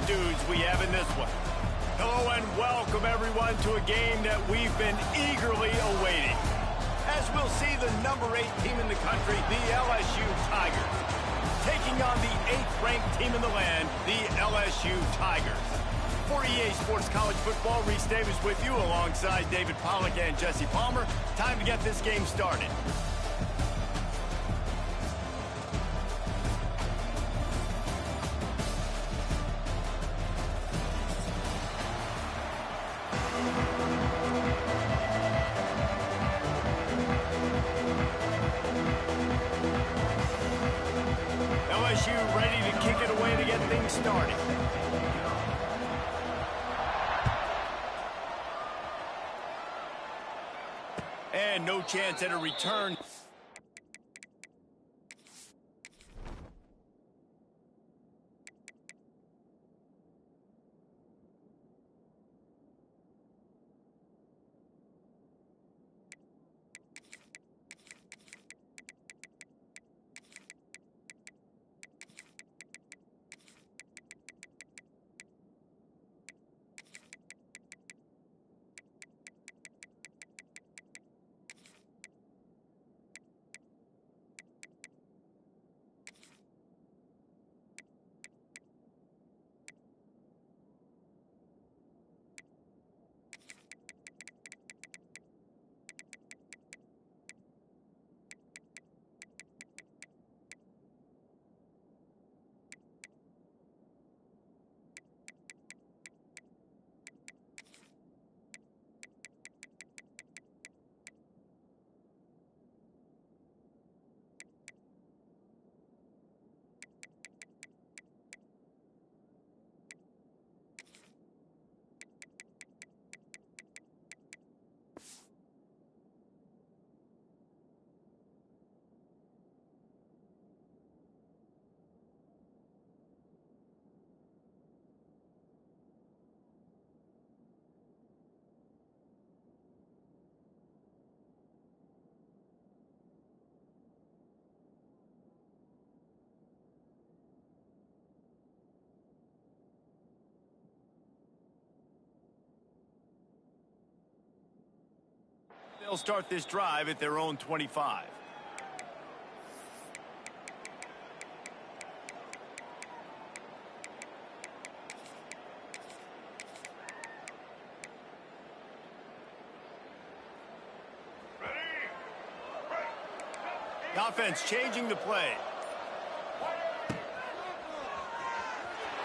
dudes we have in this one. Hello and welcome everyone to a game that we've been eagerly awaiting. As we'll see the number 8 team in the country, the LSU Tigers, taking on the 8th-ranked team in the land, the LSU Tigers. For EA Sports College Football, Reese Davis with you alongside David Pollack and Jesse Palmer. Time to get this game started. LSU ready to kick it away to get things started. And no chance at a return. They'll start this drive at their own 25. The offense changing the play.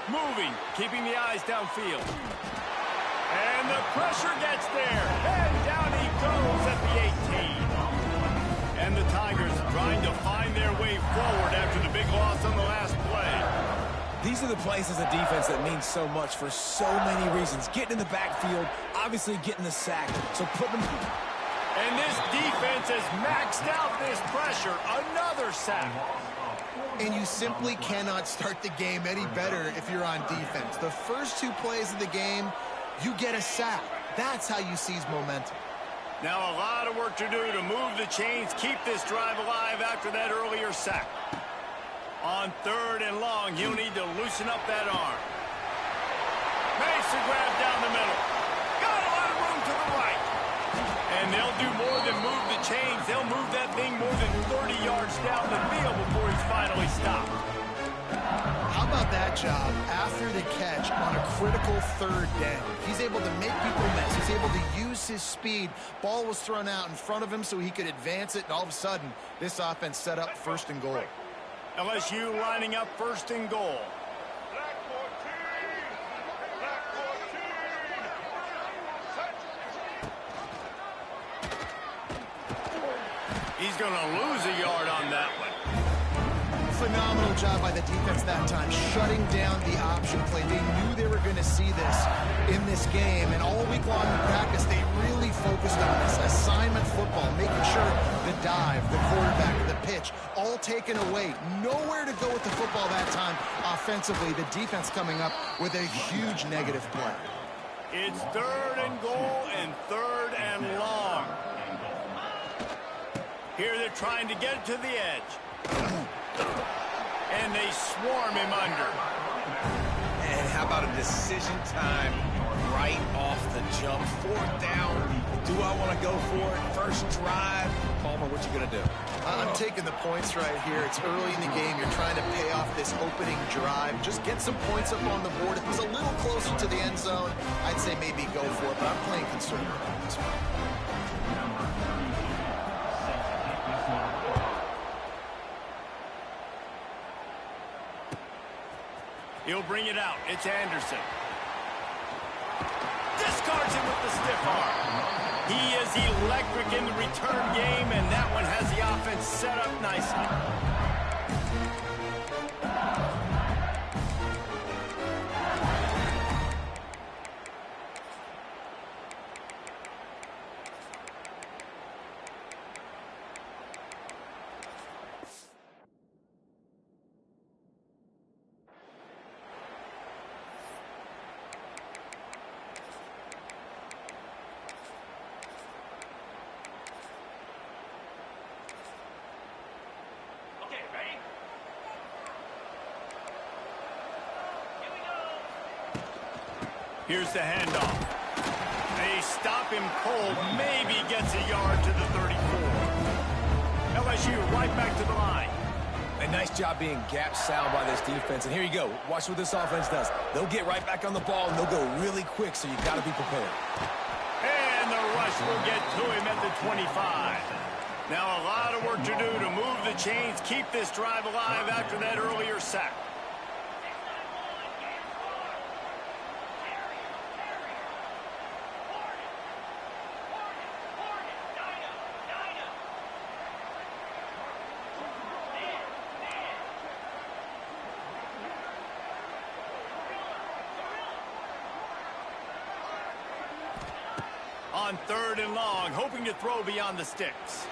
Moving, keeping the eyes downfield. And the pressure gets there. And down he goes at the 18. And the Tigers trying to find their way forward after the big loss on the last play. These are the plays as a defense that mean so much for so many reasons. Getting in the backfield, obviously getting the sack. So put them... And this defense has maxed out this pressure. Another sack. And you simply cannot start the game any better if you're on defense. The first 2 plays of the game, you get a sack. That's how you seize momentum. Now a lot of work to do to move the chains, keep this drive alive after that earlier sack. On 3rd and long, he'll need to loosen up that arm. Makes the grab down the middle. Got a lot of room to the right. And they'll do more than move the chains. They'll move that thing more than 30 yards down the field before he's finally stopped. How about that job after the catch on a critical 3rd down? He's able to make people miss. He's able to use his speed. Ball was thrown out in front of him so he could advance it, and all of a sudden, this offense set up 1st and goal. LSU lining up 1st and goal. He's going to lose a yard on that one. Phenomenal job by the defense that time, shutting down the option play. They knew they were going to see this in this game, and all week long in practice, they really focused on this assignment football, making sure the dive, the quarterback, the pitch, all taken away. Nowhere to go with the football that time offensively. The defense coming up with a huge negative play. It's 3rd and goal and 3rd and long. Here they're trying to get it to the edge. And they swarm him under. And how about a decision time right off the jump? Fourth down. Do I want to go for it? First drive. Palmer, what you going to do? I'm taking the points right here. It's early in the game. You're trying to pay off this opening drive. Just get some points up on the board. If it was a little closer to the end zone, I'd say maybe go for it, but I'm playing conservative on this one. He'll bring it out. It's Anderson. Discards him with the stiff arm. He is electric in the return game, and that one has the offense set up nicely. Here's the handoff. They stop him cold, maybe gets a yard to the 34. LSU right back to the line. A nice job being gap sound by this defense. And here you go. Watch what this offense does. They'll get right back on the ball, and they'll go really quick, so you've got to be prepared. And the rush will get to him at the 25. Now a lot of work to do to move the chains, keep this drive alive after that earlier sack. On 3rd and long, hoping to throw beyond the sticks.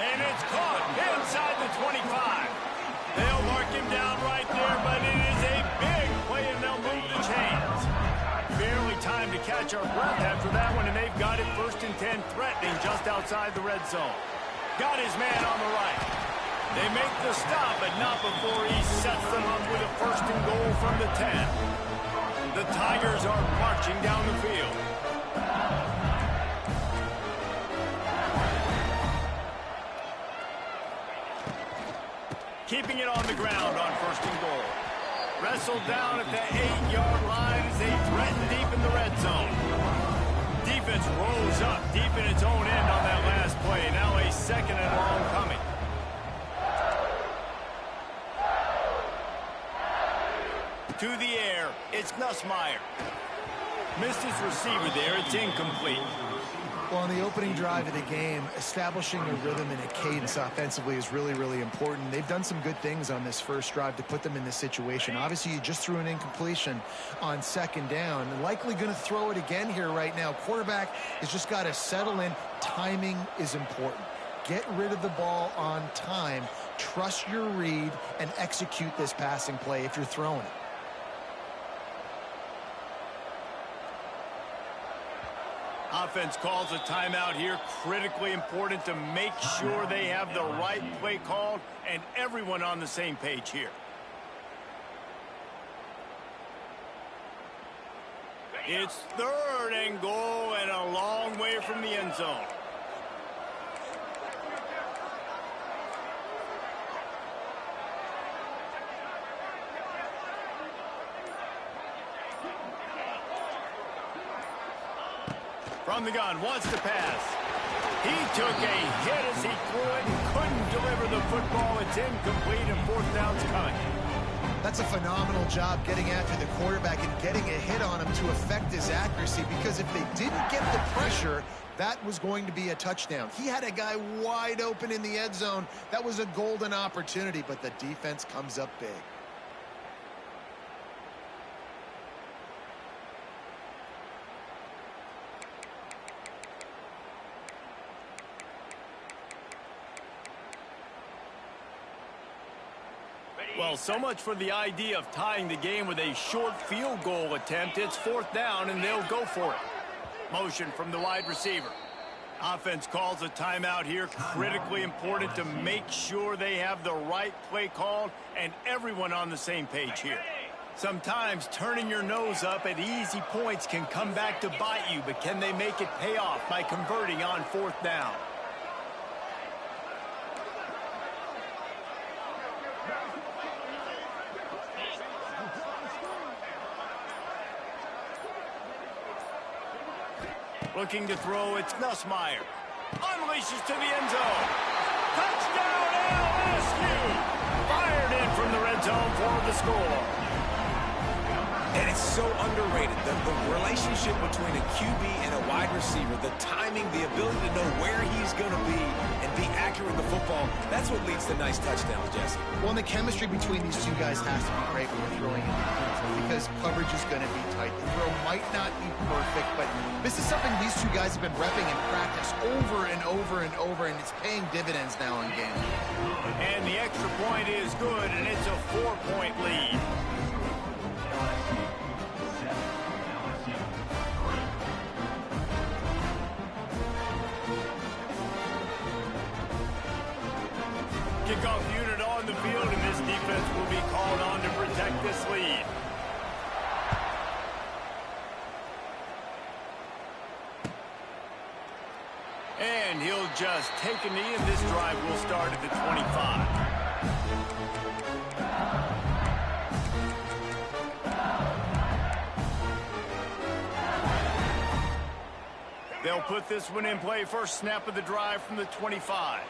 And it's caught inside the 25. They'll mark him down right there, but it is a big play, and they'll move the chains. Barely time to catch our breath after that one, and they've got it 1st and 10, threatening just outside the red zone. Got his man on the right. They make the stop, but not before he sets them up with a 1st and goal from the 10. The Tigers are marching down the field. Keeping it on the ground on 1st and goal. Wrestled down at the 8-yard line as they threaten deep in the red zone. Defense rose up deep in its own end on that last play. Now a 2nd and long coming. To the air, it's Nussmeier. Missed his receiver there, it's incomplete. Well, on the opening drive of the game, establishing a rhythm and a cadence offensively is really, really important. They've done some good things on this first drive to put them in this situation. Obviously, you just threw an incompletion on 2nd down. Likely going to throw it again here right now. Quarterback has just got to settle in. Timing is important. Get rid of the ball on time. Trust your read and execute this passing play if you're throwing it. Offense calls a timeout here. Critically important to make sure they have the right play called and everyone on the same page here. It's 3rd and goal and a long way from the end zone. From the gun, wants to pass. He took a hit as he threw it and couldn't deliver the football. It's incomplete and 4th down's coming. That's a phenomenal job getting after the quarterback and getting a hit on him to affect his accuracy, because if they didn't get the pressure, that was going to be a touchdown. He had a guy wide open in the end zone. That was a golden opportunity, but the defense comes up big. Well, so much for the idea of tying the game with a short field goal attempt. It's 4th down, and they'll go for it. Motion from the wide receiver. Offense calls a timeout here. Critically important to make sure they have the right play called and everyone on the same page here. Sometimes turning your nose up at easy points can come back to bite you, but can they make it pay off by converting on 4th down? Looking to throw, it's Nussmeier. Unleashes to the end zone. Touchdown LSU! Fired in from the red zone for the score. And it's so underrated, the relationship between a QB and a wide receiver, the timing, the ability to know where he's going to be and be accurate with the football, that's what leads to nice touchdowns, Jesse. Well, and the chemistry between these two guys has to be great when you're throwing in defense because coverage is going to be tight. The throw might not be perfect, but this is something these two guys have been repping in practice over and over and over, and it's paying dividends now in games. And the extra point is good, and it's a 4-point lead. Kickoff unit on the field, and this defense will be called on to protect this lead. And he'll just take a knee, and this drive will start at the 25. They'll put this one in play. First snap of the drive from the 25.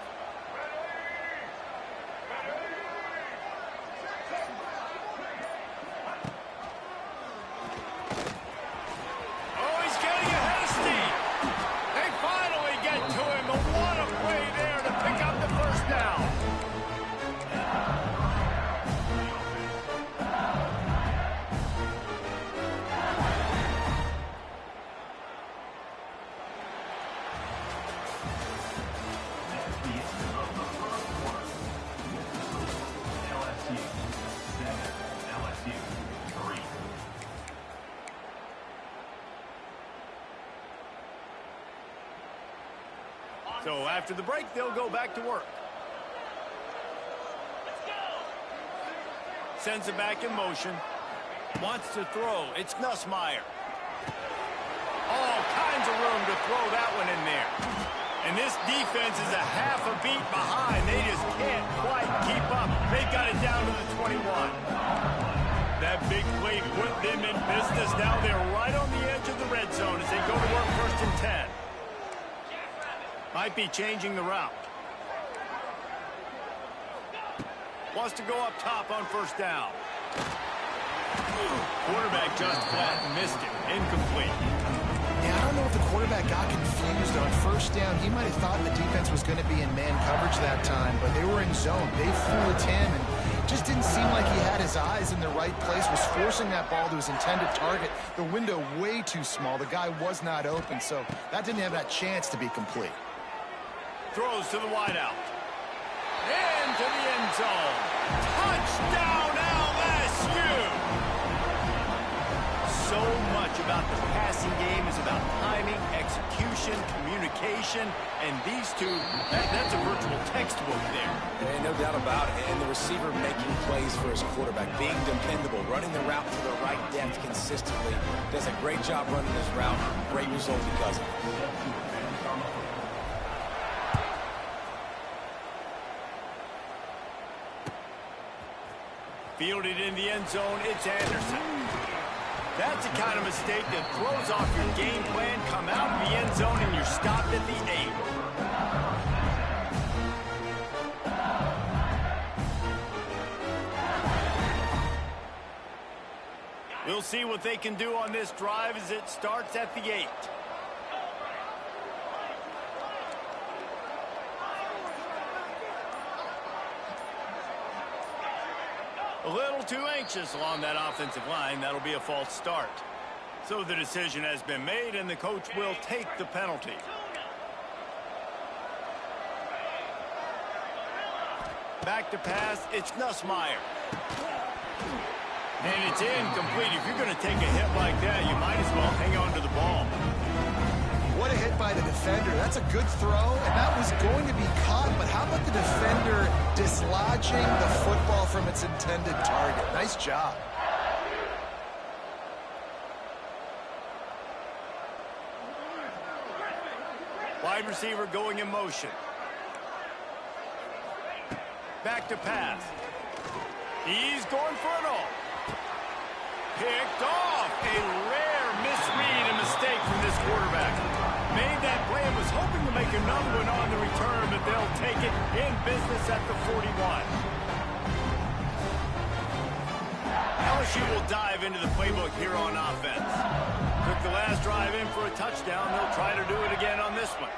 So after the break, they'll go back to work. Sends it back in motion. Wants to throw. It's Nussmeier. All kinds of room to throw that one in there. And this defense is a half a beat behind. They just can't quite keep up. They've got it down to the 21. That big play put them in business. Now they're right on the edge of the red zone as they go to work 1st and 10. Might be changing the route. Wants to go up top on 1st down. Quarterback just flat and missed it. Incomplete. Yeah, I don't know if the quarterback got confused on 1st down. He might have thought the defense was going to be in man coverage that time, but they were in zone. They fooled him and just didn't seem like he had his eyes in the right place, was forcing that ball to his intended target. The window way too small. The guy was not open, so that didn't have that chance to be complete. Throws to the wideout. Into the end zone. Touchdown LSU! So much about the passing game is about timing, execution, communication, and these two, that's a virtual textbook there. And no doubt about it. And the receiver making plays for his quarterback, being dependable, running the route to the right depth consistently. Does a great job running his route. Great result because of it. Fielded in the end zone, it's Anderson. That's the kind of mistake that throws off your game plan. Come out of the end zone and you're stopped at the 8. We'll see what they can do on this drive as it starts at the 8. A little too anxious along that offensive line. That'll be a false start. So the decision has been made, and the coach will take the penalty. Back to pass, it's Nussmeier. And it's incomplete. If you're going to take a hit like that, you might as well hang on to the ball. What a hit by the defender. That's a good throw, and that was going to be caught, but how about the defender dislodging the football from its intended target? Nice job. Wide receiver going in motion. Back to pass. He's going for it all. Picked off. A rare misread and mistake from this quarterback. Made that play and was hoping to make another one on the return, but they'll take it in business at the 41. LSU will dive into the playbook here on offense. Took the last drive in for a touchdown. They'll try to do it again on this one.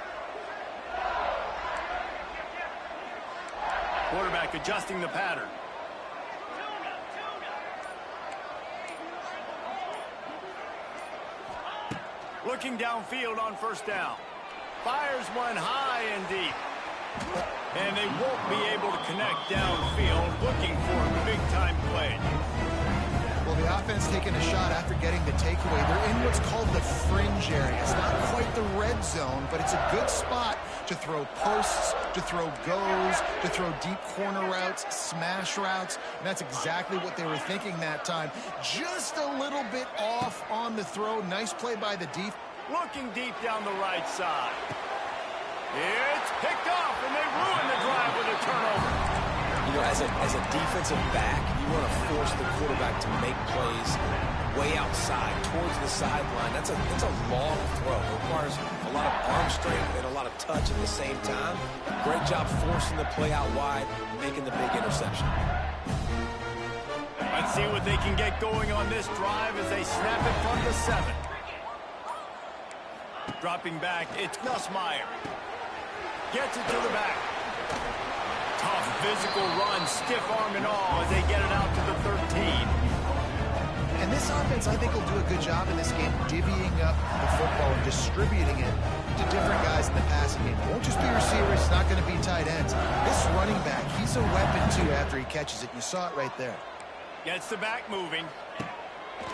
Quarterback adjusting the pattern. Looking downfield on first down. Fires one high and deep. And they won't be able to connect downfield, looking for a big-time play. Well, the offense taking a shot after getting the takeaway. They're in what's called the fringe area. It's not quite the red zone, but it's a good spot to throw posts, to throw goes, to throw deep corner routes, smash routes. And that's exactly what they were thinking that time. Just a little bit off on the throw. Nice play by the defense. Looking deep down the right side. It's picked off, and they ruin the drive with a turnover. You know, as a defensive back, you want to force the quarterback to make plays way outside, towards the sideline. That's a long throw. It requires a lot of arm strength and a lot of touch at the same time. Great job forcing the play out wide, making the big interception. Let's see what they can get going on this drive as they snap it from the 7. Dropping back, it's Nussmeier. Gets it to the back. Tough physical run, stiff arm and all as they get it out to the 13. And this offense, I think, will do a good job in this game divvying up the football and distributing it to different guys in the passing game. It won't just be receivers. It's not going to be tight ends. This running back, he's a weapon, too, after he catches it. You saw it right there. Gets the back moving.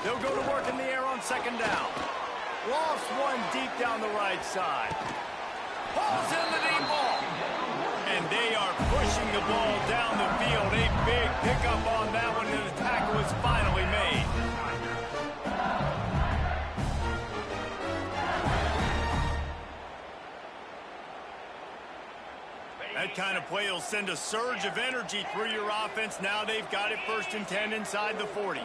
They'll go to work in the air on second down. Lost one deep down the right side. Pulls in the deep ball. And they are pushing the ball down the field. A big pickup on that one, and the tackle is finally made. That kind of play will send a surge of energy through your offense. Now they've got it 1st and 10 inside the 40.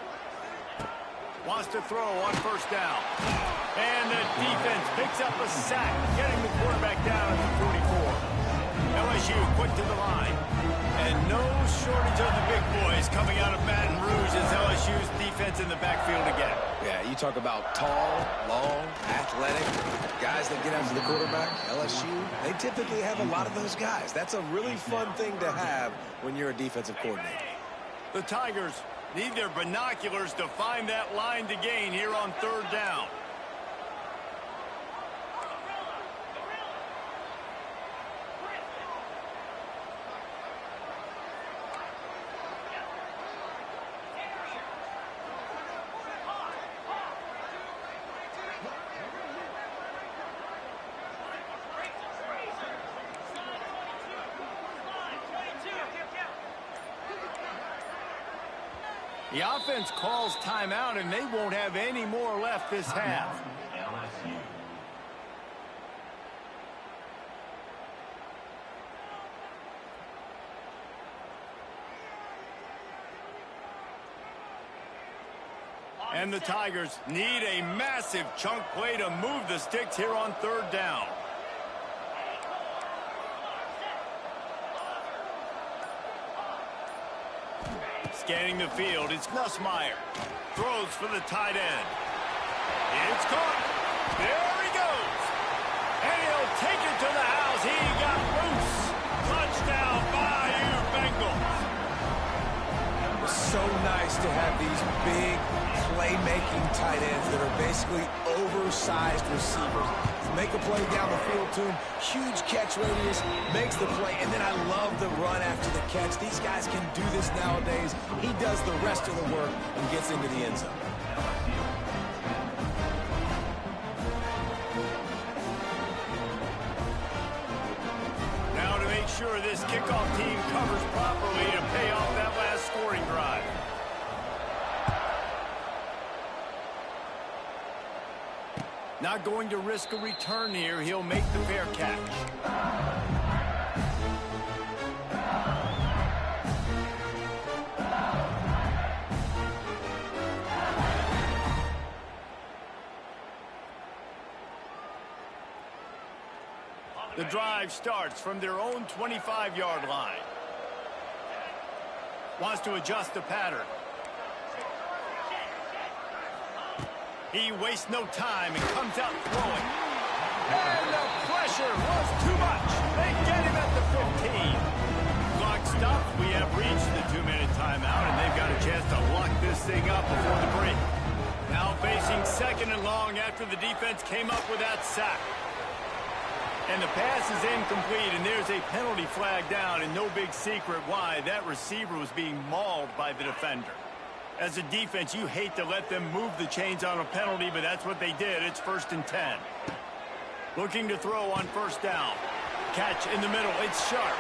Wants to throw on first down. And the defense picks up a sack, getting the quarterback down at the 44. LSU quick to the line. And no shortage of the big boys coming out of Baton Rouge as LSU's defense in the backfield again. Yeah, you talk about tall, long, athletic guys that get after the quarterback. LSU, they typically have a lot of those guys. That's a really fun thing to have when you're a defensive coordinator. The Tigers need their binoculars to find that line to gain here on 3rd down. The offense calls timeout, and they won't have any more left this half. And the Tigers need a massive chunk play to move the sticks here on 3rd down. Scanning the field, it's Nussmeier. Throws for the tight end. It's caught. There he goes. And he'll take it to the house. He got loose. Touchdown, Bayou Bengals. It's so nice to have these big playmaking tight ends that are basically oversized receivers. Make a play down the field to him. Huge catch radius, makes the play, and then I love the run after the catch. These guys can do this nowadays. He does the rest of the work and gets into the end zone. Not going to risk a return here. He'll make the fair catch. The drive starts from their own 25-yard line. Wants to adjust the pattern. He wastes no time and comes out throwing. And the pressure was too much. They get him at the 15. Clock stops. We have reached the 2-minute timeout, and they've got a chance to lock this thing up before the break. Now facing second and long after the defense came up with that sack. And the pass is incomplete, and there's a penalty flag down, and no big secret why. That receiver was being mauled by the defender. As a defense, you hate to let them move the chains on a penalty, but that's what they did. It's 1st and 10. Looking to throw on 1st down. Catch in the middle. It's sharp.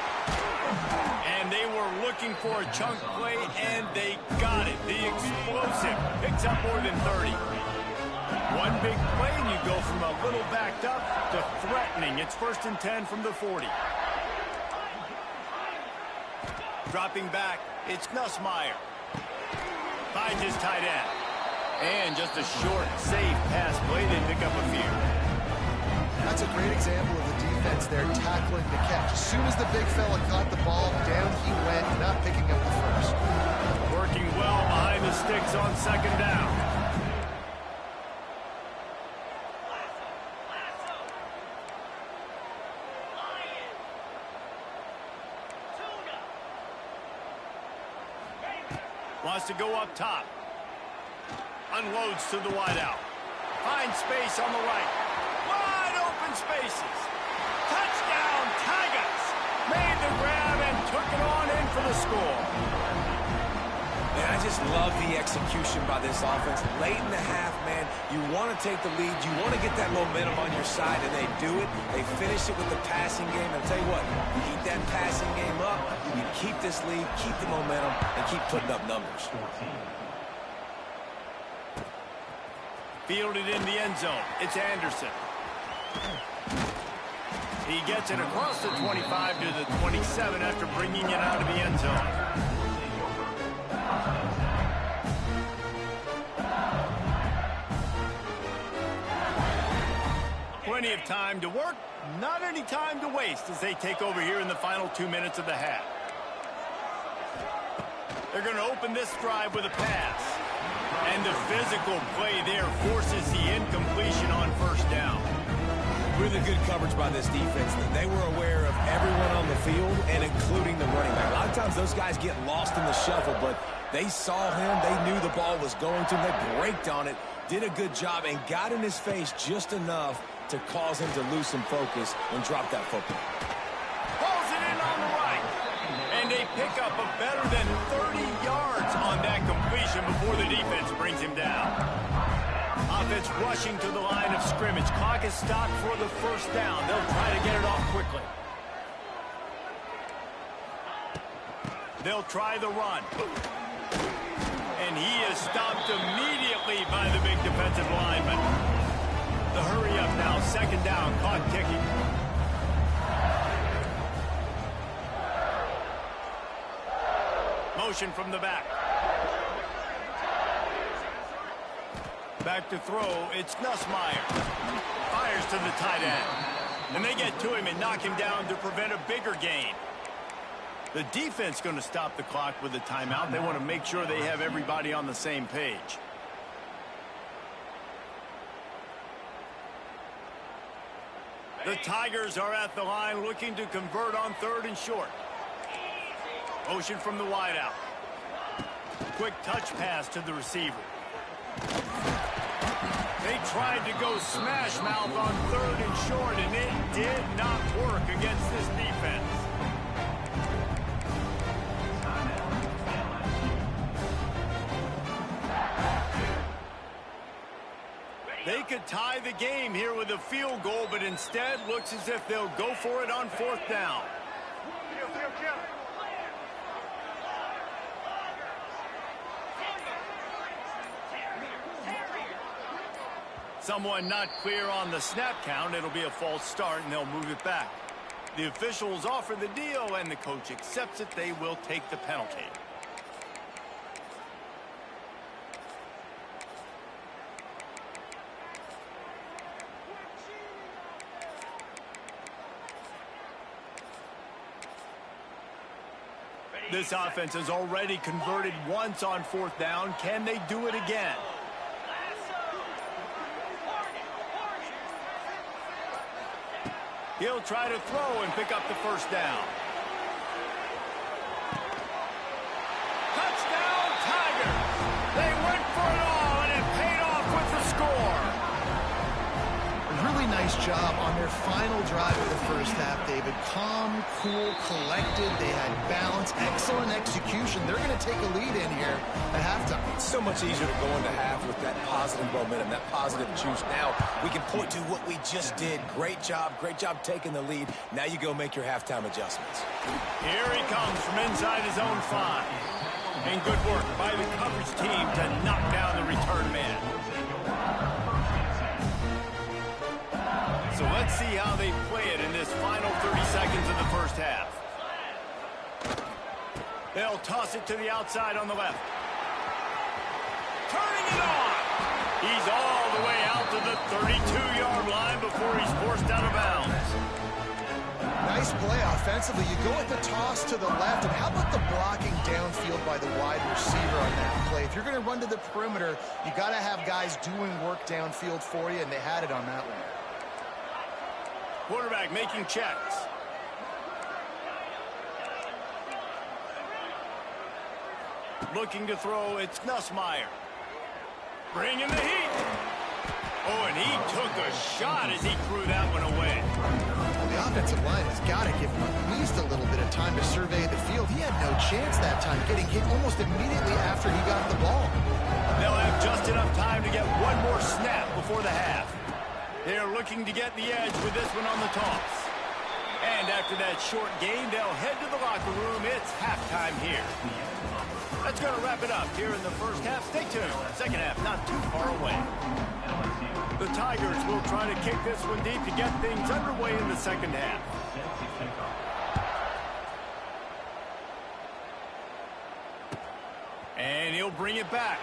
And they were looking for a chunk play, and they got it. The explosive picks up more than 30. One big play, and you go from a little backed up to threatening. It's 1st and 10 from the 40. Dropping back, it's Nussmeier. Finds his tight end. And just a short, safe pass play. They pick up a few. That's a great example of the defense there tackling the catch. As soon as the big fella caught the ball, down he went, not picking up the first. Working well behind the sticks on 2nd down. Wants to go up top. Unloads to the wideout. Finds space on the right. Wide open spaces. Touchdown, Tigers! Made the grab and took it on in for the score. Man, I just love the execution by this offense. Late in the half, man, you want to take the lead. You want to get that momentum on your side, and they do it. They finish it with the passing game. I'll tell you what, you keep that passing game up, you keep this lead, keep the momentum, and keep putting up numbers. Fielded in the end zone. It's Anderson. He gets it across the 25 to the 27 after bringing it out of the end zone. Plenty of time to work, not any time to waste as they take over here in the final 2 minutes of the half. They're going to open this drive with a pass. And the physical play there forces the incompletion on 1st down. Really good coverage by this defense. They were aware of everyone on the field and including the running back. A lot of times those guys get lost in the shuffle, but they saw him. They knew the ball was going to him. They braked on it, did a good job, and got in his face just enough to cause him to lose some focus and drop that football. Pulls it in on the right. And they pick up a better than 30 yards on that completion before the defense brings him down. Offense rushing to the line of scrimmage. Clock is stopped for the 1st down. They'll try to get it off quickly. They'll try the run. And he is stopped immediately by the big defensive lineman. The hurry up now, 2nd down, clock ticking. Motion from the back. Back to throw, it's Nussmeier. Fires to the tight end. And they get to him and knock him down to prevent a bigger gain. The defense going to stop the clock with a timeout. They want to make sure they have everybody on the same page. The Tigers are at the line looking to convert on 3rd and short. Motion from the wideout. Quick touch pass to the receiver. They tried to go smash mouth on 3rd and short, and it did not work against this defense. They could tie the game here with a field goal, but instead looks as if they'll go for it on 4th down. Someone not clear on the snap count. It'll be a false start, and they'll move it back. The officials offer the deal, and the coach accepts it. They will take the penalty. This offense has already converted once on 4th down. Can they do it again? He'll try to throw and pick up the 1st down. Touchdown, Tigers! They went for it all, and it paid off with the score. A really nice job on their final drive of the 1st half, David. Calm, cool, collected. They had balance, excellent execution. They're going to take a lead in here at halftime. It's so much easier to go into half with that positive momentum, that positive juice. Now we can point to what we just did. Great job taking the lead. Now you go make your halftime adjustments. Here he comes from inside his own 5. And good work by the coverage team to knock down the return man. So let's see how they play it in this final 30 seconds of the 1st half. They'll toss it to the outside on the left. Turning it on. He's all the way out to the 32-yard line before he's forced out of bounds. Nice play offensively. You go with the toss to the left, and how about the blocking downfield by the wide receiver on that play? If you're going to run to the perimeter, you got to have guys doing work downfield for you, and they had it on that one. Quarterback making checks. Looking to throw, it's Nussmeier. Bringing the heat. Oh, and he took a shot as he threw that one away. The offensive line has got to give him at least a little bit of time to survey the field. He had no chance that time, getting hit almost immediately after he got the ball. They'll have just enough time to get one more snap before the half. They're looking to get the edge with this one on the toss. And after that short gain, they'll head to the locker room. It's halftime here. That's going to wrap it up here in the 1st half. Stay tuned. 2nd half not too far away. The Tigers will try to kick this one deep to get things underway in the 2nd half. And he'll bring it back.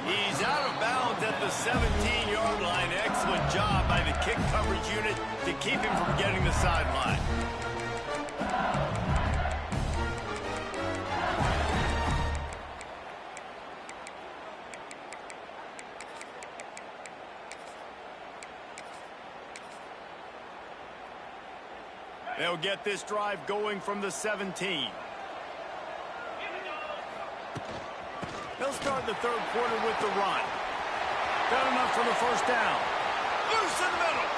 He's out of bounds at the 17-yard line. Excellent job by the kick coverage unit to keep him from getting the sideline. They'll get this drive going from the 17. They'll start the 3rd quarter with the run. Got enough for the 1st down. Loose in the middle.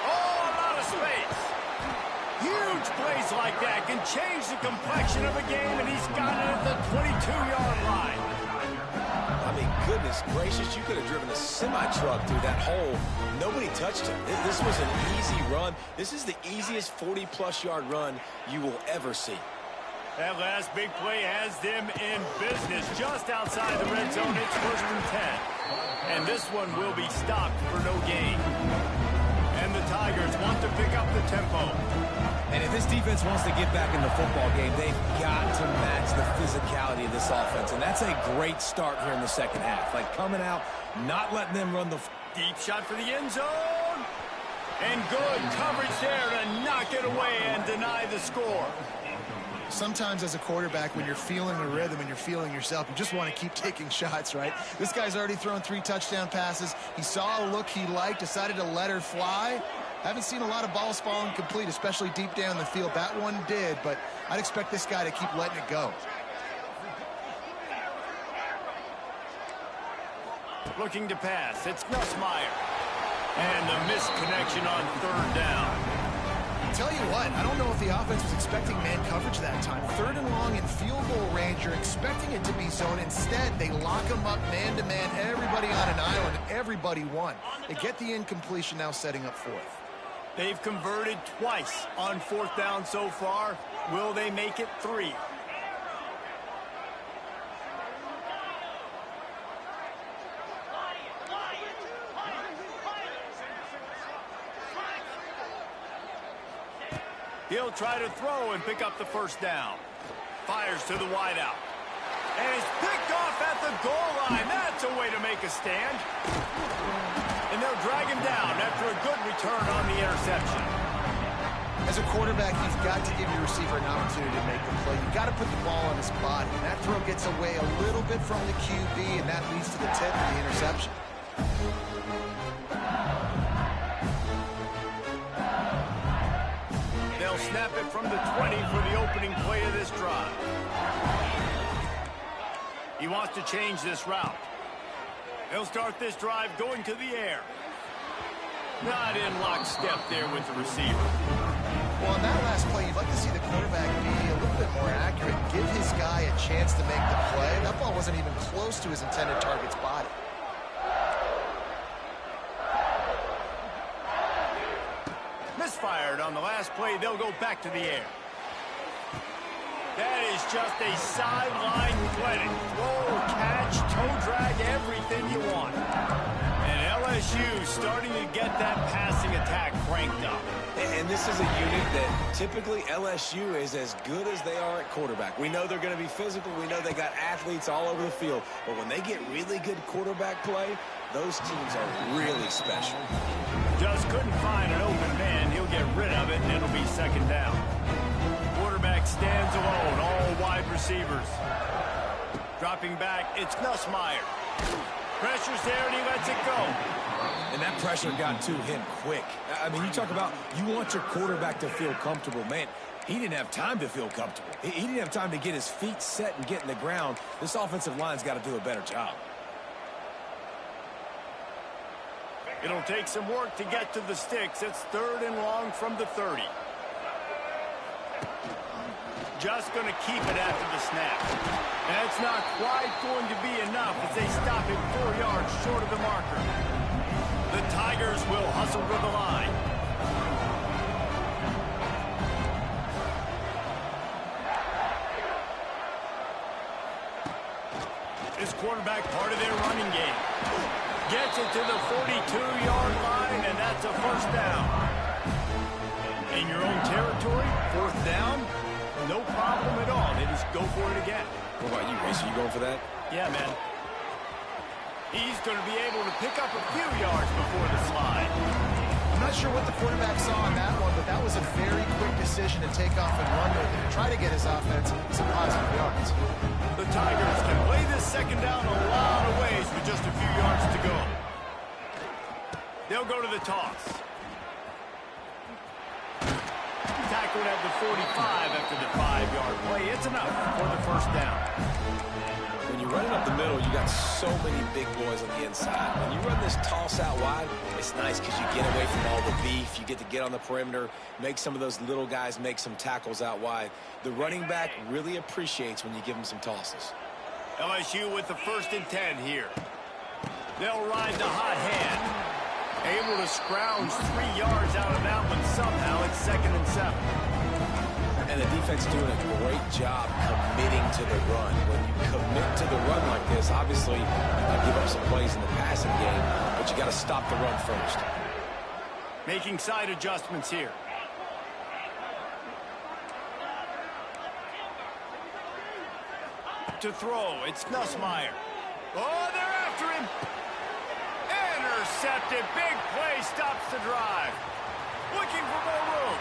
Oh, a lot of space. Huge plays like that can change the complexion of a game, and he's got it at the 22-yard line. I mean, goodness gracious, you could have driven a semi-truck through that hole. Nobody touched him. This was an easy run. This is the easiest 40-plus yard run you will ever see. That last big play has them in business just outside the red zone. It's 1st and 10. And this one will be stopped for no gain. And the Tigers want to pick up the tempo. And if this defense wants to get back in the football game, they've got to match the physicality of this offense. And that's a great start here in the 2nd half. Like coming out, not letting them run the... Deep shot for the end zone. And good coverage there to knock it away and deny the score. Sometimes as a quarterback, when you're feeling the rhythm and you're feeling yourself, you just want to keep taking shots, right? This guy's already thrown 3 touchdown passes. He saw a look he liked, decided to let her fly. Haven't seen a lot of balls falling complete, especially deep down the field. That one did, but I'd expect this guy to keep letting it go. Looking to pass, it's Nussmeier. And the missed connection on 3rd down. Tell you what, I don't know if the offense was expecting man coverage that time. 3rd and long in field goal range, you're expecting it to be zone. Instead, they lock him up man-to-man, everybody on an island, and everybody won. They get the incompletion, now setting up 4th. They've converted twice on 4th down so far. Will they make it 3? He'll try to throw and pick up the first down. Fires to the wideout. And he's picked off at the goal line. That's a way to make a stand. And they'll drag him down after a good return on the interception. As a quarterback, you've got to give your receiver an opportunity to make the play. You've got to put the ball on his body. And that throw gets away a little bit from the QB, and that leads to the tip of the interception. They'll snap it from the 20 for the opening play of this drive. He wants to change this route. He'll start this drive going to the air. Not in lockstep there with the receiver. Well, on that last play, you'd like to see the quarterback be a little bit more accurate. Give his guy a chance to make the play. That ball wasn't even close to his intended target's body. Misfired on the last play. They'll go back to the air. That is just a sideline clinic. Throw, catch, toe drag, everything you want. And LSU starting to get that passing attack cranked up. And this is a unit that typically LSU is as good as they are at quarterback. We know they're going to be physical. We know they got athletes all over the field. But when they get really good quarterback play, those teams are really special. Just couldn't find an open man. He'll get rid of it, and it'll be second down. Quarterback stands alone, all wide receivers. Dropping back, it's Nussmeier. Pressure's there, and he lets it go. And that pressure got to him quick. I mean, you talk about you want your quarterback to feel comfortable. Man, he didn't have time to feel comfortable. He didn't have time to get his feet set and get in the ground. This offensive line's got to do a better job. It'll take some work to get to the sticks. It's 3rd and long from the 30. Just going to keep it after the snap. And it's not quite going to be enough as they stop him 4 yards short of the marker. The Tigers will hustle to the line. This quarterback part of their running game. Gets it to the 42-yard line, and that's a first down. In your own territory, 4th down, no problem at all. They just go for it again. What about you, Race? Are you going for that? Yeah, man. He's going to be able to pick up a few yards before the slide. I'm not sure what the quarterback saw on that one, but that was a very quick decision to take off and run with it and try to get his offense some positive yards. The Tigers can play this second down a lot of ways with just a few yards to go. They'll go to the toss. Tackled at the 45 after the 5-yard play. It's enough for the first down. When you run it up the middle, you got so many big boys on the inside. When you run this toss out wide, it's nice because you get away from all the beef. You get to get on the perimeter, make some of those little guys make some tackles out wide. The running back really appreciates when you give him some tosses. LSU with the 1st and 10 here. They'll ride the hot hand. Able to scrounge 3 yards out of that one somehow. It's 2nd and 7. And the defense doing a great job committing to the run. When you commit to the run like this, obviously you give up some plays in the passing game, but you got to stop the run first. Making side adjustments here. To throw, it's Nussmeier. Oh, they're after him. Intercepted. Big play stops the drive. Looking for more room.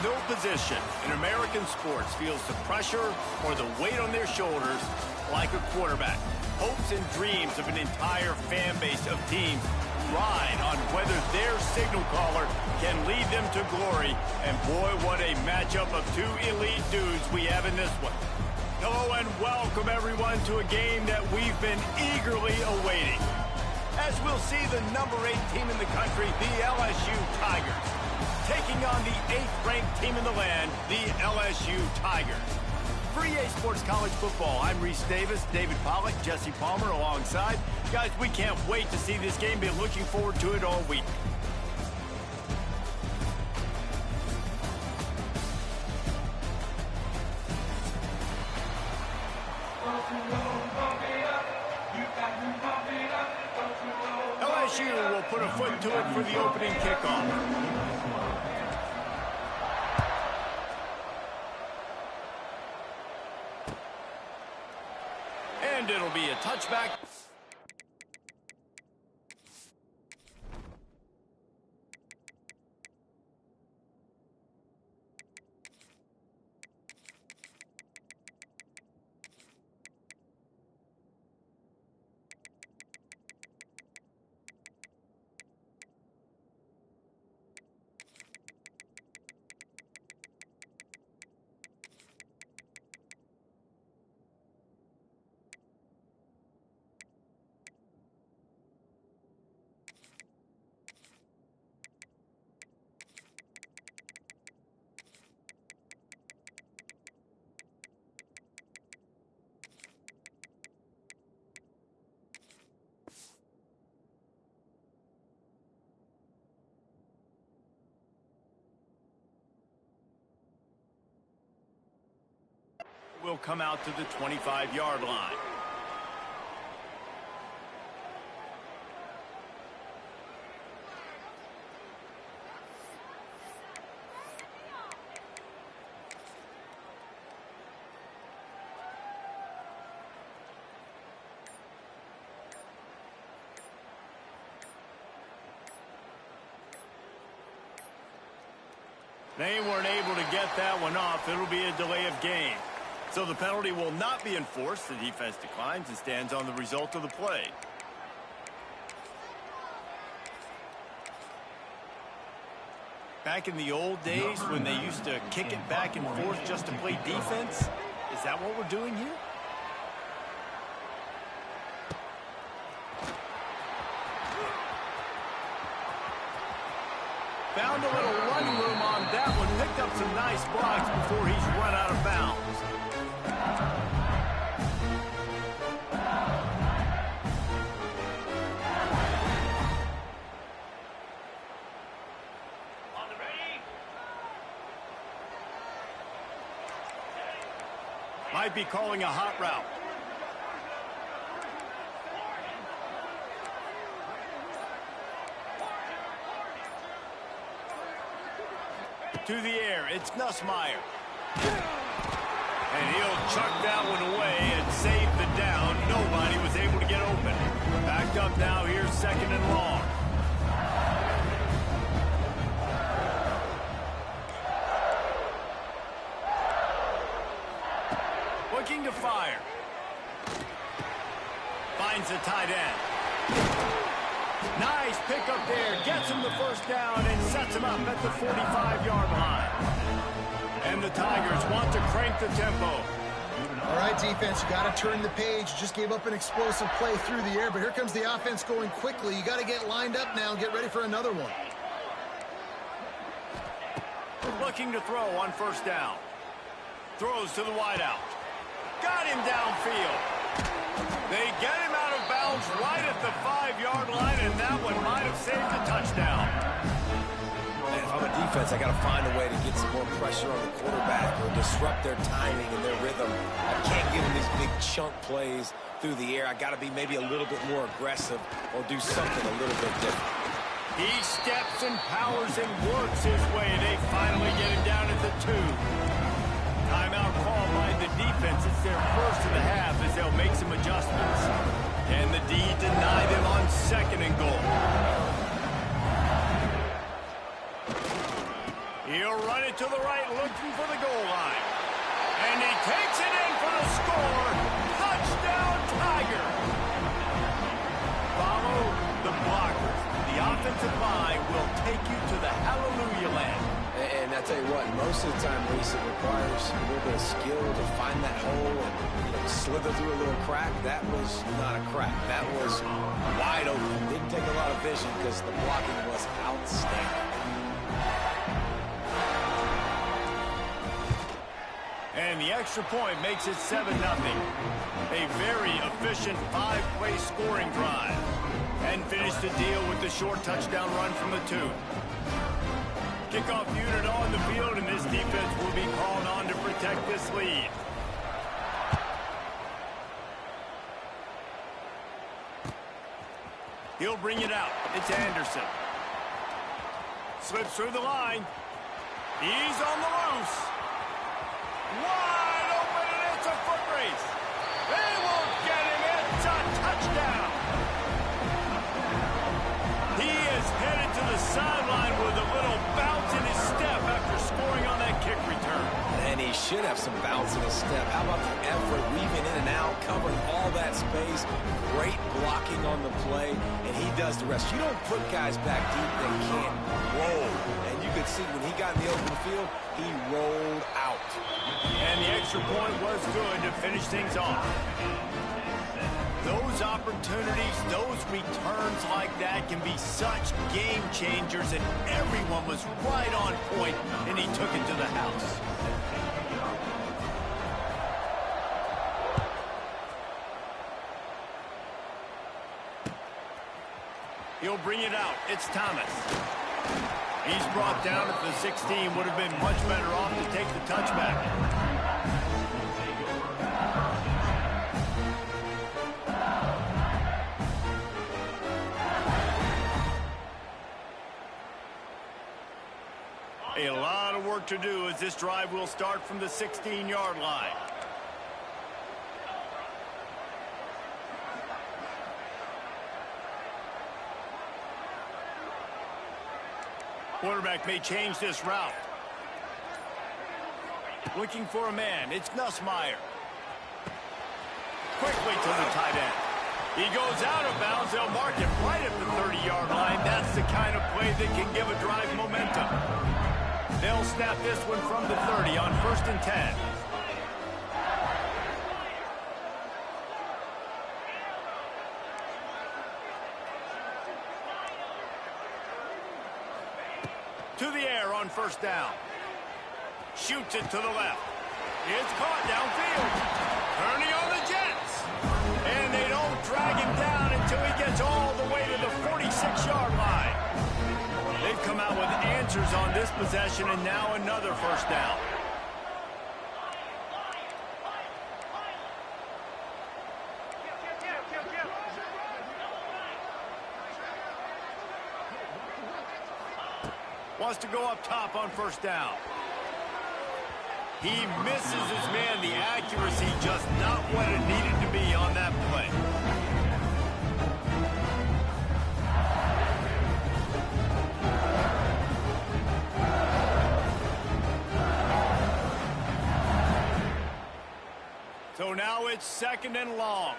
No position in American sports feels the pressure or the weight on their shoulders like a quarterback. Hopes and dreams of an entire fan base of teams ride on whether their signal caller can lead them to glory. And boy, what a matchup of two elite dudes we have in this one. Hello and welcome everyone to a game that we've been eagerly awaiting. As we'll see the number 8 team in the country, the LSU Tigers, taking on the 8th-ranked team in the land, the LSU Tigers. For EA Sports College Football, I'm Reese Davis, David Pollack, Jesse Palmer alongside. Guys, we can't wait to see this game. Been looking forward to it all week. LSU will put a foot to it for the opening kickoff. And it'll be a touchback. Will come out to the 25-yard line. They weren't able to get that one off. It'll be a delay of game. So the penalty will not be enforced. The defense declines and stands on the result of the play. Back in the old days when they used to kick it back and forth just to play defense, is that what we're doing here? Found a little running room on that one. Picked up some nice blocks before he's run out of bounds. Might be calling a hot route. To the air, it's Nussmeier. And he'll chuck that one away and save the down. Nobody was able to get open. Backed up now, here's 2nd and long. Looking to fire. Finds the tight end. Nice pickup there. Gets him the first down and sets him up at the 45-yard line. And the Tigers want to crank the tempo. All right, defense, you got to turn the page. Just gave up an explosive play through the air, but here comes the offense going quickly. You got to get lined up now and get ready for another one. Looking to throw on first down. Throws to the wideout. Got him downfield. They get him out of bounds right at the 5-yard line, and that one might have saved a touchdown. Man, if I'm a defense, I got to find a way to get some more pressure on the quarterback or disrupt their timing and their rhythm. I can't give them these big chunk plays through the air. I got to be maybe a little bit more aggressive or do something a little bit different. He steps and powers and works his way. They finally get him down at the 2. Timeout called by the defense. It's their first of the half as they'll make some adjustments. And the D denied him on 2nd and goal. He'll run it to the right, looking for the goal line. And he takes it in for the score. Touchdown, Tiger. Follow the blockers. The offensive line will take you to the hallelujah land. And I tell you what, most of the time, Reese, it requires a little bit of skill to find that hole and slither through a little crack. That was not a crack. That was wide open. Didn't take a lot of vision because the blocking was outstanding. And the extra point makes it 7-0. A very efficient 5-play scoring drive. And finish the deal with the short touchdown run from the 2. Kickoff unit on the field, and this defense will be called on to protect this lead. He'll bring it out. It's Anderson. Slips through the line. He's on the loose. Wide open, and it's a foot race. They won't get him. It's a touchdown. He is headed to the sideline with a little bounce in his step after scoring on that kick return. And he should have some bounce in his step. How about the effort, weaving in and out, covering all that space. Great blocking on the play, and he does the rest. You don't put guys back deep that can't roll. And you could see when he got in the open field, he rolled out. And the extra point was good to finish things off. Those opportunities, those returns like that can be such game changers, and everyone was right on point, and he took it to the house. He'll bring it out. It's Thomas. He's brought down at the 16. Would have been much better off to take the touchback. A lot of work to do as this drive will start from the 16-yard line. Quarterback may change this route. Looking for a man. It's Nussmeier. Quickly to the tight end. He goes out of bounds. They'll mark him right at the 30-yard line. That's the kind of play that can give a drive momentum. They'll snap this one from the 30 on 1st and 10. To the air on 1st down. Shoots it to the left. It's caught downfield. Turning on the Jets. And they don't drag him down until he gets all the way to the 46-yard line. They've come out with answers on this possession, and now another 1st down. Wants to go up top on 1st down. He misses his man. The accuracy just not what it needed to be on that play. So now it's 2nd and long.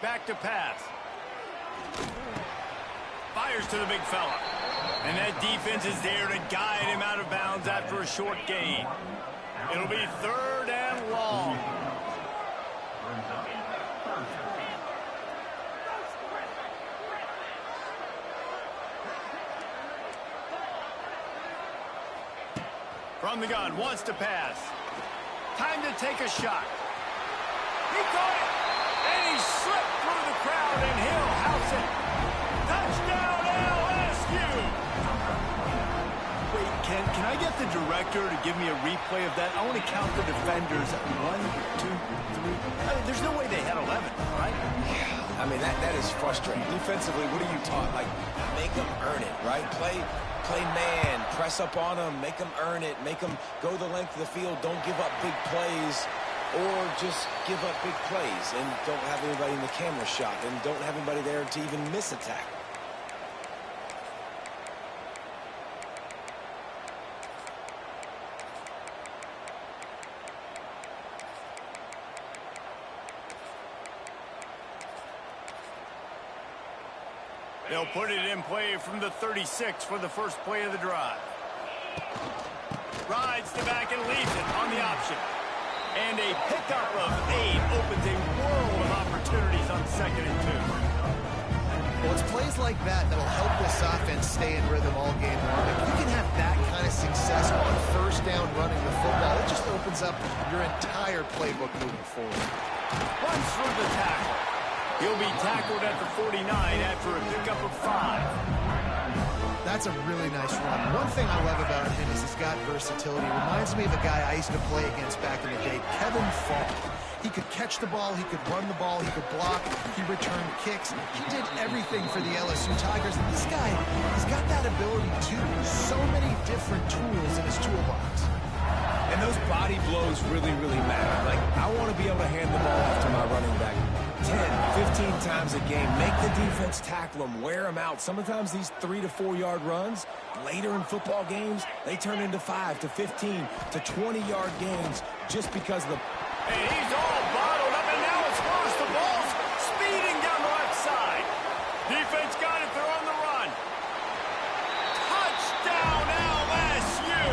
Back to pass. Fires to the big fella. And that defense is there to guide him out of bounds after a short gain. It'll be 3rd and long. From the gun, wants to pass. Time to take a shot. He caught it. And he slipped through the crowd, and he'll house it. Touchdown, LSU! Wait, can I get the director to give me a replay of that? I want to count the defenders. 1, 2, 3. I mean, there's no way they had 11, right? Yeah, I mean, that is frustrating. Defensively, what are you taught? Like, make them earn it, right? Play play man, press up on them, make them earn it, make them go the length of the field, don't give up big plays, or just give up big plays and don't have anybody in the camera shot and don't have anybody there to even miss a tackle. They'll put it in play from the 36 for the first play of the drive. Rides the back and leaves it on the option. And a pickup of 8 opens a world of opportunities on 2nd and 2. Well, it's plays like that that'll help this offense stay in rhythm all game long. If you can have that kind of success on first down running the football, it just opens up your entire playbook moving forward. Runs through the tackle. He'll be tackled at the 49 after a pickup of 5. That's a really nice run. One thing I love about him is he's got versatility. Reminds me of a guy I used to play against back in the day, Kevin Faulk. He could catch the ball, he could run the ball, he could block, he returned kicks. He did everything for the LSU Tigers. And this guy, he's got that ability too. So many different tools in his toolbox. And those body blows really, really matter. Like, I want to be able to hand the ball off to my running back 10, 15 times a game. Make the defense tackle them, wear them out. Sometimes these 3 to 4 yard runs, later in football games, they turn into 5 to 15 to 20 yard gains just because of the... And he's all bottled up, and now it's lost. The ball's speeding down the left side. Defense got it. They're on the run. Touchdown, LSU.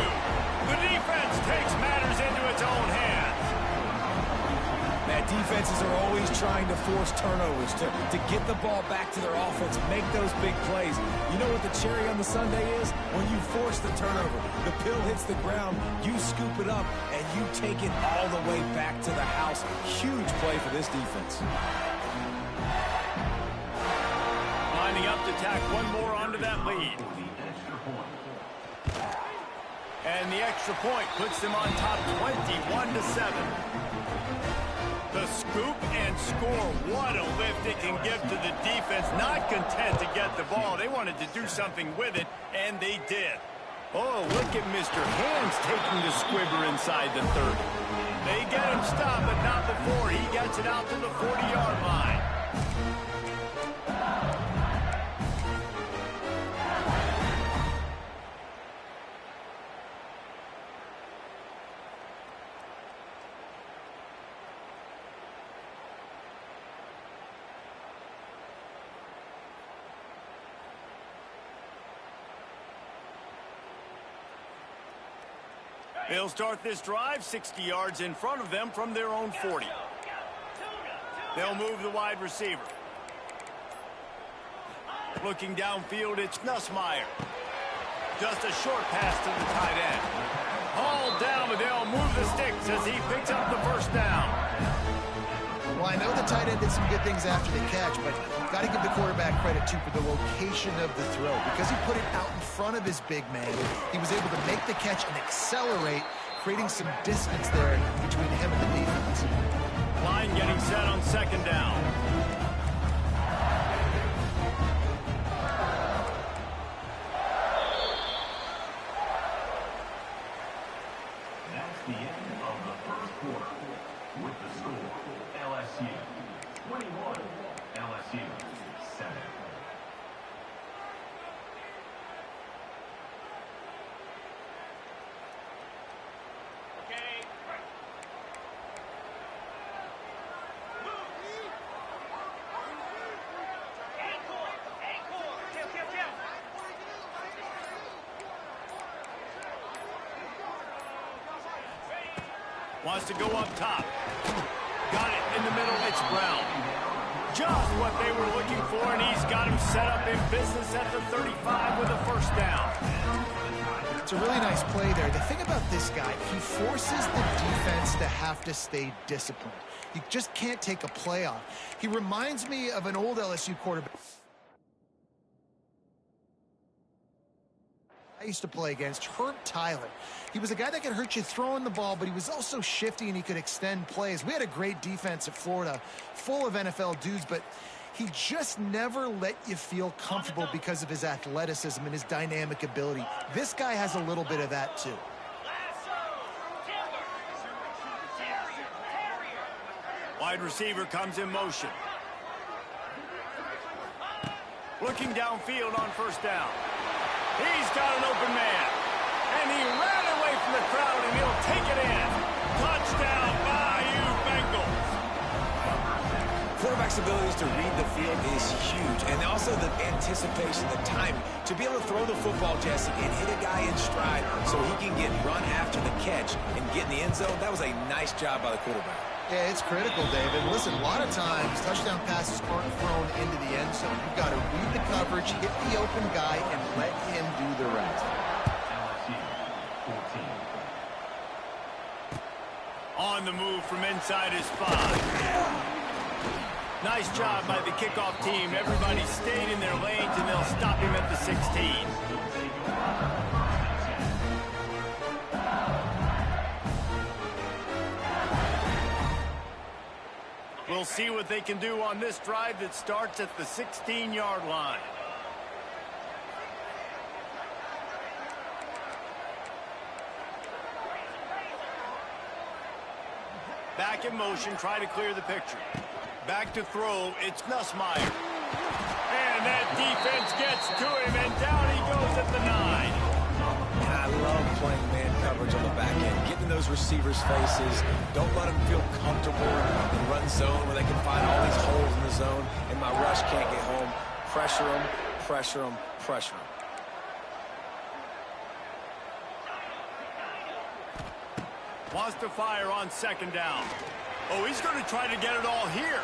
The defense takes matters into its own hands. Man, defenses are always trying to force turnovers to get the ball back to their offense, make those big plays. You know what the cherry on the sundae is? When you force the turnover, the pill hits the ground, you scoop it up, and you take it all the way back to the house. Huge play for this defense. Lining up to tack one more onto that lead. And the extra point puts them on top 21-7. The scoop and score. What a lift it can give to the defense. Not content to get the ball. They wanted to do something with it, and they did. Oh, look at Mr. Hands taking the squibber inside the 30. They get him stopped, but not before he gets it out to the 40-yard line. They'll start this drive 60 yards in front of them from their own 40. They'll move the wide receiver. Looking downfield, it's Nussmeier. Just a short pass to the tight end. Hauled down, but they'll move the sticks as he picks up the first down. Well, I know the tight end did some good things after the catch, but got to give the quarterback credit, too, for the location of the throw. Because he put it out in front of his big man, he was able to make the catch and accelerate, creating some distance there between him and the defense. Line getting set on 2nd down. That's the end of the first quarter. With the score, LSU 21, LSU 7. Wants to go up top. Got it in the middle. It's Brown. Just what they were looking for, and he's got him set up in business at the 35 with a first down. It's a really nice play there. The thing about this guy, he forces the defense to have to stay disciplined. You just can't take a play off. He reminds me of an old LSU quarterback I used to play against, Herb Tyler. He was a guy that could hurt you throwing the ball, but he was also shifty and he could extend plays. We had a great defense at Florida, full of NFL dudes, but He just never let you feel comfortable because of his athleticism and his dynamic ability. This guy has a little bit of that too. Wide receiver comes in motion. Looking downfield on first down. He's got an open man. And he ran away from the crowd, and he'll take it in. Touchdown, Bayou Bengals. Quarterback's abilities to read the field is huge. And also the anticipation, the timing. To be able to throw the football, Jesse, and hit a guy in stride so he can get run after the catch and get in the end zone, that was a nice job by the quarterback. Yeah, it's critical, David. Listen, a lot of times, touchdown passes aren't thrown into the end zone. You've got to read the coverage, hit the open guy, and let him do the rest. LSU 14. On the move from inside his 5. Nice job by the kickoff team. Everybody stayed in their lanes, and they'll stop him at the 16. We'll see what they can do on this drive that starts at the 16-yard line. Back in motion, try to clear the picture. Back to throw, it's Nussmeier. And that defense gets to him, and down he goes at the 9. And I love playing man coverage on the back end, getting those receivers' faces. Don't let them feel comfortable in run zone where they can find all these holes in the zone, and my rush can't get home. Pressure them, pressure them, pressure them. Wants to fire on second down. Oh, he's going to try to get it all here.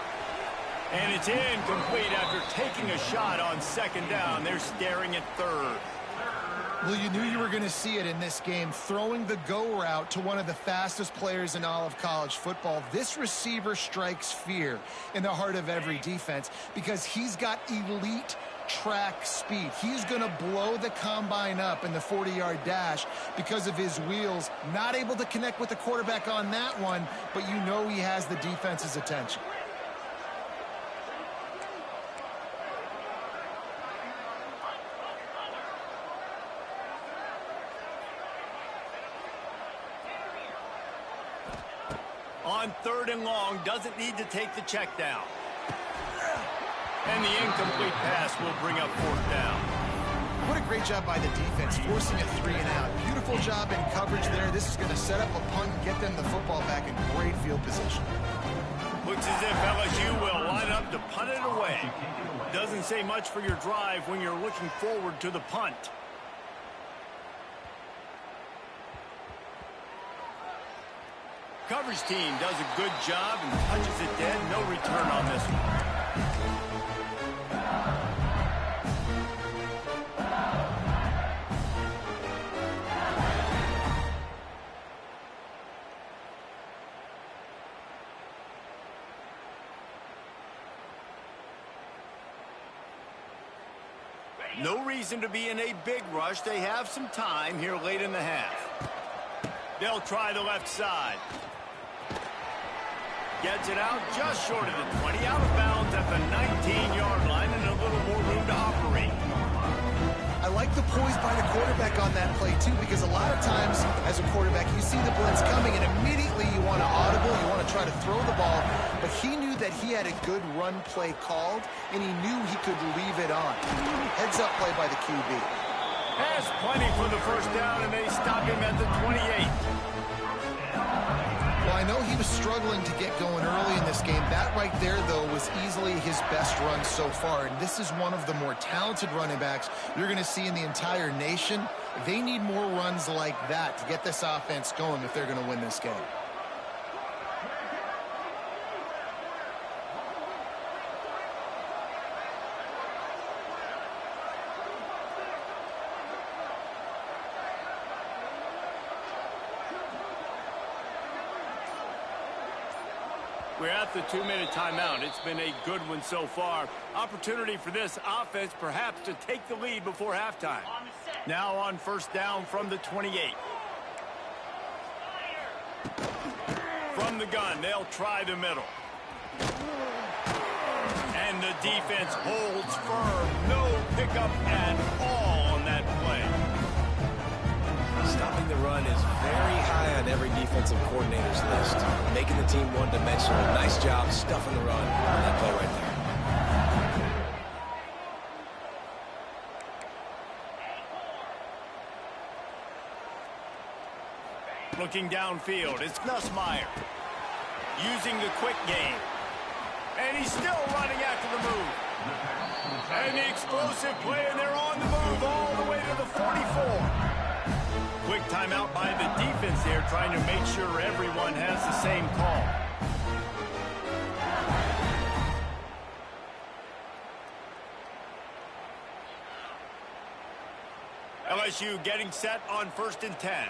And it's incomplete after taking a shot on second down. They're staring at third. Well, you knew you were going to see it in this game, throwing the go route to one of the fastest players in all of college football. This receiver strikes fear in the heart of every defense because he's got elite track speed. He's going to blow the combine up in the 40-yard dash because of his wheels. Not able to connect with the quarterback on that one, but you know he has the defense's attention. On third and long, doesn't need to take the check down. And the incomplete pass will bring up fourth down. What a great job by the defense, forcing a 3 and out. Beautiful job in coverage there. This is going to set up a punt and get them the football back in great field position. Looks as if LSU will line up to punt it away. Doesn't say much for your drive when you're looking forward to the punt. Coverage team does a good job and punches it dead. No return on this one. No reason to be in a big rush. They have some time here late in the half. They'll try the left side. Gets it out just short of the 20, out of bounds at the 19-yard line, and a little more room to operate. I like the poise by the quarterback on that play, too, because a lot of times, as a quarterback, you see the blitz coming, and immediately you want to audible, you want to try to throw the ball, but he knew that he had a good run play called, and he knew he could leave it on. Heads-up play by the QB. Has plenty for the first down, and they stop him at the 28. Well, I know he was struggling to get going early in this game. That right there, though, was easily his best run so far. And this is one of the more talented running backs you're going to see in the entire nation. They need more runs like that to get this offense going if they're going to win this game. We're at the 2-minute timeout. It's been a good one so far. Opportunity for this offense perhaps to take the lead before halftime. Now on first down from the 28. From the gun, they'll try the middle. And the the defense holds firm. No pickup at all on that play. Stopping the run is very high on every defensive coordinator's list. Making the team one-dimensional. Nice job stuffing the run on that play right there. Looking downfield, it's Nussmeier. Using the quick game. And he's still running after the move. And the explosive play, and they're on the move all the way to the 44. Quick timeout by the defense there, trying to make sure everyone has the same call. LSU getting set on 1st and 10.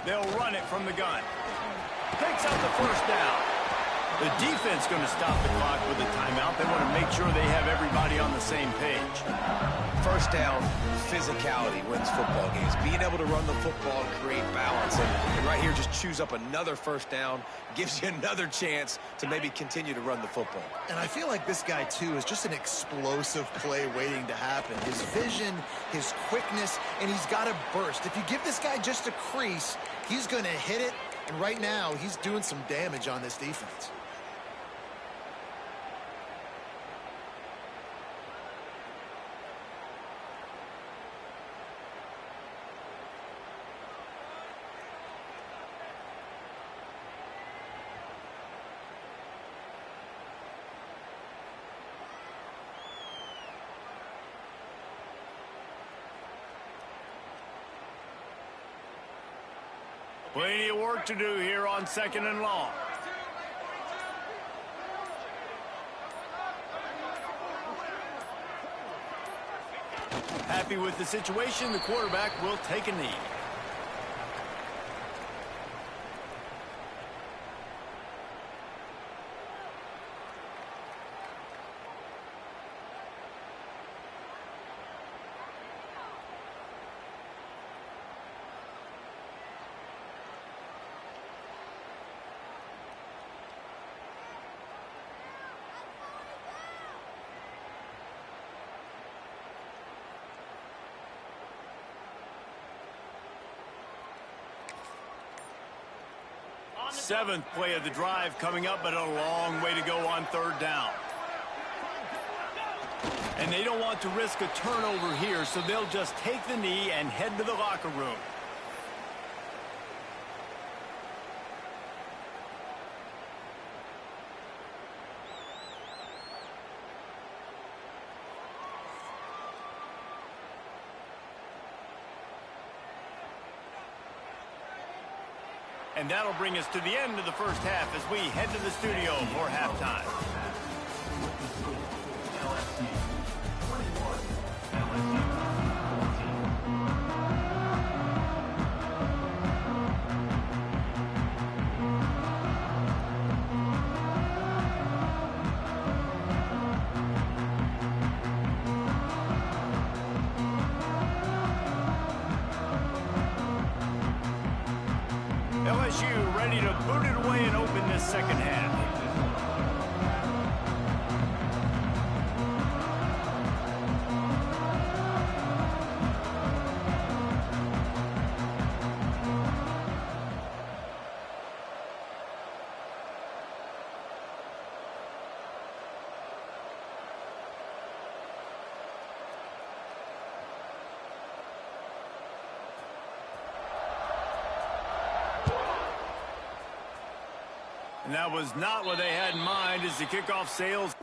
They'll run it from the gun. Takes out the first down. The defense going to stop the clock with a timeout. They want to make sure they have everybody on the same page. First down, physicality wins football games. Being able to run the football and create balance. And right here, just choose up another first down. Gives you another chance to maybe continue to run the football. And I feel like this guy, too, is just an explosive play waiting to happen. His vision, his quickness, and he's got a burst. If you give this guy just a crease, he's going to hit it. And right now, he's doing some damage on this defense. Plenty of work to do here on 2nd and long. Happy with the situation, the quarterback will take a knee. Seventh play of the drive coming up, but a long way to go on 3rd down. And they don't want to risk a turnover here, so they'll just take the knee and head to the locker room. And that'll bring us to the end of the first half as we head to the studio for halftime. LSU ready to boot it away and open this second half. And that was not what they had in mind as the kickoff sails.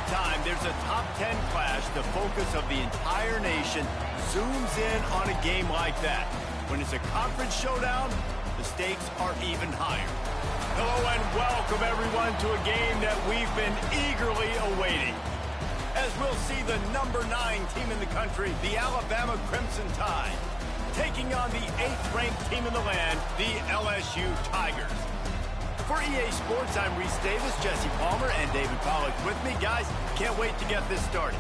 Anytime there's a top 10 clash, the focus of the entire nation zooms in on a game like that. When it's a conference showdown, the stakes are even higher. Hello and welcome everyone to a game that we've been eagerly awaiting. As we'll see the number 9 team in the country, the Alabama Crimson Tide, taking on the 8th-ranked team in the land, the LSU Tigers. For EA Sports, I'm Reese Davis, Jesse Palmer, and David Pollack with me. Guys, can't wait to get this started.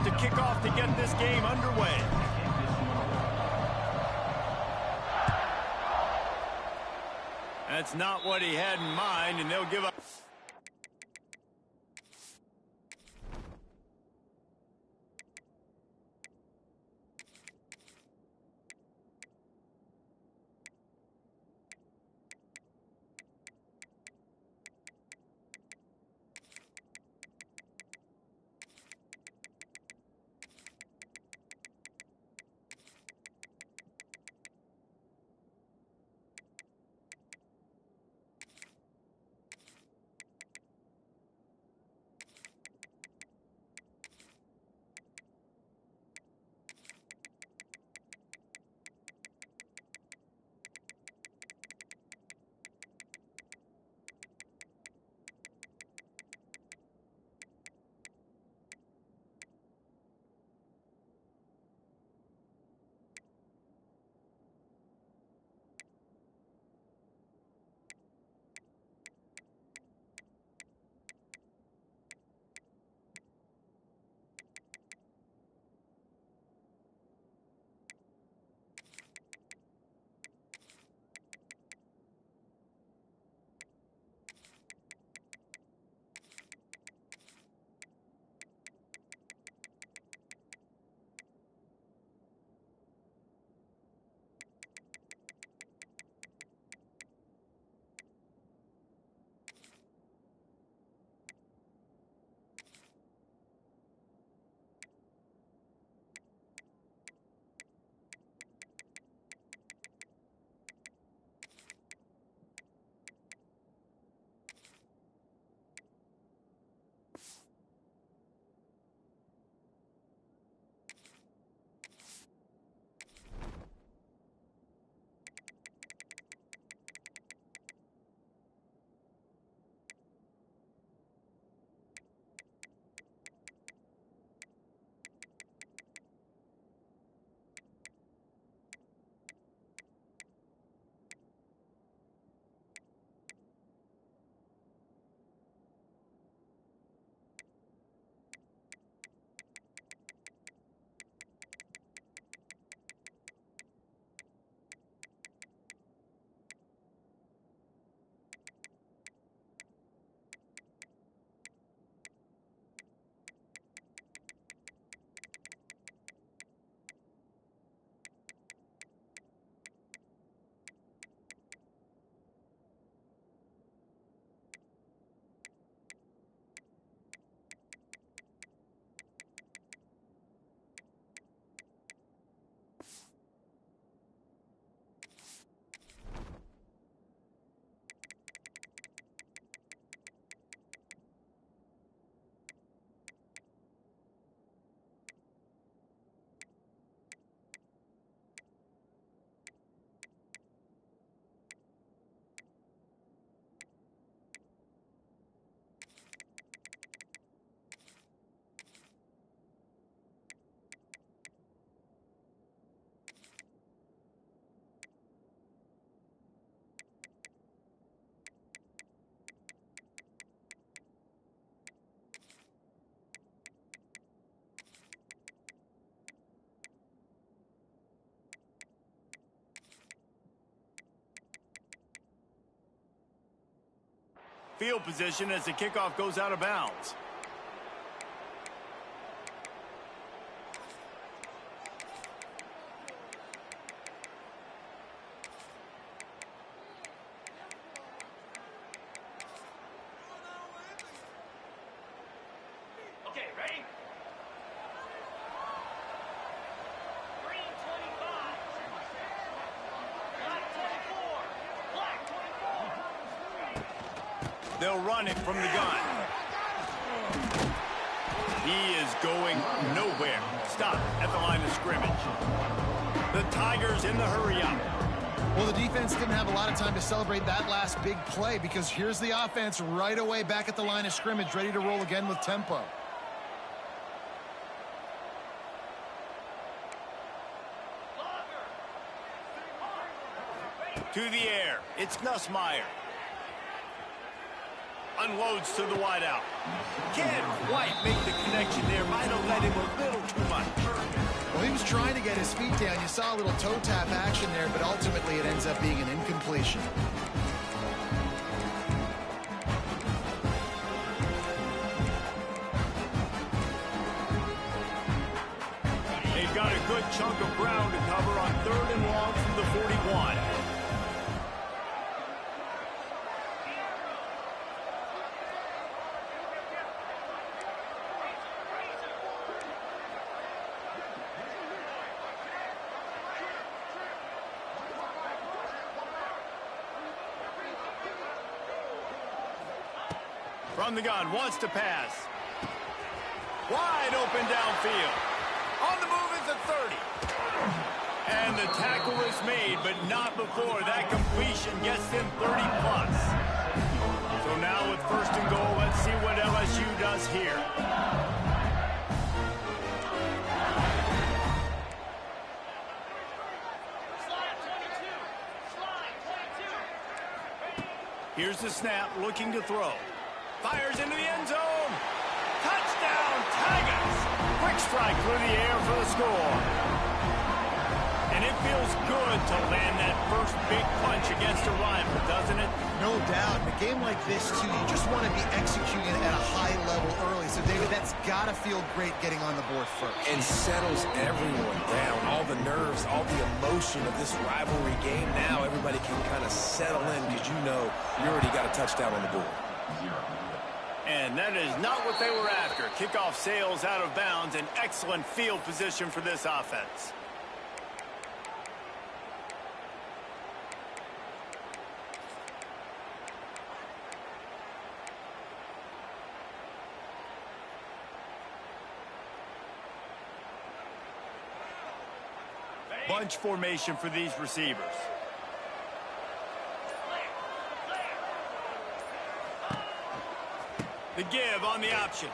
To kick off to get this game underway. That's not what he had in mind, and they'll give up. field position as the kickoff goes out of bounds. They'll run it from the gun. He is going nowhere. Stop at the line of scrimmage. The Tigers in the hurry up. Well, the defense didn't have a lot of time to celebrate that last big play because here's the offense right away back at the line of scrimmage, ready to roll again with tempo. To the air. It's Nussmeier. Unloads to the wideout. Can't quite make the connection there. Might have let him a little too much. Well, he was trying to get his feet down. You saw a little toe tap action there, but ultimately it ends up being an incompletion. They've got a good chunk of ground to cover on 3rd and long from the 41. From the gun, wants to pass. Wide open downfield. On the move is a 30. And the tackle is made, but not before that completion gets them 30 plus. So now with 1st and goal, let's see what LSU does here. Here's the snap, looking to throw. Fires into the end zone. Touchdown, Tigers! Quick strike through the air for the score. And it feels good to land that first big punch against a rival, doesn't it? No doubt. In a game like this, too, you just want to be executing at a high level early. So, David, that's got to feel great getting on the board first. And settles everyone down. All the nerves, all the emotion of this rivalry game. Now everybody can kind of settle in because you know you already got a touchdown on the board. And that is not what they were after. Kickoff sails out of bounds. An excellent field position for this offense. Bunch formation for these receivers. The give on the option.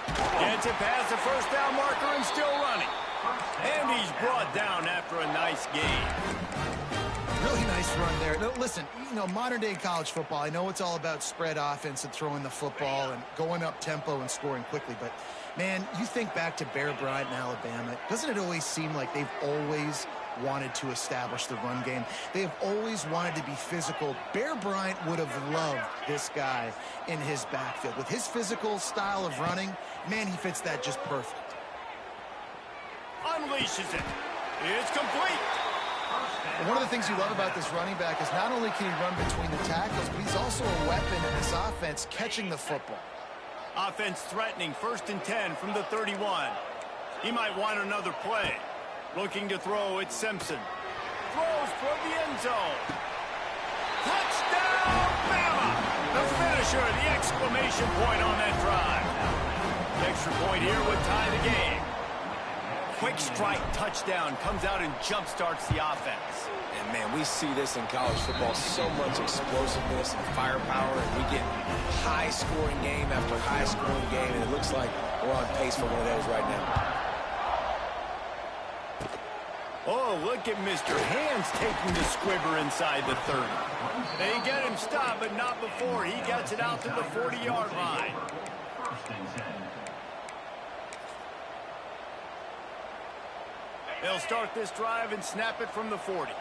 Gets it past the first down marker and still running. And he's brought down after a nice gain. Really nice run there. No, listen, you know, modern-day college football, I know it's all about spread offense and throwing the football and going up tempo and scoring quickly, but, man, you think back to Bear Bryant in Alabama, doesn't it always seem like they've always wanted to establish the run game? They have always wanted to be physical. Bear Bryant would have loved this guy in his backfield. With his physical style of running, man, he fits that just perfect. Unleashes it. It's complete. And one of the things you love about this running back is not only can he run between the tackles, but he's also a weapon in this offense catching the football. Offense threatening 1st and 10 from the 31. He might want another play. Looking to throw, it's Simpson. Throws for the end zone. Touchdown, Bama! The finisher, the exclamation point on that drive. The extra point here would tie the game. Quick strike touchdown comes out and jump-starts the offense. And, man, we see this in college football, so much explosiveness and firepower, and we get high-scoring game after high-scoring game, and it looks like we're on pace for one of those right now. Oh, look at Mr. Hands taking the squibber inside the 30. They get him stopped, but not before he gets it out to the 40-yard line. They'll start this drive and snap it from the 40.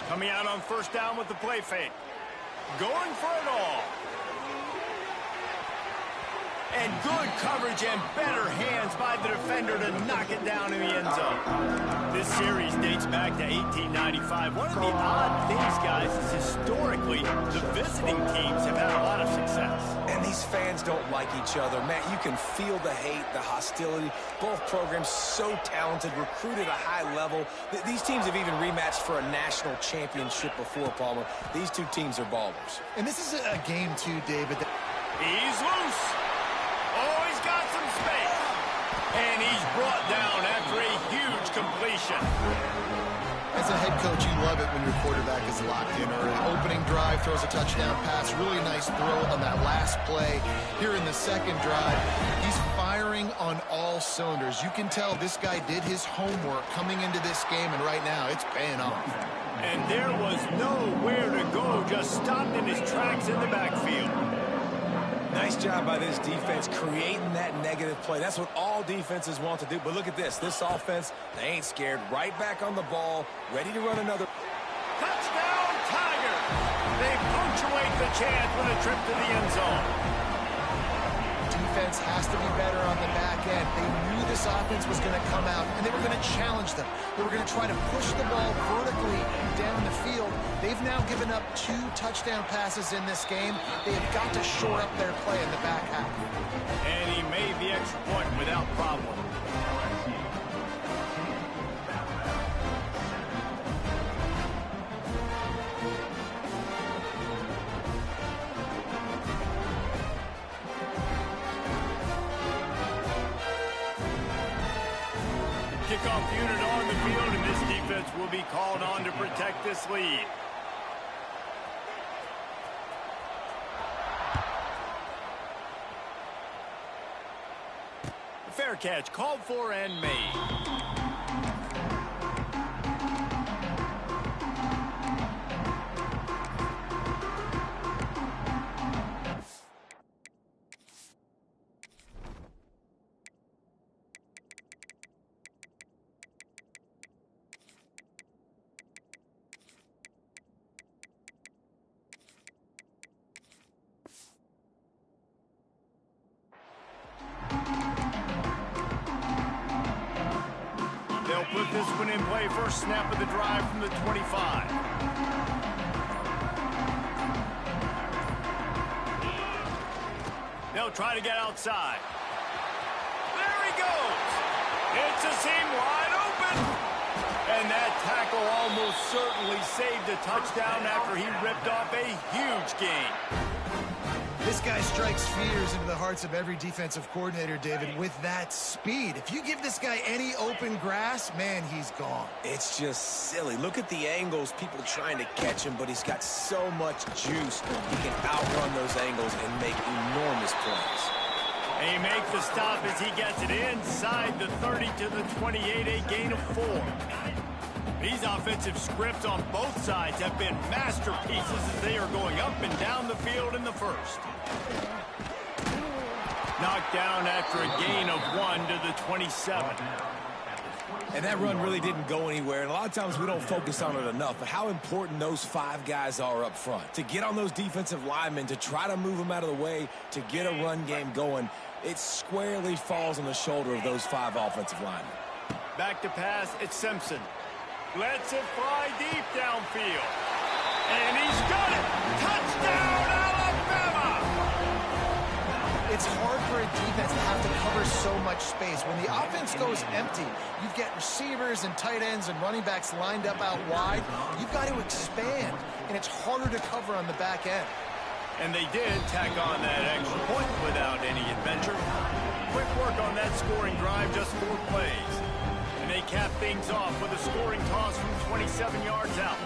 Coming out on 1st down with the play fake. Going for it all. And good coverage and better hands by the defender to knock it down in the end zone. This series dates back to 1895. One of the odd things, guys, is historically the visiting teams have had a lot of success. And these fans don't like each other. Matt, you can feel the hate, the hostility. Both programs so talented, recruited at a high level. These teams have even rematched for a national championship before, Palmer. These two teams are ballers. And this is a game, too, David. He's loose. Oh, he's got some space. And he's brought down after a huge completion. As a head coach, you love it when your quarterback is locked in early. Opening drive, throws a touchdown pass. Really nice throw on that last play. Here in the second drive, he's firing on all cylinders. You can tell this guy did his homework coming into this game, and right now it's paying off. And there was nowhere to go, just stopped in his tracks in the backfield. Nice job by this defense creating that negative play. That's what all defenses want to do. But look at this. This offense, they ain't scared. Right back on the ball, ready to run another. Touchdown, Tigers! They punctuate the chance with a trip to the end zone. Defense has to be better on the back end. They knew this offense was going to come out, and they were going to challenge them. They were going to try to push the ball vertically down the field. They've now given up 2 touchdown passes in this game. They have got to shore up their play in the back half. And he made the extra point without problem. Kickoff unit on the field, and this defense will be called on to protect this lead. Fair catch called for and made. They'll put this one in play. First snap of the drive from the 25. They'll try to get outside. There he goes. It's a seam wide open. And that tackle almost certainly saved a touchdown after he ripped off a huge gain. This guy strikes fears into the hearts of every defensive coordinator, David, with that speed. If you give this guy any open grass, man, he's gone. It's just silly. Look at the angles, people trying to catch him, but he's got so much juice. He can outrun those angles and make enormous plays. And he makes the stop as he gets it inside the 30 to the 28, a gain of 4. These offensive scripts on both sides have been masterpieces as they are going up and down the field in the first. Knocked down after a gain of 1 to the 27. And that run really didn't go anywhere. And a lot of times we don't focus on it enough, but how important those 5 guys are up front. To get on those defensive linemen, to try to move them out of the way, to get a run game going, it squarely falls on the shoulder of those 5 offensive linemen. Back to pass, it's Simpson. Lets it fly deep downfield. And he's got it! Touchdown, Alabama! It's hard for a defense to have to cover so much space. When the offense goes empty, you get receivers and tight ends and running backs lined up out wide. You've got to expand, and it's harder to cover on the back end. And they did tack on that extra point without any adventure. Quick work on that scoring drive, just 4 plays. And they cap things off with a scoring toss from 27 yards out.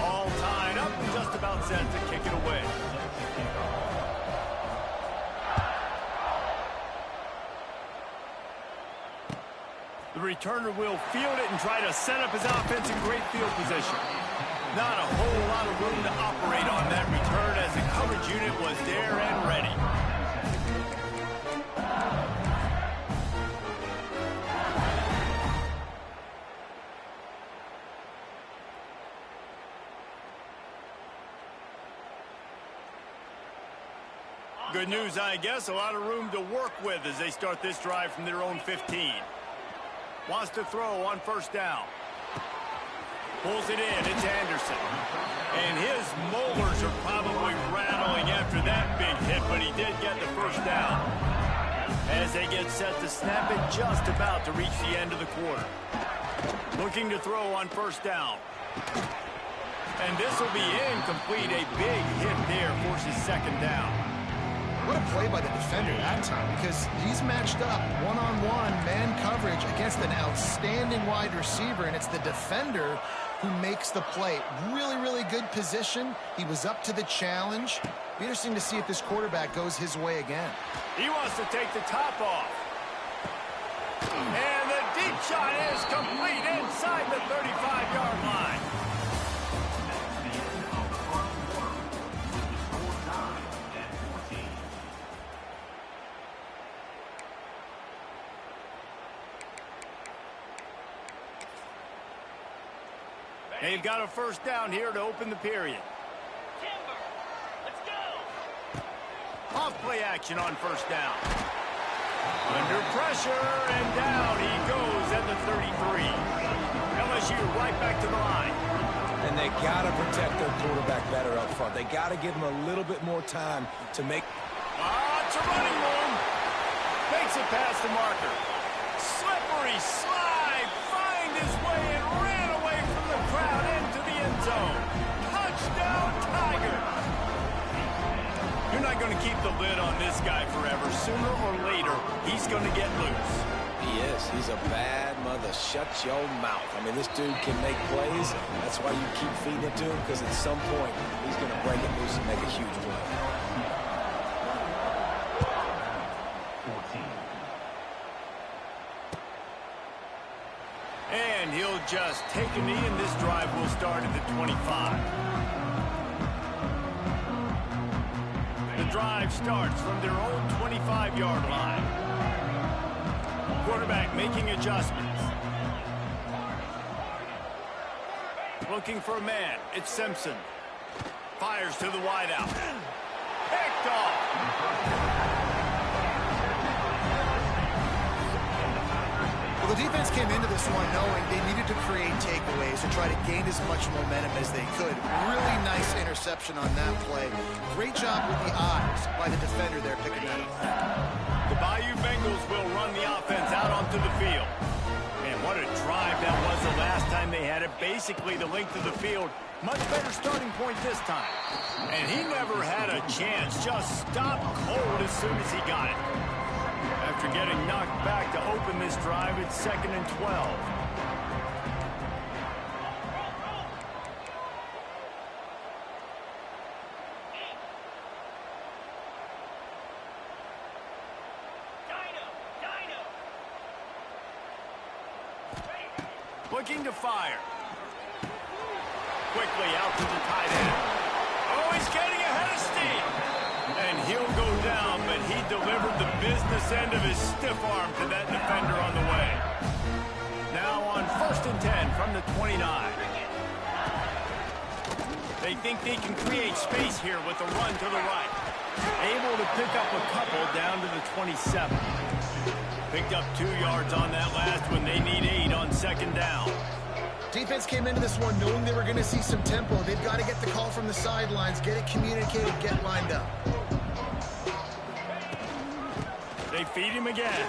All tied up and just about set to kick it away. The returner will field it and try to set up his offense in great field position. Not a whole lot of room to operate on that return as the coverage unit was there and ready. Good news, I guess. A lot of room to work with as they start this drive from their own 15. Wants to throw on first down. Pulls it in. It's Anderson. And his molars are probably rattling after that big hit, but he did get the first down. As they get set to snap it, just about to reach the end of the quarter. Looking to throw on first down. And this will be incomplete. A big hit there forces second down. What a play by the defender that time, because he's matched up one-on-one man coverage against an outstanding wide receiver, and it's the defender who makes the play. Really, really good position. He was up to the challenge. Be interesting to see if this quarterback goes his way again. He wants to take the top off. And the deep shot is complete inside the 35-yard line. They've got a first down here to open the period. Timber, let's go. Off play action on first down. Under pressure, and down he goes at the 33. LSU right back to the line. And they got to protect their quarterback better up front. They got to give him a little bit more time to make... It's a running room. Makes it past the marker. Slippery slide. Find his way and ran away from the crowd into the end zone. Touchdown, Tigers. You're not going to keep the lid on this guy forever. Sooner or later, he's going to get loose. He is. He's a bad mother. Shut your mouth. I mean, this dude can make plays. That's why you keep feeding it to him, because at some point, he's going to break it loose and make a huge play. 14. And he'll just take a knee, and this drive will start at the 25. The drive starts from their own 25-yard line. Quarterback making adjustments. Looking for a man. It's Simpson. Fires to the wideout. Picked off. Well, the defense came into this one knowing they needed to create takeaways to try to gain as much momentum as they could. Really nice interception on that play. Great job with the eyes by the defender there picking that up. The Bayou Bengals will run the offense out onto the field. And what a drive that was the last time they had it. Basically the length of the field. Much better starting point this time. And he never had a chance. Just stopped cold as soon as he got it. After getting knocked back to open this drive, it's 2nd and 12. Looking to fire. Quickly out to the tight end. Oh, he's getting ahead of steam. And he'll go down, but he delivered the business end of his stiff arm to that defender on the way. Now on 1st and 10 from the 29. They think they can create space here with a run to the right. Able to pick up a couple down to the 27. Picked up 2 yards on that last one. They need 8 on 2nd down. Defense came into this one knowing they were going to see some tempo. They've got to get the call from the sidelines, get it communicated, get lined up. They feed him again.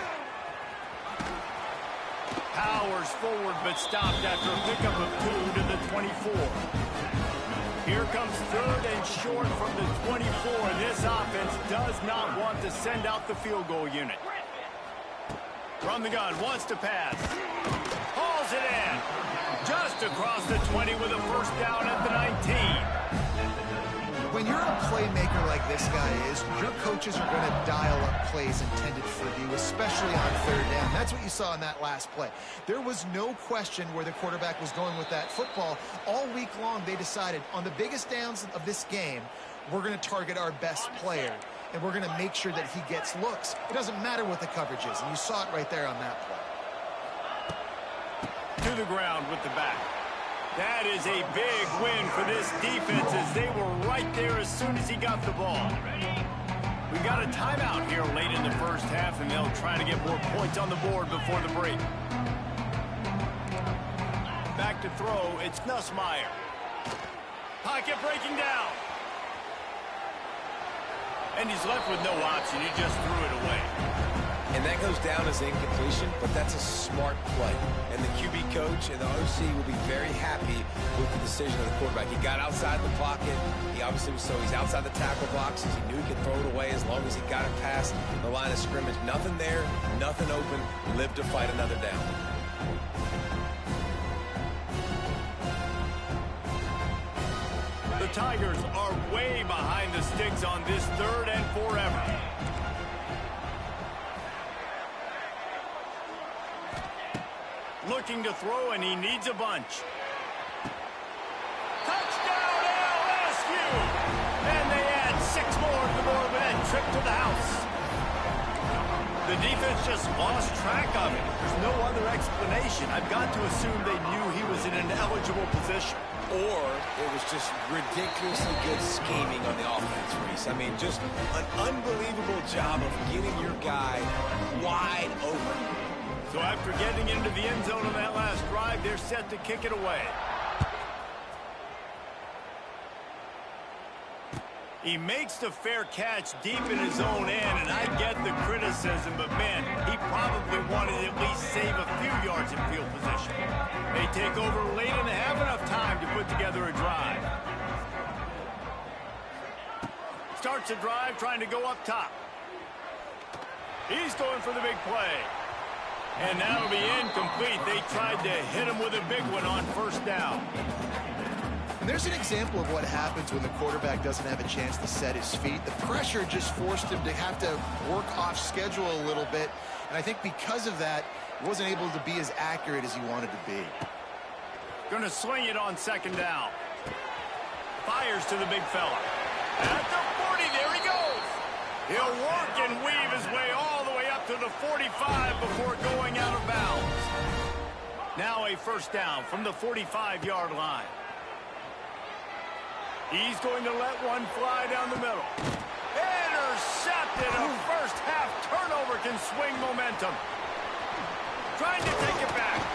Powers forward, but stopped after a pickup of 2 to the 24. Here comes 3rd and short from the 24. This offense does not want to send out the field goal unit. From the gun, wants to pass. Hauls it in. Just across the 20 with a first down at the 19. When you're a playmaker like this guy is, your coaches are going to dial up plays intended for you, especially on 3rd down. That's what you saw in that last play. There was no question where the quarterback was going with that football. All week long, they decided on the biggest downs of this game, we're going to target our best player, and we're going to make sure that he gets looks. It doesn't matter what the coverage is, and you saw it right there on that play. To the ground with the back. That is a big win for this defense as they were right there as soon as he got the ball. We got a timeout here late in the first half, and they'll try to get more points on the board before the break. Back to throw, it's Nussmeier. Pocket breaking down. And he's left with no option. He just threw it away. And that goes down as incompletion, but that's a smart play. And the QB coach and the OC will be very happy with the decision of the quarterback. He got outside the pocket. He obviously was he's outside the tackle boxes. He knew he could throw it away as long as he got it past the line of scrimmage. Nothing there, nothing open. Lived to fight another down. The Tigers are way behind the sticks on this 3rd and forever. Looking to throw, and he needs a bunch. Touchdown, LSU! And they add 6 more to the board with that trip to the house. The defense just lost track of it. There's no other explanation. I've got to assume they knew he was in an eligible position. Or it was just ridiculously good scheming on the offense, Reese. I mean, just an unbelievable job of getting your guy wide open. So after getting into the end zone on that last drive, they're set to kick it away. He makes the fair catch deep in his own end, and I get the criticism, but man, he probably wanted to at least save a few yards in field position. They take over late and they have enough time to put together a drive. Starts a drive trying to go up top. He's going for the big play. And that'll be incomplete. They tried to hit him with a big one on 1st down. And there's an example of what happens when the quarterback doesn't have a chance to set his feet. The pressure just forced him to have to work off schedule a little bit. And I think because of that, he wasn't able to be as accurate as he wanted to be. Going to swing it on 2nd down. Fires to the big fella. At the 40, there he goes. He'll work and weave his way all the way up to the 45 before going out of bounds. Now a 1st down from the 45-yard line. He's going to let one fly down the middle. Intercepted. A first-half turnover can swing momentum. Trying to take it back.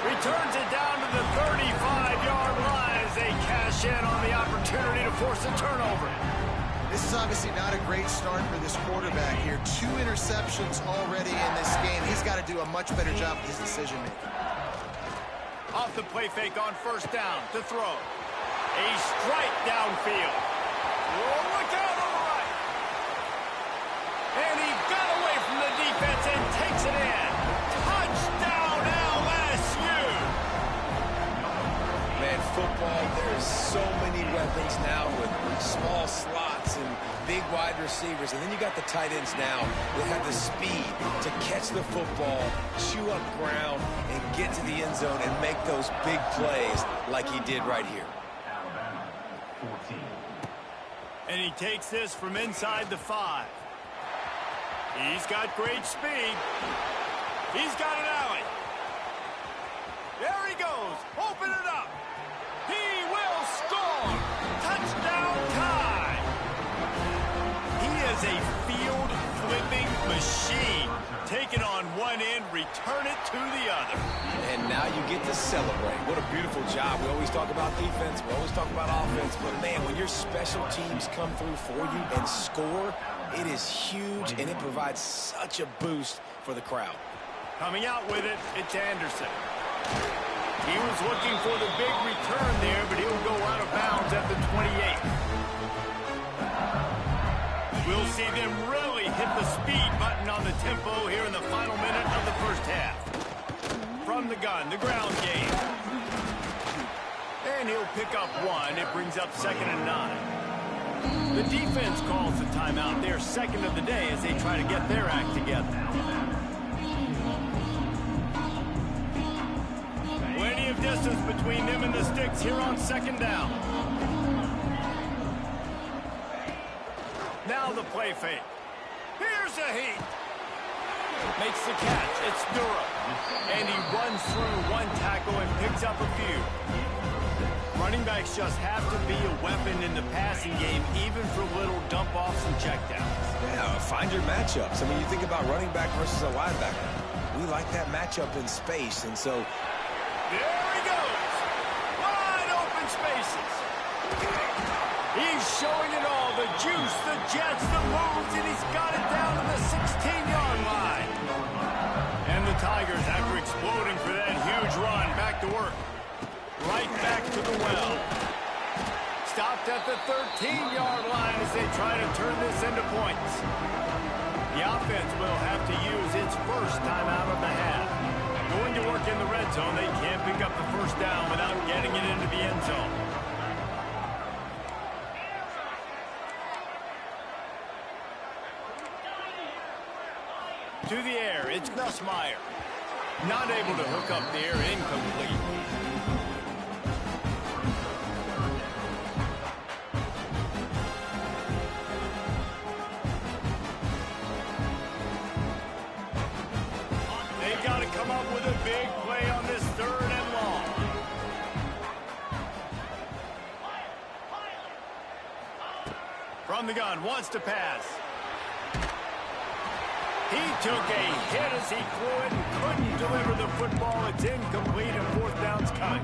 Returns it down to the 35-yard line as they cash in on the opportunity to force a turnover. This is obviously not a great start for this quarterback here. 2 interceptions already in this game. He's got to do a much better job with his decision-making. Off the play fake on 1st down to throw. A strike downfield. Oh, look out on the right. And he got away from the defense and takes it in. Touchdown, LSU. Man, football, there's so many weapons now with small slots and big wide receivers. And then you got the tight ends now that have the speed to catch the football, chew up ground, and get to the end zone and make those big plays like he did right here. And he takes this from inside the 5. He's got great speed. He's got an alley. There he goes. Open it up. He will score. Touchdown tie. He is a field-flipping machine. Take it on one end, return it to the other. And now you get to celebrate. What a beautiful job. We always talk about defense. We always talk about offense. But, man, when your special teams come through for you and score, it is huge, and it provides such a boost for the crowd. Coming out with it, it's Anderson. He was looking for the big return there, but he'll go out of bounds at the 28. We'll see them really hit the speed button on the tempo here in the final minute of the first half. From the gun, the ground game. And he'll pick up 1. It brings up 2nd and 9. The defense calls the timeout. They're 2nd of the day as they try to get their act together. Plenty of distance between them and the sticks here on 2nd down. Now the play fake. Here's a heat. Makes the catch. It's Durham. And he runs through one tackle and picks up a few. Running backs just have to be a weapon in the passing game, even for little dump-offs and checkdowns. Yeah, find your matchups. I mean, you think about running back versus a linebacker. We like that matchup in space, and so... There he goes! Wide open spaces! He's showing it all, the juice, the jets, the moves, and he's got it down to the 16-yard line. And the Tigers, after exploding for that huge run, back to work. Right back to the well. Stopped at the 13-yard line as they try to turn this into points. The offense will have to use its first time out of the half. Going to work in the red zone, they can't pick up the first down without getting it into the end zone. To the air, it's Nussmeier. Not able to hook up there, incomplete. They got to come up with a big play on this 3rd and long. From the gun, wants to pass. He took a hit as he threw it and couldn't deliver the football. It's incomplete and 4th down's coming.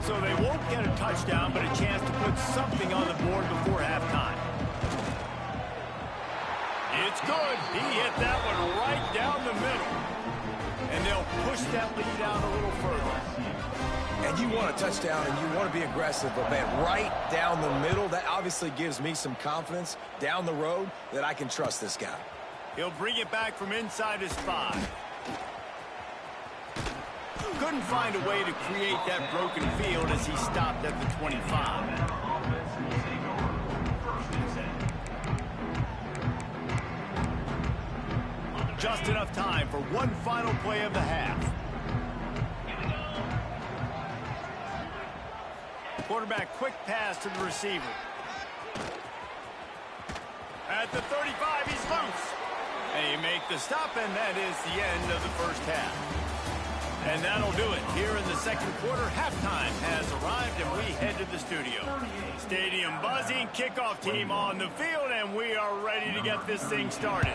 So they won't get a touchdown, but a chance to put something on the board before halftime. It's good. He hit that one right down the middle. And they'll push that lead out a little further. And you want a touchdown and you want to be aggressive, but man, right down the middle, that obviously gives me some confidence down the road that I can trust this guy. He'll bring it back from inside his 5. Couldn't find a way to create that broken field as he stopped at the 25. Just enough time for one final play of the half. Quarterback, quick pass to the receiver. At the 35, he's loose. They make the stop, and that is the end of the first half. And that'll do it. Here in the second quarter, halftime has arrived, and we head to the studio. Stadium buzzing, kickoff team on the field, and we are ready to get this thing started.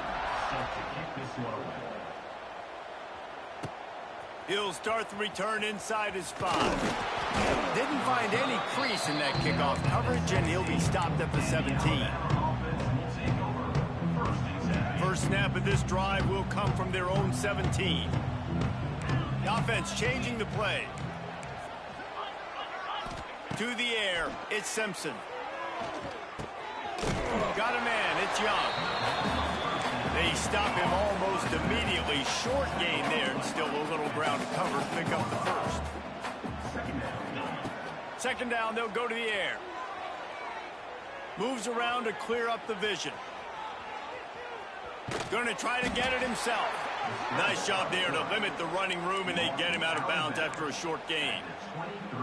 He'll start the return inside his 5. Didn't find any crease in that kickoff coverage, and he'll be stopped at the 17. First snap of this drive will come from their own 17. The offense changing the play. To the air, it's Simpson. Got a man, it's Young. They stop him almost immediately. Short gain there, and still a little ground to cover to pick up the first. Second down, they'll go to the air. Moves around to clear up the vision. Going to try to get it himself. Nice job there to limit the running room, and they get him out of bounds after a short gain.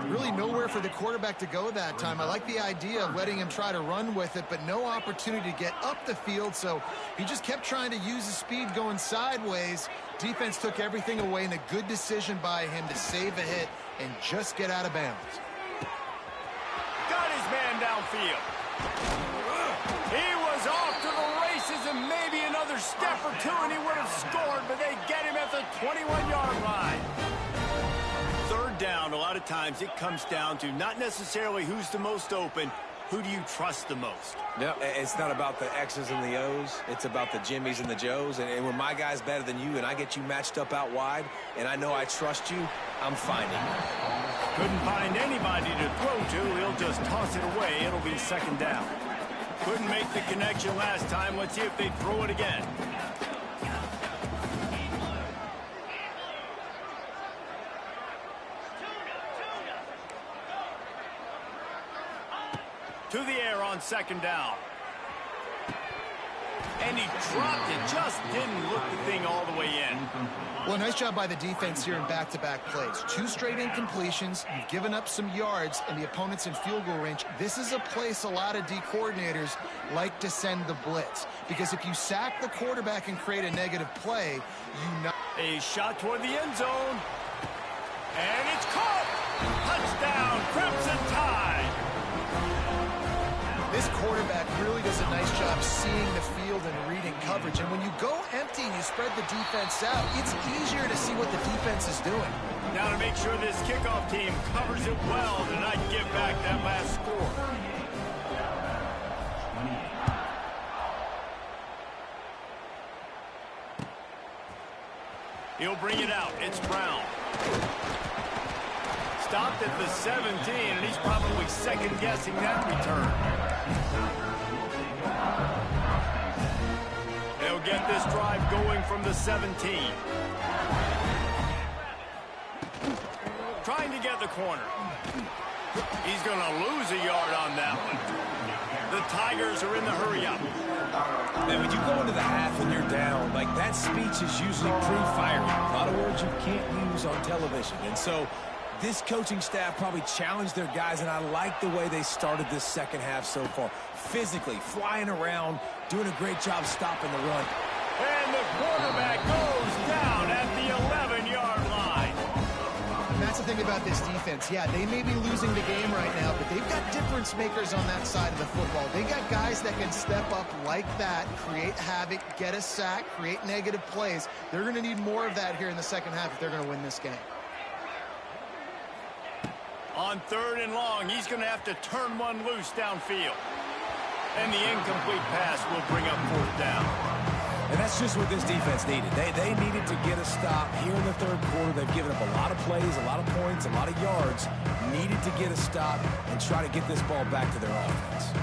Really nowhere for the quarterback to go that time. I like the idea of letting him try to run with it, but no opportunity to get up the field, so he just kept trying to use his speed going sideways. Defense took everything away, and a good decision by him to save a hit and just get out of bounds. Got his man downfield. He was off to the races, and maybe another step or two, and he would have scored, but they get him at the 21-yard line. Third down, a lot of times it comes down to not necessarily who's the most open, who do you trust the most? No, it's not about the X's and the O's. It's about the Jimmys and the Joes. And when my guy's better than you and I get you matched up out wide and I know I trust you, I'm finding you. Couldn't find anybody to throw to. He'll just toss it away. It'll be second down. Couldn't make the connection last time. Let's see if they throw it again. To the air on second down. And he dropped it. Just didn't look the thing all the way in. Well, nice job by the defense here in back-to-back plays. 2 straight incompletions. You've given up some yards, and the opponent's in field goal range. This is a place a lot of D coordinators like to send the blitz. Because if you sack the quarterback and create a negative play, you know... A shot toward the end zone. And it's caught. Touchdown, Crimson Tide. This quarterback really does a nice job seeing the field and reading coverage. And when you go empty and you spread the defense out, it's easier to see what the defense is doing. Now to make sure this kickoff team covers it well to not give back that last score. He'll bring it out. It's Brown. Stopped at the 17, and he's probably second-guessing that return. They'll get this drive going from the 17. Trying to get the corner. He's going to lose a yard on that one. The Tigers are in the hurry-up. And when you go into the half and you're down, like that speech is usually pretty fiery. A lot of words you can't use on television. And so this coaching staff probably challenged their guys, and I like the way they started this second half so far. Physically, flying around, doing a great job stopping the run. And the quarterback goes down at the 11-yard line. And that's the thing about this defense. Yeah, they may be losing the game right now, but they've got difference makers on that side of the football. They got guys that can step up like that, create havoc, get a sack, create negative plays. They're going to need more of that here in the second half if they're going to win this game. On 3rd and long, he's going to have to turn one loose downfield. And the incomplete pass will bring up 4th down. And that's just what this defense needed. They needed to get a stop here in the 3rd quarter. They've given up a lot of plays, a lot of points, a lot of yards. Needed to get a stop and try to get this ball back to their offense.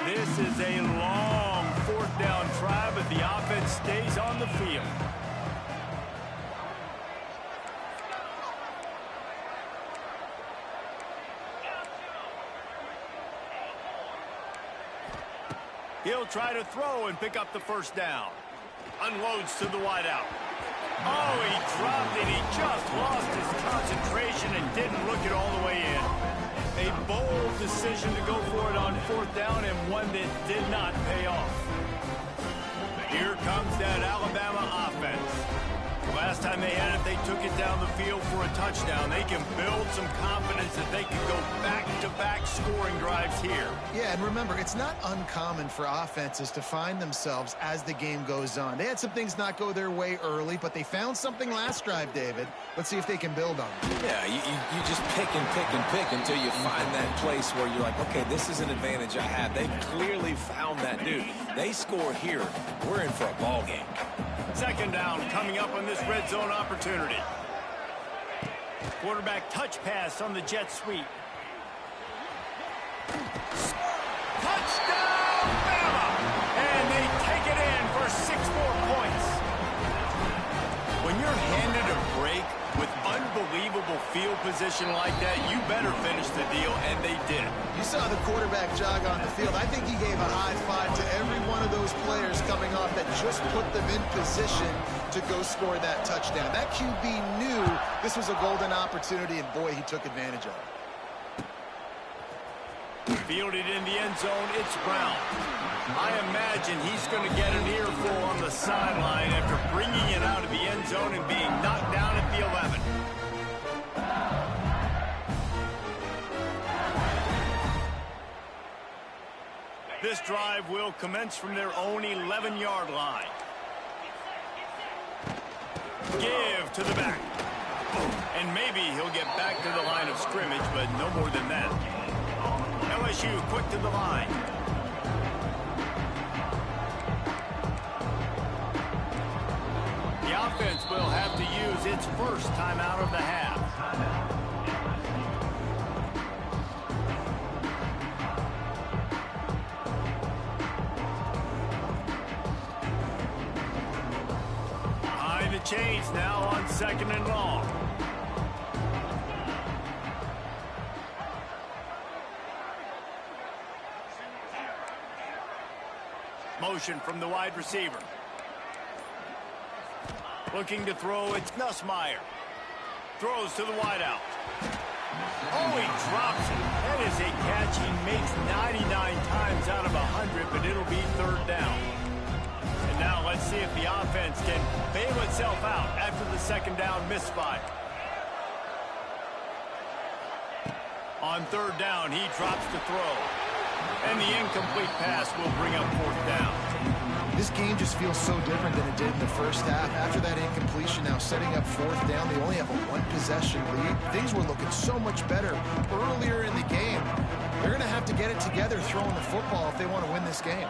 This is a long 4th down try, but the offense stays on the field. He'll try to throw and pick up the 1st down. Unloads to the wideout. Oh, he dropped it. He just lost his concentration and didn't look it all the way in. A bold decision to go for it on 4th down, and one that did not pay off. Here comes that Alabama offense. Last time they had it, they took it down the field for a touchdown. They can build some confidence that they can go back-to-back scoring drives here. Yeah, and remember, it's not uncommon for offenses to find themselves as the game goes on. They had some things not go their way early, but they found something last drive, David. Let's see if they can build on it. Yeah, you just pick and pick and pick until you find that place where you're like, okay, this is an advantage I have. They clearly found that, dude. They score here. We're in for a ball game. 2nd down coming up on this red zone opportunity. Quarterback touch pass on the jet sweep. Touchdown, Bama! And they take it in for 6 more points. When you're handed a break with unbelievable field position like that, you better finish the deal, and they did. You saw the quarterback jog on the field. I think he gave a high five to every one of those players coming off that just put them in position to go score that touchdown. That QB knew this was a golden opportunity, and boy, he took advantage of it. Fielded in the end zone, it's Brown. I imagine he's going to get an earful on the sideline after bringing it out of the end zone and being knocked down at the 11. This drive will commence from their own 11-yard line. Give to the back. And maybe he'll get back to the line of scrimmage, but no more than that. LSU quick to the line. The offense will have to use its first timeout of the half. Behind the chains now on 2nd and long. Motion from the wide receiver. Looking to throw, it's Nussmeier. Throws to the wideout. Oh, he drops it. That is a catch he makes 99 times out of 100, but it'll be 3rd down. And now let's see if the offense can bail itself out after the 2nd down misfire. On 3rd down, he drops to throw. And the incomplete pass will bring up 4th down. This game just feels so different than it did in the first half. After that incompletion, now setting up 4th down, they only have a 1-possession lead. Things were looking so much better earlier in the game. They're going to have to get it together throwing the football if they want to win this game.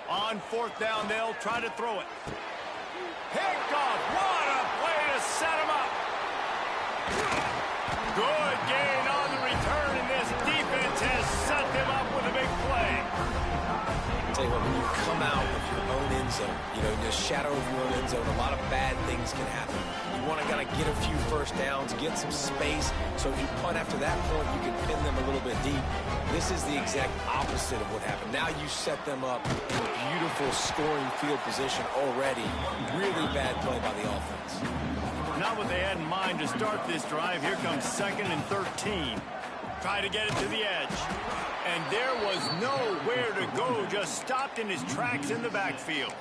On 4th down, they'll try to throw it. Picked off. What a play to set him up. Good gain on the return, and this defense has set them up with a big play. I'll tell you what, when you come out of your own end zone, you know, in the shadow of your own end zone, a lot of bad things can happen. You want to kind of get a few first downs, get some space, so if you punt after that point, you can pin them a little bit deep. This is the exact opposite of what happened. Now you set them up in beautiful scoring field position already. Really bad play by the offense. Not what they had in mind to start this drive. Here comes 2nd and 13. Try to get it to the edge. And there was nowhere to go. Just stopped in his tracks in the backfield.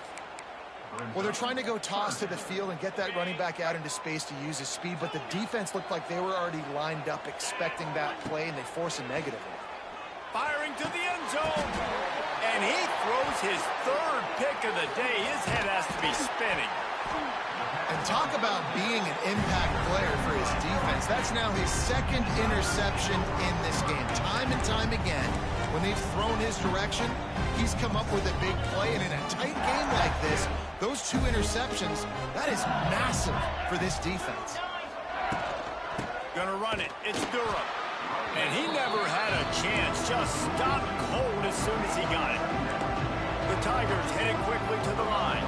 Well, they're trying to go toss to the field and get that running back out into space to use his speed, but the defense looked like they were already lined up expecting that play, and they force a negative. Firing to the end zone. And he throws his 3rd pick of the day. His head has to be spinning. And talk about being an impact player for his defense. That's now his 2nd interception in this game. Time and time again, when they've thrown his direction, he's come up with a big play. And in a tight game like this, those 2 interceptions, that is massive for this defense. Gonna run it. It's Durham. And he never had a chance. Just stopped cold as soon as he got it. The Tigers headed quickly to the line.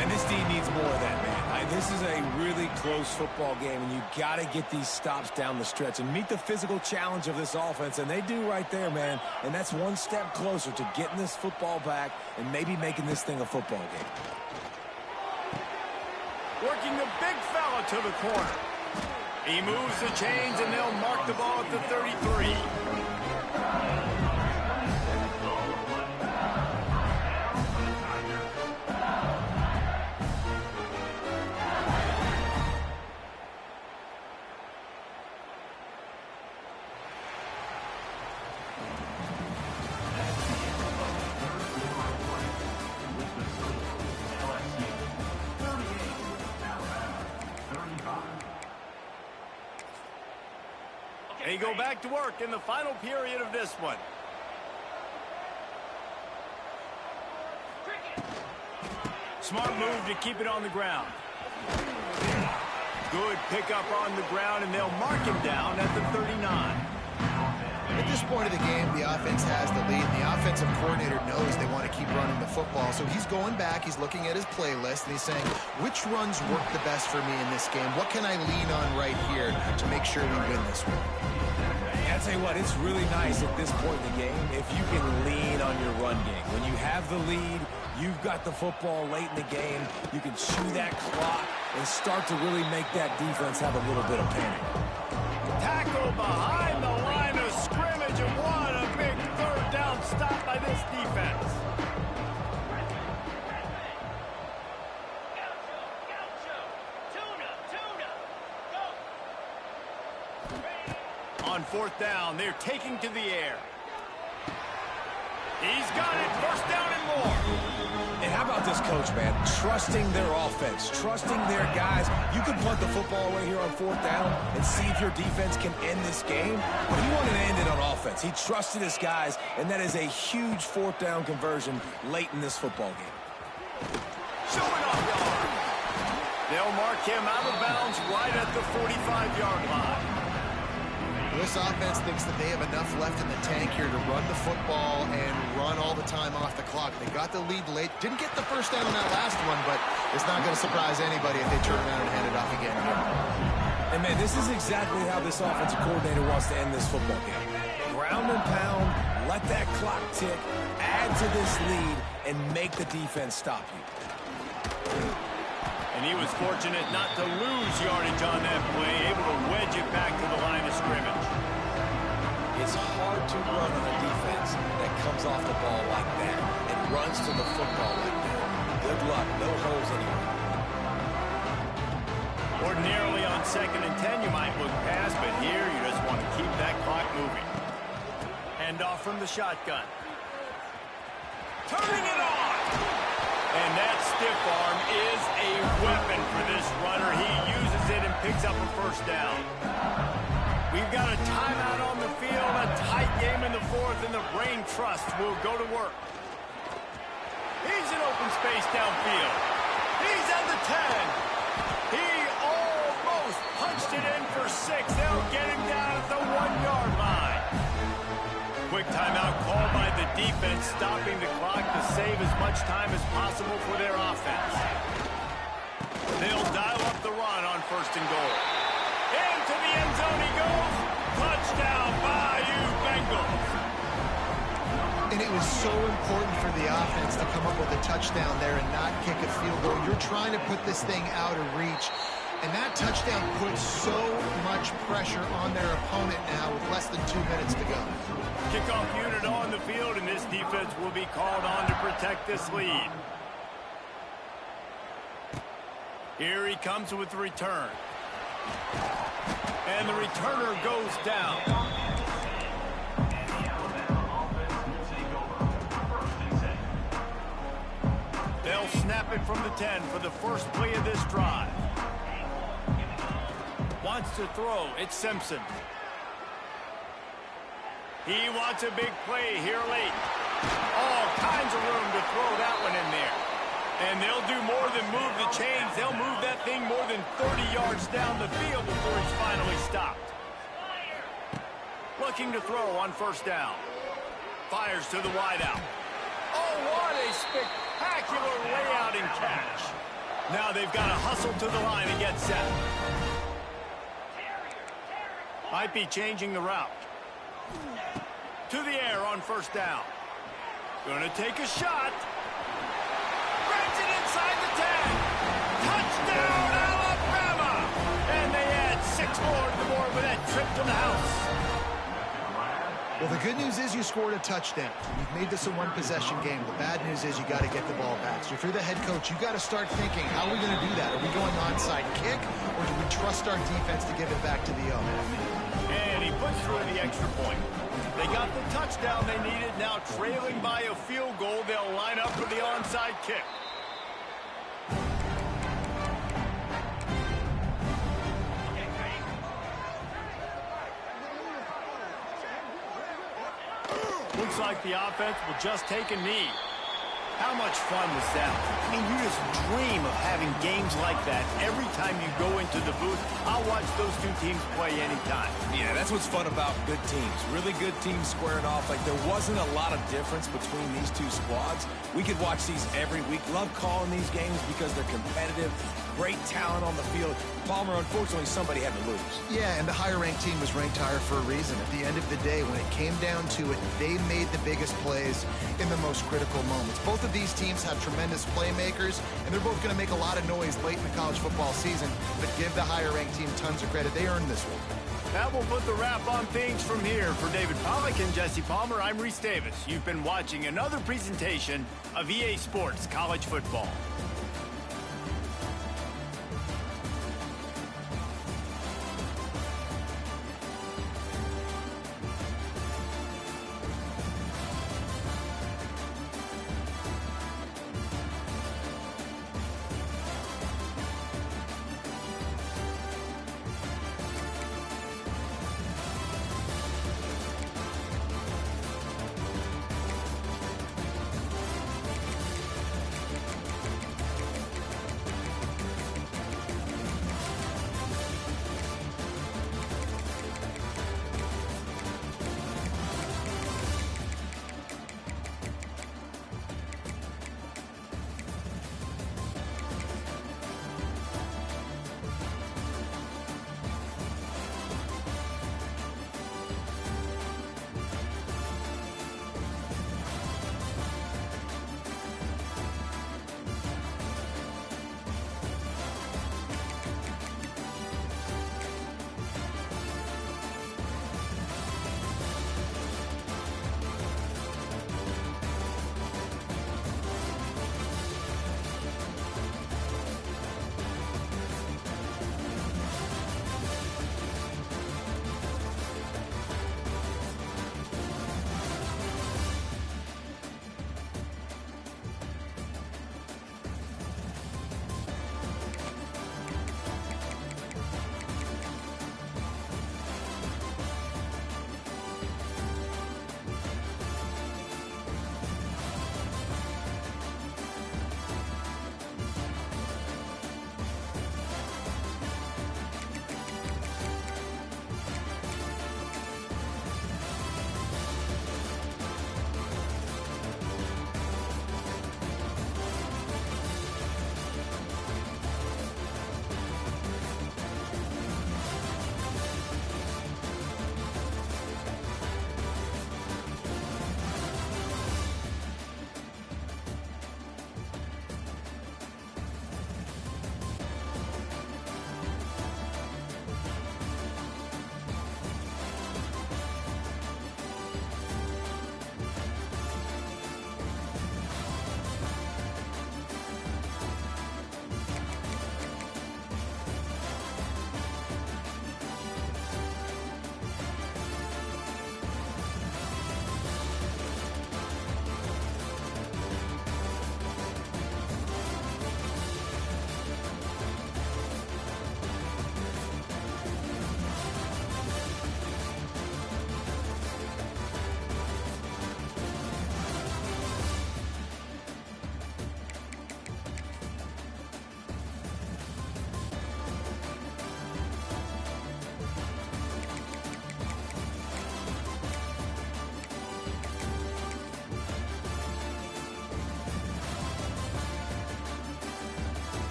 And this team needs more of that, man. This is a really close football game, and you got to get these stops down the stretch and meet the physical challenge of this offense, and they do right there, man. And that's one step closer to getting this football back and maybe making this thing a football game. Working the big fella to the corner. He moves the chains, and they'll mark the ball at the 33. They go back to work in the final period of this one. Smart move to keep it on the ground. Good pickup on the ground, and they'll mark him down at the 39. At this point of the game, the offense has the lead. The offensive coordinator knows they want to keep running the football. So he's going back, he's looking at his playlist, and he's saying, which runs work the best for me in this game? What can I lean on right here to make sure we win this one? I'll tell you what, it's really nice at this point in the game if you can lean on your run game. When you have the lead, you've got the football late in the game, you can chew that clock and start to really make that defense have a little bit of panic. Tackle behind the line of scrimmage, and what a big 3rd down stop by this defense. On 4th down, they're taking to the air. He's got it. 1st down and more. And how about this coach, man? Trusting their offense, trusting their guys. You can punt the football right here on 4th down and see if your defense can end this game. But he wanted to end it on offense. He trusted his guys, and that is a huge 4th down conversion late in this football game. Showing off yard. They'll mark him out of bounds right at the 45-yard line. This offense thinks that they have enough left in the tank here to run the football and run all the time off the clock. They got the lead late. Didn't get the 1st down on that last one, but it's not going to surprise anybody if they turn around and hand it off again here. And, man, this is exactly how this offensive coordinator wants to end this football game. Ground and pound, let that clock tick, add to this lead, and make the defense stop you. And And he was fortunate not to lose yardage on that play, able to wedge it back to the line of scrimmage. It's hard to run on a defense that comes off the ball like that and runs to the football like that. Good luck. No holes anywhere. Ordinarily on 2nd and 10, you might look past, but here you just want to keep that clock moving. Hand off from the shotgun. Turning it on! And that stiff arm is a weapon for this runner. He uses it and picks up a first down. We've got a timeout on the field, a tight game in the 4th, and the Brain Trust will go to work. He's in open space downfield. He's at the 10. He almost punched it in for 6. They'll get him down at the 1-yard line. Quick timeout called by the defense, stopping the clock to save as much time as possible for their offense. They'll dial up the run on 1st and goal. Into the end zone he goes. Touchdown, Bayou Bengals. And it was so important for the offense to come up with a touchdown there and not kick a field goal. You're trying to put this thing out of reach. And that touchdown puts so much pressure on their opponent now with less than 2 minutes to go. Kickoff unit on the field, and this defense will be called on to protect this lead. Here he comes with the return. And the returner goes down. They'll snap it from the 10 for the first play of this drive. Wants to throw. It's Simpson. He wants a big play here late. All kinds of room to throw that one in there. And they'll do more than move the chains. They'll move that thing more than 30 yards down the field before he's finally stopped. Looking to throw on 1st down. Fires to the wideout. Oh, what a spectacular layout and catch. Now they've got to hustle to the line and get set. Might be changing the route. To the air on 1st down. Going to take a shot. Grabs it inside the 10. Touchdown, Alabama! And they add 6 more to the board with that trip to the house. Well, the good news is you scored a touchdown. You've made this a one-possession game. The bad news is you got to get the ball back. So if you're the head coach, you got to start thinking, how are we going to do that? Are we going onside kick, or do we trust our defense to give it back to the owner? And he puts through the extra point. They got the touchdown they needed. Now trailing by a field goal, they'll line up for the onside kick. Looks like the offense will just take a knee. How much fun was that? I mean, you just dream of having games like that every time you go into the booth. I'll watch those two teams play anytime. Yeah, that's what's fun about good teams. Really good teams squaring off. Like, there wasn't a lot of difference between these two squads. We could watch these every week. Love calling these games because they're competitive. Great talent on the field. Palmer, unfortunately, somebody had to lose. Yeah, and the higher-ranked team was ranked higher for a reason. At the end of the day, when it came down to it, they made the biggest plays in the most critical moments. Both of these teams have tremendous playmakers, and they're both going to make a lot of noise late in the college football season, but give the higher-ranked team tons of credit. They earned this one. That will put the wrap on things from here. For David Pollack and Jesse Palmer, I'm Reese Davis. You've been watching another presentation of EA Sports College Football.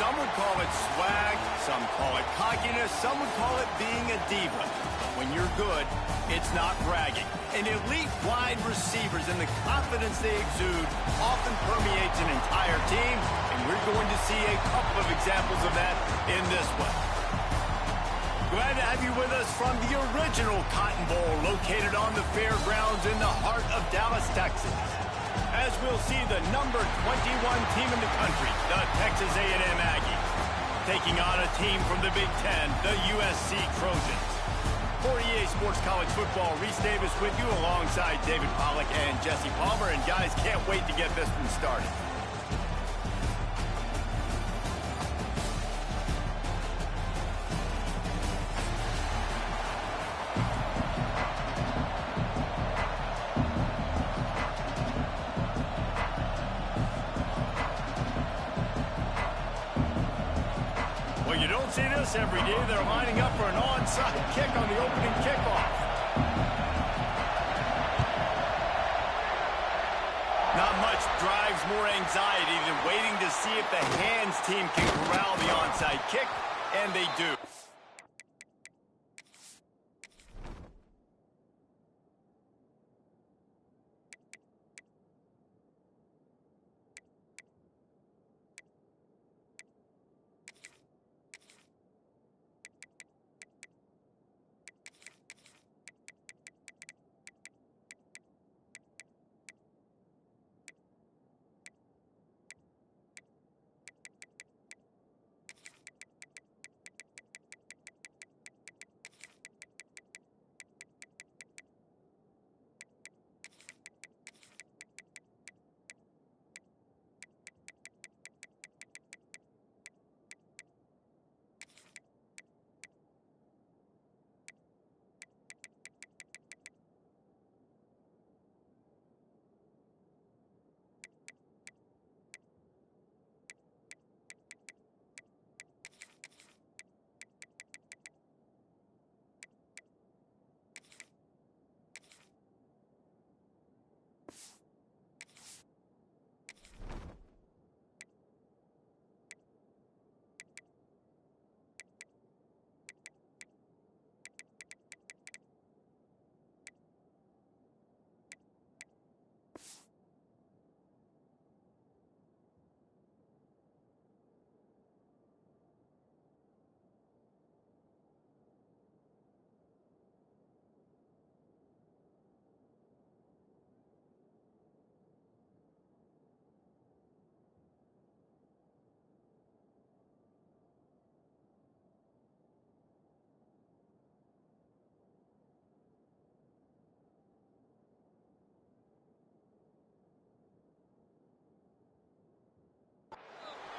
Some would call it swag, some call it cockiness, some would call it being a diva. But when you're good, it's not bragging. And elite wide receivers and the confidence they exude often permeates an entire team, and we're going to see a couple of examples of that in this one. Glad to have you with us from the original Cotton Bowl located on the fairgrounds in the heart of Dallas, Texas. As we'll see the number 21 team in the country, the Texas A&M Aggies, taking on a team from the Big Ten, the USC Trojans. For EA Sports College Football, Reese Davis with you alongside David Pollack and Jesse Palmer. And guys, can't wait to get this one started. Well, you don't see this every day. They're lining up for an onside kick on the opening kickoff. Not much drives more anxiety than waiting to see if the hands team can corral the onside kick, and they do.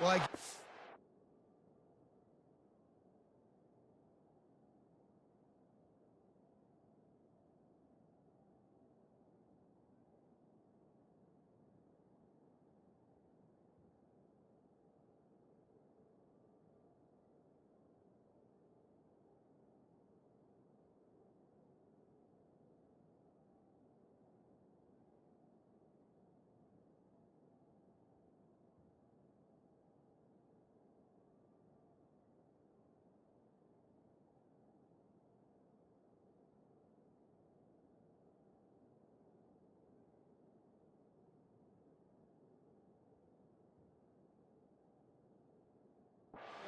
Well,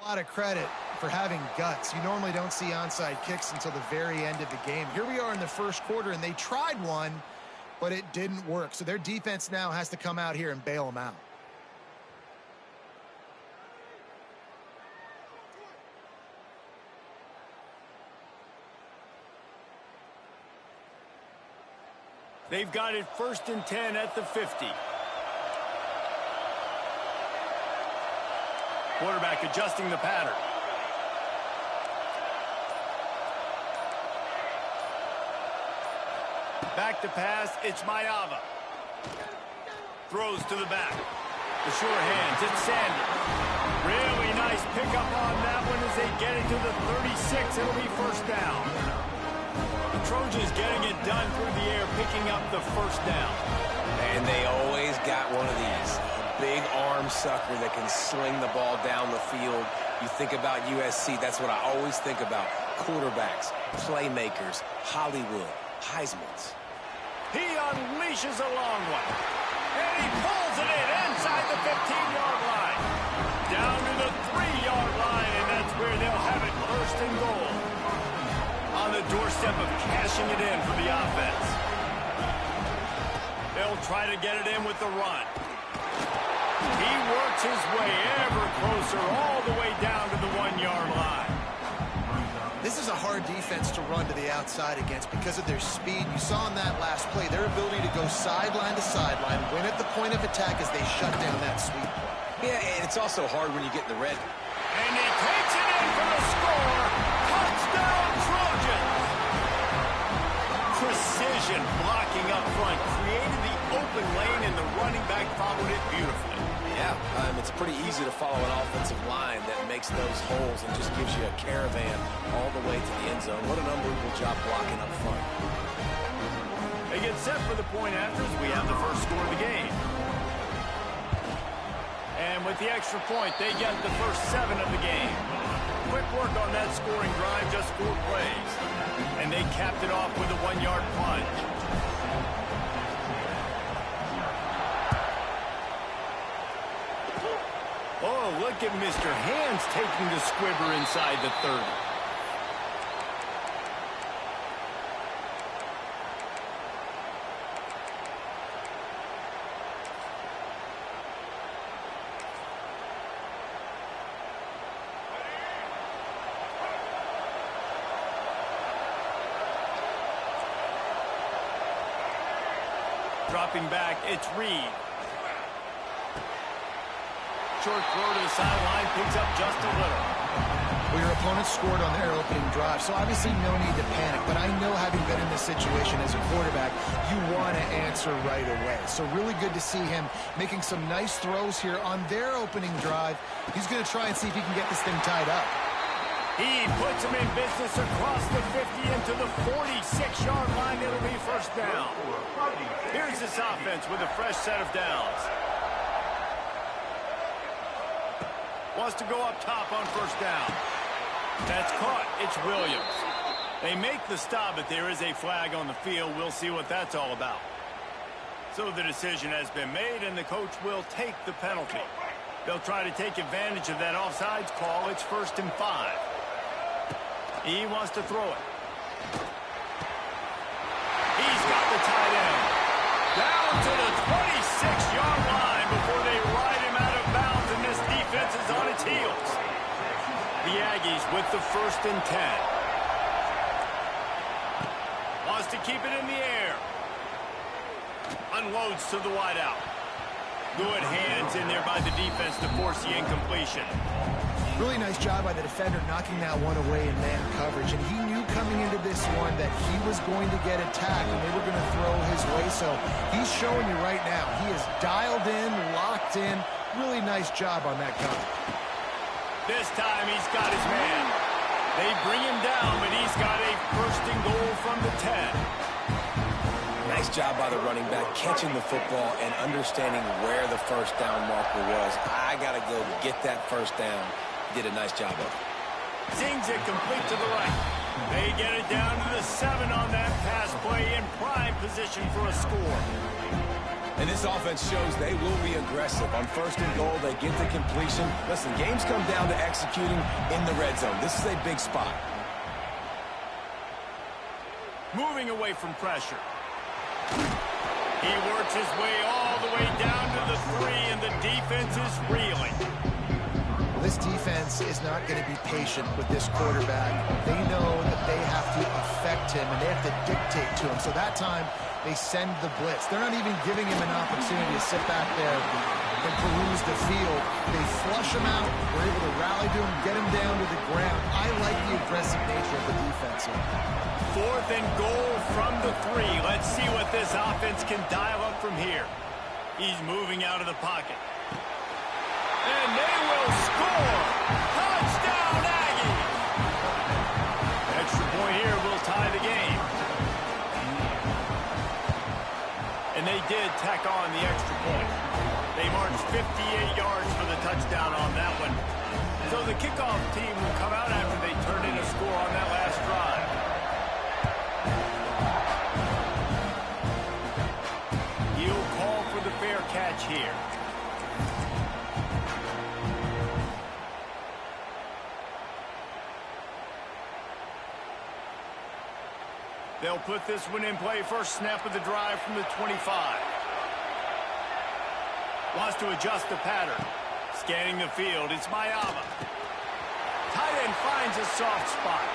a lot of credit for having guts. You normally don't see onside kicks until the very end of the game. Here we are in the first quarter, and they tried one, but it didn't work. So their defense now has to come out here and bail them out. They've got it 1st and 10 at the 50. Quarterback adjusting the pattern. Back to pass, it's Mayava. Throws to the back. The sure hands, it's Sanders. Really nice pickup on that one as they get it to the 36. It'll be 1st down. The Trojans getting it done through the air, picking up the 1st down. And they always got one of these. A big arm sucker that can sling the ball down the field. You think about USC, that's what I always think about. Quarterbacks, playmakers, Hollywood, Heismans. He unleashes a long one. And he pulls it in inside the 15-yard line. Down to the 3-yard line, and that's where they'll have it first and goal. On the doorstep of cashing it in for the offense. They'll try to get it in with the run. He works his way ever closer all the way down to the 1-yard line. This is a hard defense to run to the outside against because of their speed. You saw in that last play their ability to go sideline to sideline, win at the point of attack as they shut down that sweep. Yeah, and it's also hard when you get in the red. And he takes it in for the score. Touchdown, Trojans! Precision blocking up front created the open lane, and the running back followed it beautifully. Yeah, it's pretty easy to follow an offensive line that makes those holes and just gives you a caravan all the way to the end zone. What an unbelievable job blocking up front. They get set for the point afters. We have the first score of the game. And with the extra point, they get the first 7 of the game. Quick work on that scoring drive, just 4 plays. And they capped it off with a 1-yard plunge. Oh, look at Mr. Hands taking the squibber inside the 30. Dropping back, it's Reed. Short throw to the sideline, picks up just a little. Well, your opponent scored on their opening drive, so obviously no need to panic. But I know, having been in this situation as a quarterback, you want to answer right away. So really good to see him making some nice throws here on their opening drive. He's going to try and see if he can get this thing tied up. He puts him in business across the 50 into the 46-yard line. It'll be first down. Here's this offense with a fresh set of downs. Wants to go up top on first down. That's caught. It's Williams. They make the stop, but there is a flag on the field. We'll see what that's all about. So the decision has been made, and the coach will take the penalty. They'll try to take advantage of that offsides call. It's 1st and 5. He wants to throw it. He's got the tight end. Down to the 26-yard line before they ride him out of bounds, and this defense is on its heels. The Aggies with the 1st and 10. Wants to keep it in the air. Unloads to the wideout. Good hands in there by the defense to force the incompletion. Really nice job by the defender knocking that one away in man coverage. And he knew coming into this one that he was going to get attacked and they were going to throw his way. So he's showing you right now he is dialed in, locked in. Really nice job on that cover. This time he's got his man. They bring him down, but he's got a 1st and goal from the 10. Nice job by the running back catching the football and understanding where the first down marker was. I got to go get that first down. Did a nice job of it. Zings it complete to the right. They get it down to the 7 on that pass play in prime position for a score. And this offense shows they will be aggressive. On 1st and goal, they get the completion. Listen, games come down to executing in the red zone. This is a big spot. Moving away from pressure. He works his way all the way down to the 3, and the defense is reeling. This defense is not going to be patient with this quarterback. They know that they have to affect him, and they have to dictate to him. So that time, they send the blitz. They're not even giving him an opportunity to sit back there and peruse the field. They flush him out. We're able to rally to him, get him down to the ground. I like the aggressive nature of the defense here. 4th and goal from the 3. Let's see what this offense can dial up from here. He's moving out of the pocket. And they will score! Touchdown, Aggies! Extra point here will tie the game. And they did tack on the extra point. They marched 58 yards for the touchdown on that one. So the kickoff team will come out after they turned in a score on that last drive. He'll call for the fair catch here. They'll put this one in play. First snap of the drive from the 25. Wants to adjust the pattern. Scanning the field, it's Mayava. Tight end finds a soft spot.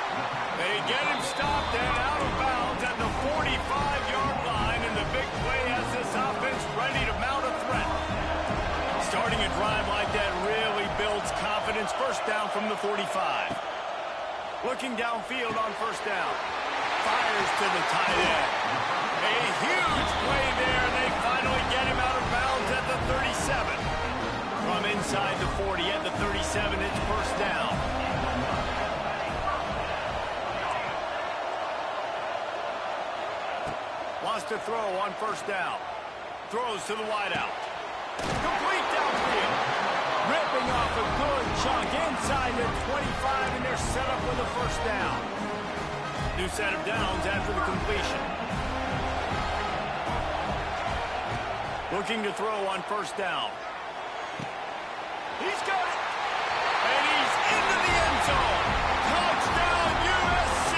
They get him stopped and out of bounds at the 45-yard line, and the big play has this offense ready to mount a threat. Starting a drive like that really builds confidence. First down from the 45. Looking downfield on first down. Fires to the tight end. A huge play there, and they finally get him out of bounds at the 37. From inside the 40 at the 37, it's first down. Wants to throw on first down. Throws to the wideout. Complete downfield. Ripping off a good chunk inside the 25, and they're set up with a first down. New set of downs after the completion. Looking to throw on first down. He's got it. And he's into the end zone. Touchdown, USC.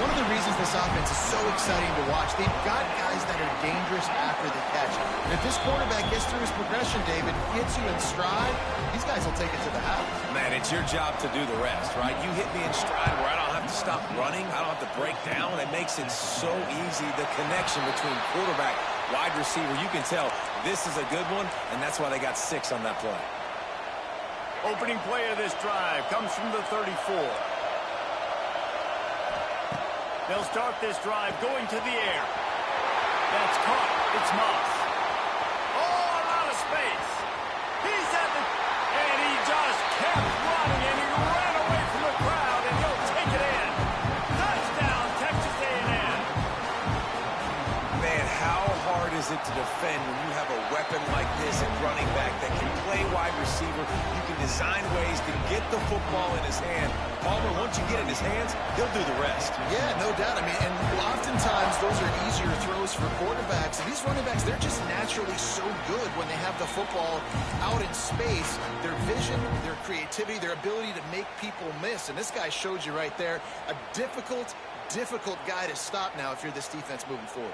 One of the reasons this offense is so exciting to watch, they've got guys that are dangerous after the catch. And if this quarterback gets through his progression, David, hits you in stride, these guys will take it to the house. Man, it's your job to do the rest, right? You hit me in stride where I don't have to stop running. I don't have to break down. It makes it so easy. The connection between quarterback, wide receiver, you can tell this is a good one, and that's why they got 6 on that play. Opening play of this drive comes from the 34. They'll start this drive going to the air. That's caught. It's Moss. Oh, a lot of space. He's at the... And he just kept running, and he ran away from the crowd, and he'll take it in. Touchdown, Texas A&M. Man, how hard is it to defend when you have a weapon like this at running back that can play wide receiver? You can design ways to get the football in his hand. Palmer, once you get it in his hands, he'll do the rest. Yeah, no doubt. I mean, and oftentimes those are easier throws for quarterbacks. And these running backs, they're just naturally so good when they have the football out in space. Their vision, their creativity, their ability to make people miss. And this guy showed you right there, a difficult guy to stop now if you're this defense moving forward.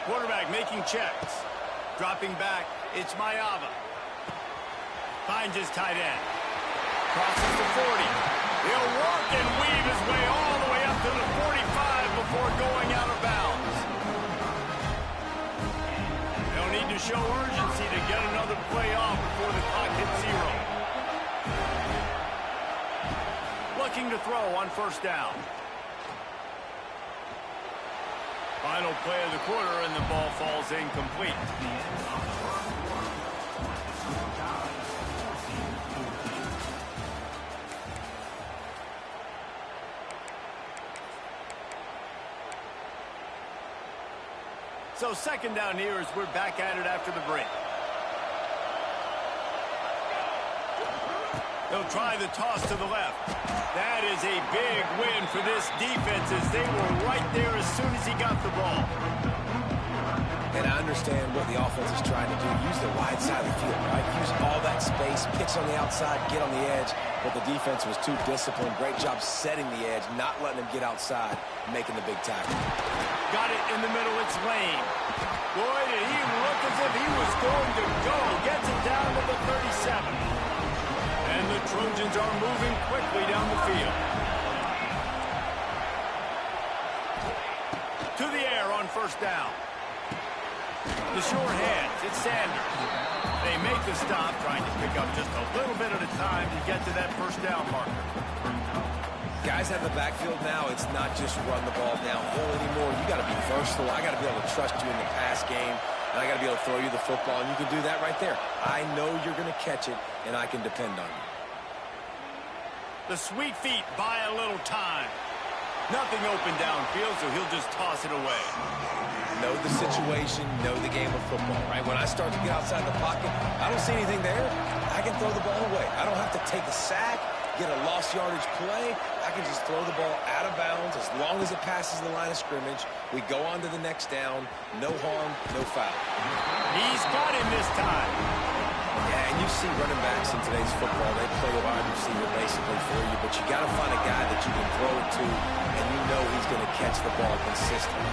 Quarterback making checks. Dropping back, it's Mayava. Finds his tight end. Crosses the 40. He'll work and weave his way all the way up to the 45 before going out of bounds. They'll need to show urgency to get another play off before the clock hits 0. Looking to throw on first down. Final play of the quarter, and the ball falls incomplete. So second down here as we're back at it after the break. They'll try the toss to the left. That is a big win for this defense as they were right there as soon as he got the ball. And I understand what the offense is trying to do. Use the wide side of the field, right? Use all that space, pitch on the outside, get on the edge. But the defense was too disciplined. Great job setting the edge, not letting them get outside, making the big tackle. Got it in the middle. It's Lane. Boy, did he look as if he was going to go. Gets it down to the 37. And the Trojans are moving quickly down the field. To the air on first down. The short hands, it's Sanders. They make the stop, trying to pick up just a little bit at a time to get to that first down marker. Guys have the backfield now. It's not just run the ball downhill anymore. You got to be versatile. I got to be able to trust you in the pass game. and I got to be able to throw you the football, and you can do that right there. I know you're going to catch it, and I can depend on you. The sweet feet buy a little time. Nothing open downfield, so he'll just toss it away. Know the situation, know the game of football, right? When I start to get outside the pocket, I don't see anything there. I can throw the ball away. I don't have to take a sack, get a lost yardage play. I can just throw the ball out of bounds as long as it passes the line of scrimmage. We go on to the next down. No harm, no foul. He's got him this time. Yeah, and you see running backs in today's football, they play a wide receiver basically for you, but you got to find a guy that you can throw it to, and you know he's going to catch the ball consistently.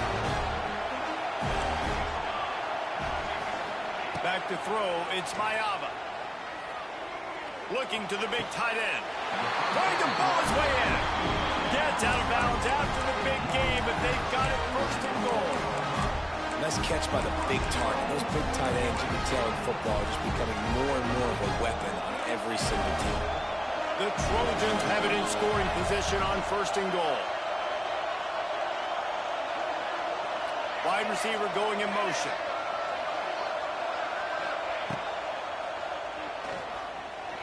Back to throw, it's Mayava. Looking to the big tight end. Trying to ball his way in. Gets out of bounds after the big game, but they've got it first and goal. Nice catch by the big target. Those big tight ends, you can tell in football, are just becoming more and more of a weapon on every single team. The Trojans have it in scoring position on first and goal. Wide receiver going in motion.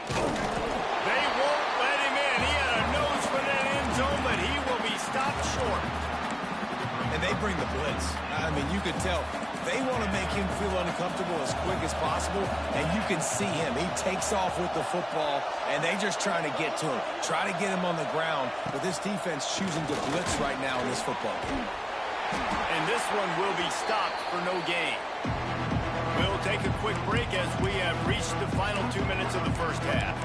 They won't let him in. He had a nose for that end zone, but he will be stopped short. And they bring the blitz. I mean, you can tell they want to make him feel uncomfortable as quick as possible, and you can see him. He takes off with the football, and they just trying to get to him, try to get him on the ground, but this defense choosing to blitz right now in this football game. And this one will be stopped for no gain. We'll take a quick break as we have reached the final 2 minutes of the first half.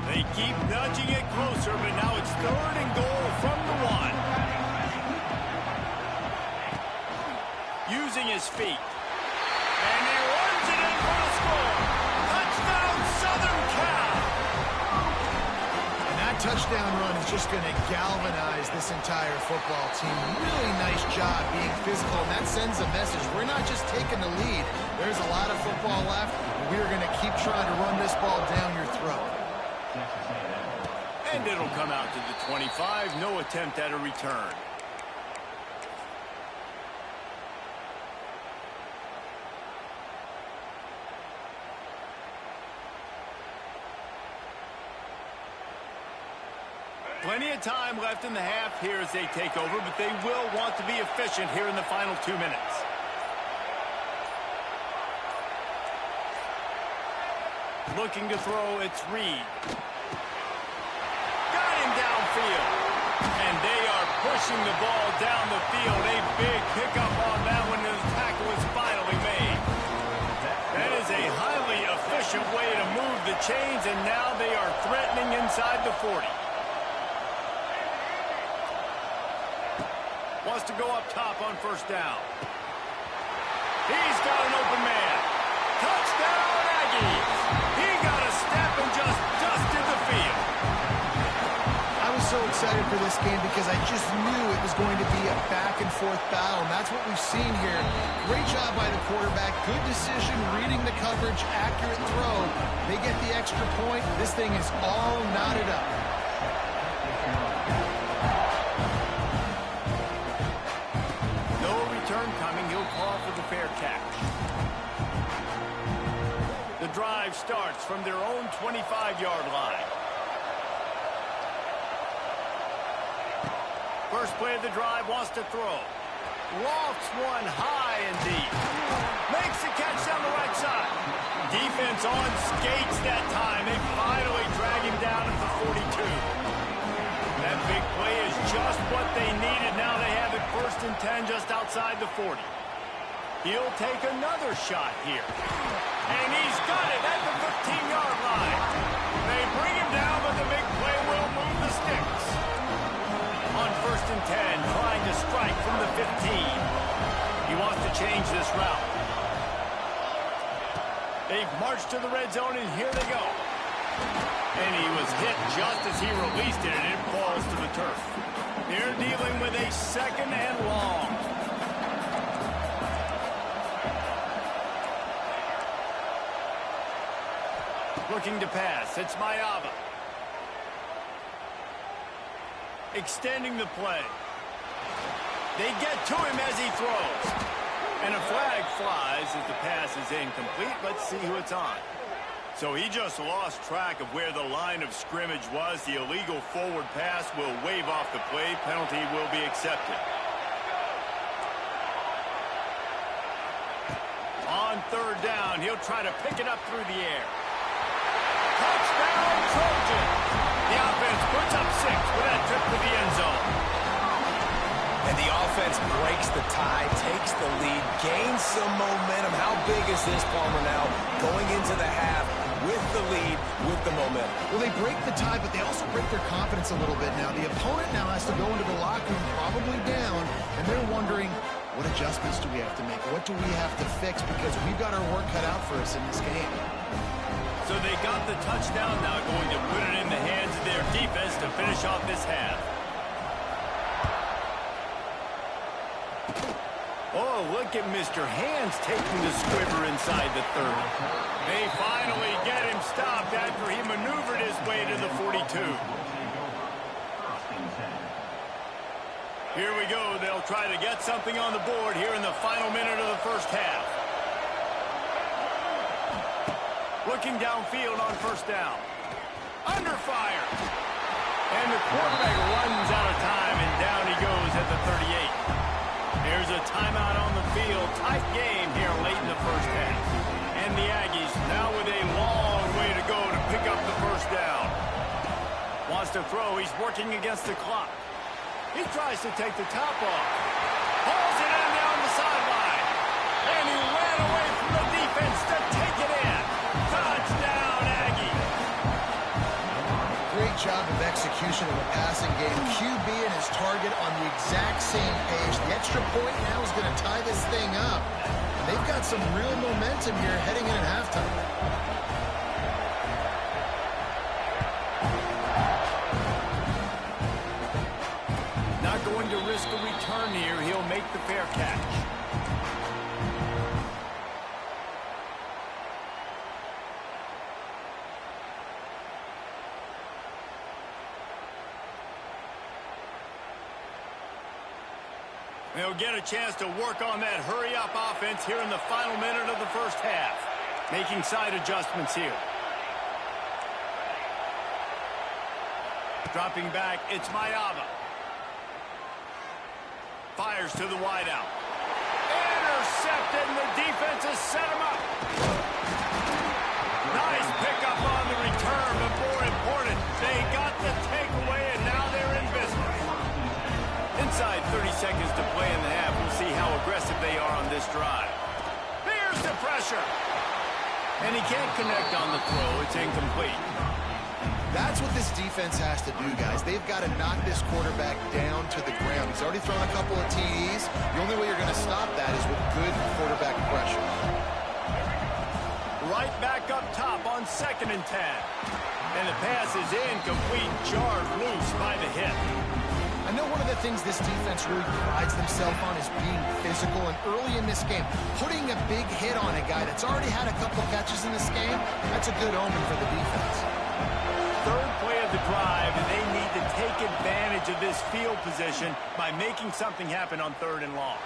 They keep nudging it closer, but now it's third and goal from the one. Using his feet. And he runs it in for the score. Touchdown, Southern Cal! And that touchdown run is just going to galvanize this entire football team. Really nice job being physical, and that sends a message. We're not just taking the lead. There's a lot of football left. We're going to keep trying to run this ball down your throat. And it'll come out to the 25. No attempt at a return. Plenty of time left in the half here as they take over, but they will want to be efficient here in the final 2 minutes. Looking to throw, it's Reed. Got him downfield. And they are pushing the ball down the field. A big pickup on that one as the tackle is finally made. That is a highly efficient way to move the chains, and now they are threatening inside the 40. Wants to go up top on first down. He's got an open man. Touchdown, Aggies. He got a step and just dusted the field. I was so excited for this game because I just knew it was going to be a back-and-forth battle, and that's what we've seen here. Great job by the quarterback. Good decision, reading the coverage, accurate throw. They get the extra point. This thing is all knotted up. Fair catch. The drive starts from their own 25-yard line. First play of the drive, wants to throw. Lofts one high and deep. Makes the catch down the right side. Defense on skates that time. They finally drag him down at the 42. That big play is just what they needed. Now they have it first and 10 just outside the 40. He'll take another shot here. And he's got it at the 15-yard line. They bring him down, but the big play will move the sticks. On first and 10, trying to strike from the 15. He wants to change this route. They've marched to the red zone, and here they go. And he was hit just as he released it, and it falls to the turf. They're dealing with a second and long. Looking to pass. It's Mayava. Extending the play. They get to him as he throws. And a flag flies as the pass is incomplete. Let's see who it's on. So he just lost track of where the line of scrimmage was. The illegal forward pass will wave off the play. Penalty will be accepted. On third down, he'll try to pick it up through the air. Touchdown, Trojan! The offense puts up 6 with that trip to the end zone. And the offense breaks the tie, takes the lead, gains some momentum. How big is this, Palmer, now going into the half with the lead, with the momentum? Well, they break the tie, but they also break their confidence a little bit now. The opponent now has to go into the locker room probably down, and they're wondering, what adjustments do we have to make? What do we have to fix? Because we've got our work cut out for us in this game. So they got the touchdown, now going to put it in the hands of their defense to finish off this half. Oh, look at Mr. Hands taking the squibber inside the 30. They finally get him stopped after he maneuvered his way to the 42. Here we go. They'll try to get something on the board here in the final minute of the first half. Looking downfield on first down. Under fire. And the quarterback runs out of time, and down he goes at the 38. There's a timeout on the field. Tight game here late in the first half. And the Aggies now with a long way to go to pick up the first down. Wants to throw. He's working against the clock. He tries to take the top off. Hauls it in down the sideline. And he ran away from the defense to take it in. Touchdown, Aggie. Great job of execution in the passing game. QB and his target on the exact same page. The extra point now is going to tie this thing up. And they've got some real momentum here heading in at halftime. Not going to risk a return here. He'll make the fair catch. They'll get a chance to work on that hurry-up offense here in the final minute of the first half. Making side adjustments here. Dropping back, it's Mayava. Fires to the wideout. Intercepted, and the defense has set him up. Nice pickup on the return, but more important, they got the takeaway, and now they're in business. Inside 30 seconds to play in the half. We'll see how aggressive they are on this drive. Here's the pressure. And he can't connect on the throw. It's incomplete. That's what this defense has to do, guys. They've got to knock this quarterback down to the ground. He's already thrown a couple of TDs. The only way you're going to stop that is with good quarterback pressure. Right back up top on 2nd and 10. And the pass is incomplete, jarred loose by the hit. I know one of the things this defense really prides themselves on is being physical, and early in this game, putting a big hit on a guy that's already had a couple catches in this game, that's a good omen for the defense. Third play of the drive, and they need to take advantage of this field position by making something happen on 3rd and long.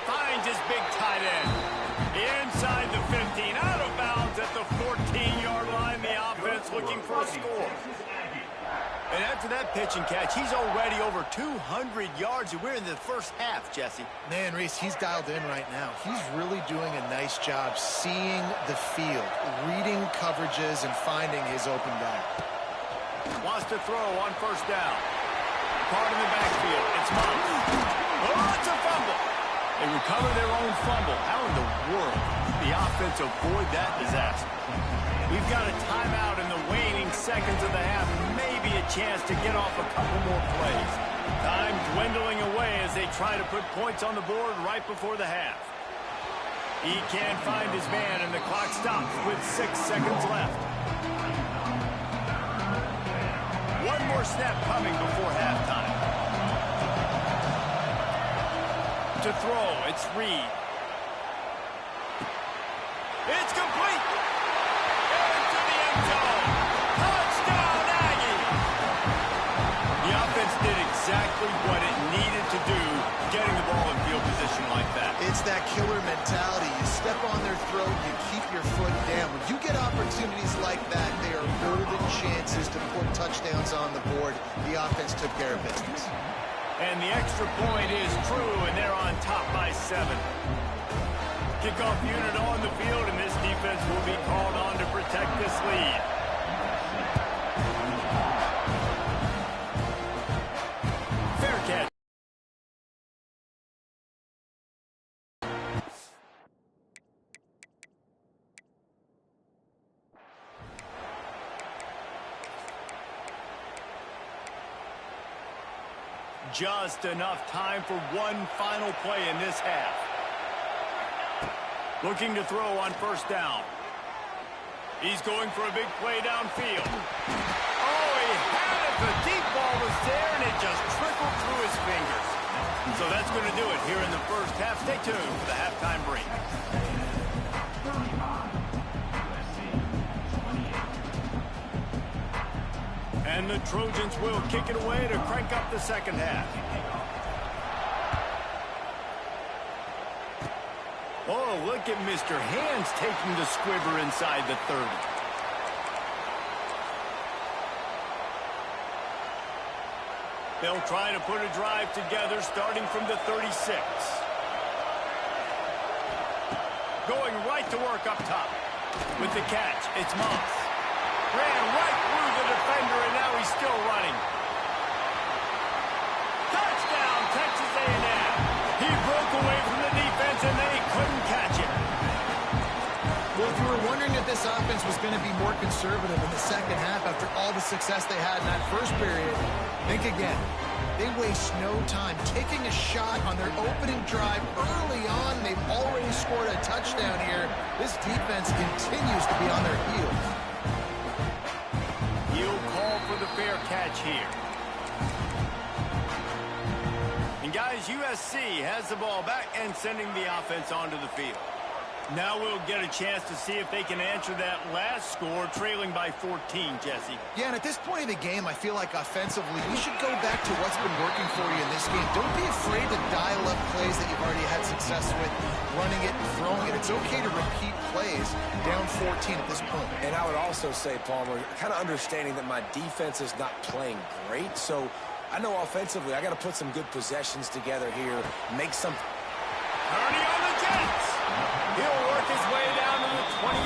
Finds his big tight end. Inside the 15, out of bounds at the 14-yard line. The offense looking for a score. And after that pitch and catch, he's already over 200 yards. And we're in the first half, Jesse. Man, Reese, he's dialed in right now. He's really doing a nice job seeing the field, reading coverages, and finding his open guy. Wants to throw on first down. Card in the backfield. It's Moss. Oh, it's a fumble. They recover their own fumble. How in the world did the offense avoid that disaster? We've got a timeout in the waning seconds of the half. Maybe a chance to get off a couple more plays. Time dwindling away as they try to put points on the board right before the half. He can't find his man, and the clock stops with 6 seconds left. One more snap coming before halftime. To throw, it's Reed. It's complete. Into the end zone. Touchdown, Aggie. The offense did exactly what it needed to do It's that killer mentality. You step on their throat, you keep your foot down. When you get opportunities like that, they are golden chances to put touchdowns on the board. The offense took care of business. And the extra point is true, and they're on top by 7. Kickoff unit on the field, and this defense will be called on to protect this lead. Fair catch. Just enough time for one final play in this half. Looking to throw on first down. He's going for a big play downfield. Oh, he had it. The deep ball was there, and it just trickled through his fingers. So that's going to do it here in the first half. Stay tuned for the halftime break. And the Trojans will kick it away to crank up the second half. Oh, look at Mr. Hands taking the squibber inside the 30. They'll try to put a drive together starting from the 36. Going right to work up top. With the catch, it's Moss. Ran right through the defender, and now he's still running. Touchdown, Texas A&M. He broke away from the defense, and they couldn't catch him. Well, if you were wondering if this offense was going to be more conservative in the second half after all the success they had in that first period, think again. They waste no time taking a shot on their opening drive early on. They've already scored a touchdown here. This defense continues to be on their heels. He'll call for the fair catch here. And guys, USC has the ball back and sending the offense onto the field. Now we'll get a chance to see if they can answer that last score, trailing by 14, Jesse. Yeah, and at this point of the game, I feel like offensively, you should go back to what's been working for you in this game. Don't be afraid to dial up plays that you've already had success with, running it and throwing it. It's okay to repeat plays down 14 at this point. And I would also say, Palmer, kind of understanding that my defense is not playing great, so I know offensively I got to put some good possessions together here, make some... Purdy on the Jets! He'll work his way down to the 28.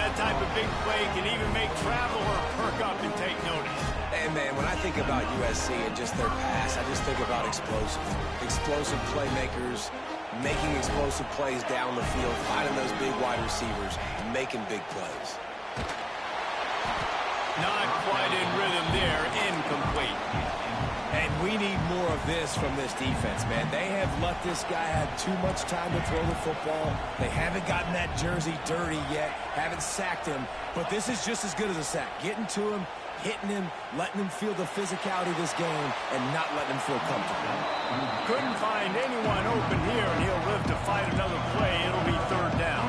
That type of big play can even make Traveler perk up and take notice. And, man, when I think about USC and just their pass, I just think about explosive playmakers, making explosive plays down the field, finding those big wide receivers, making big plays. Not quite in rhythm there, incomplete. And we need more of this from this defense, man. They have let this guy have too much time to throw the football. They haven't gotten that jersey dirty yet, haven't sacked him. But this is just as good as a sack. Getting to him, hitting him, letting him feel the physicality of this game, and not letting him feel comfortable. Couldn't find anyone open here, and he'll live to fight another play. It'll be third down.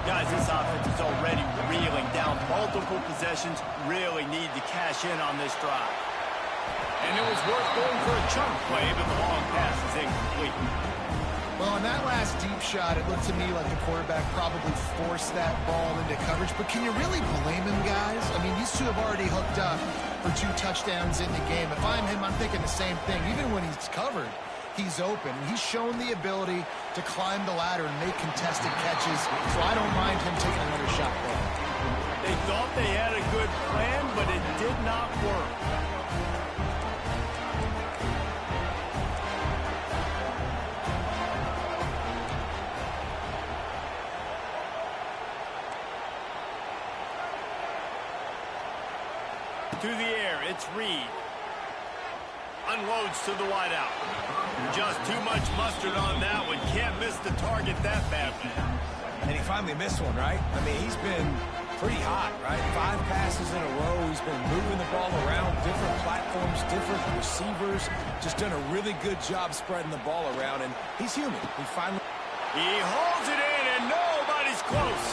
Guys, this offense is already reeling down. Multiple possessions, really need to cash in on this drive. And it was worth going for a chunk play, but the long pass is incomplete. Well, on that last deep shot, it looked to me like the quarterback probably forced that ball into coverage. But can you really blame him, guys? I mean, these two have already hooked up for 2 touchdowns in the game. If I'm him, I'm thinking the same thing. Even when he's covered, he's open. He's shown the ability to climb the ladder and make contested catches, so I don't mind him taking another shot there. They thought they had a good plan, but it did not work. To the air, it's Reed. Unloads to the wideout. Just too much mustard on that one. Can't miss the target that badly. And he finally missed one, right? I mean, he's been pretty hot, right? 5 passes in a row. He's been moving the ball around, different platforms, different receivers. Just done a really good job spreading the ball around, and he's human. He holds it in, and nobody's close.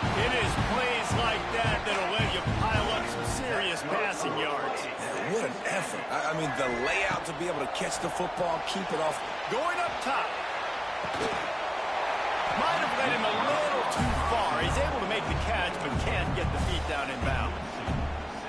It is plays like that that'll let you pile up some serious passing yards. Man, what an effort. I mean, the layout to be able to catch the football, keep it off. Going up top. Might have led him a little too far. He's able to make the catch, but can't get the feet down in bounds.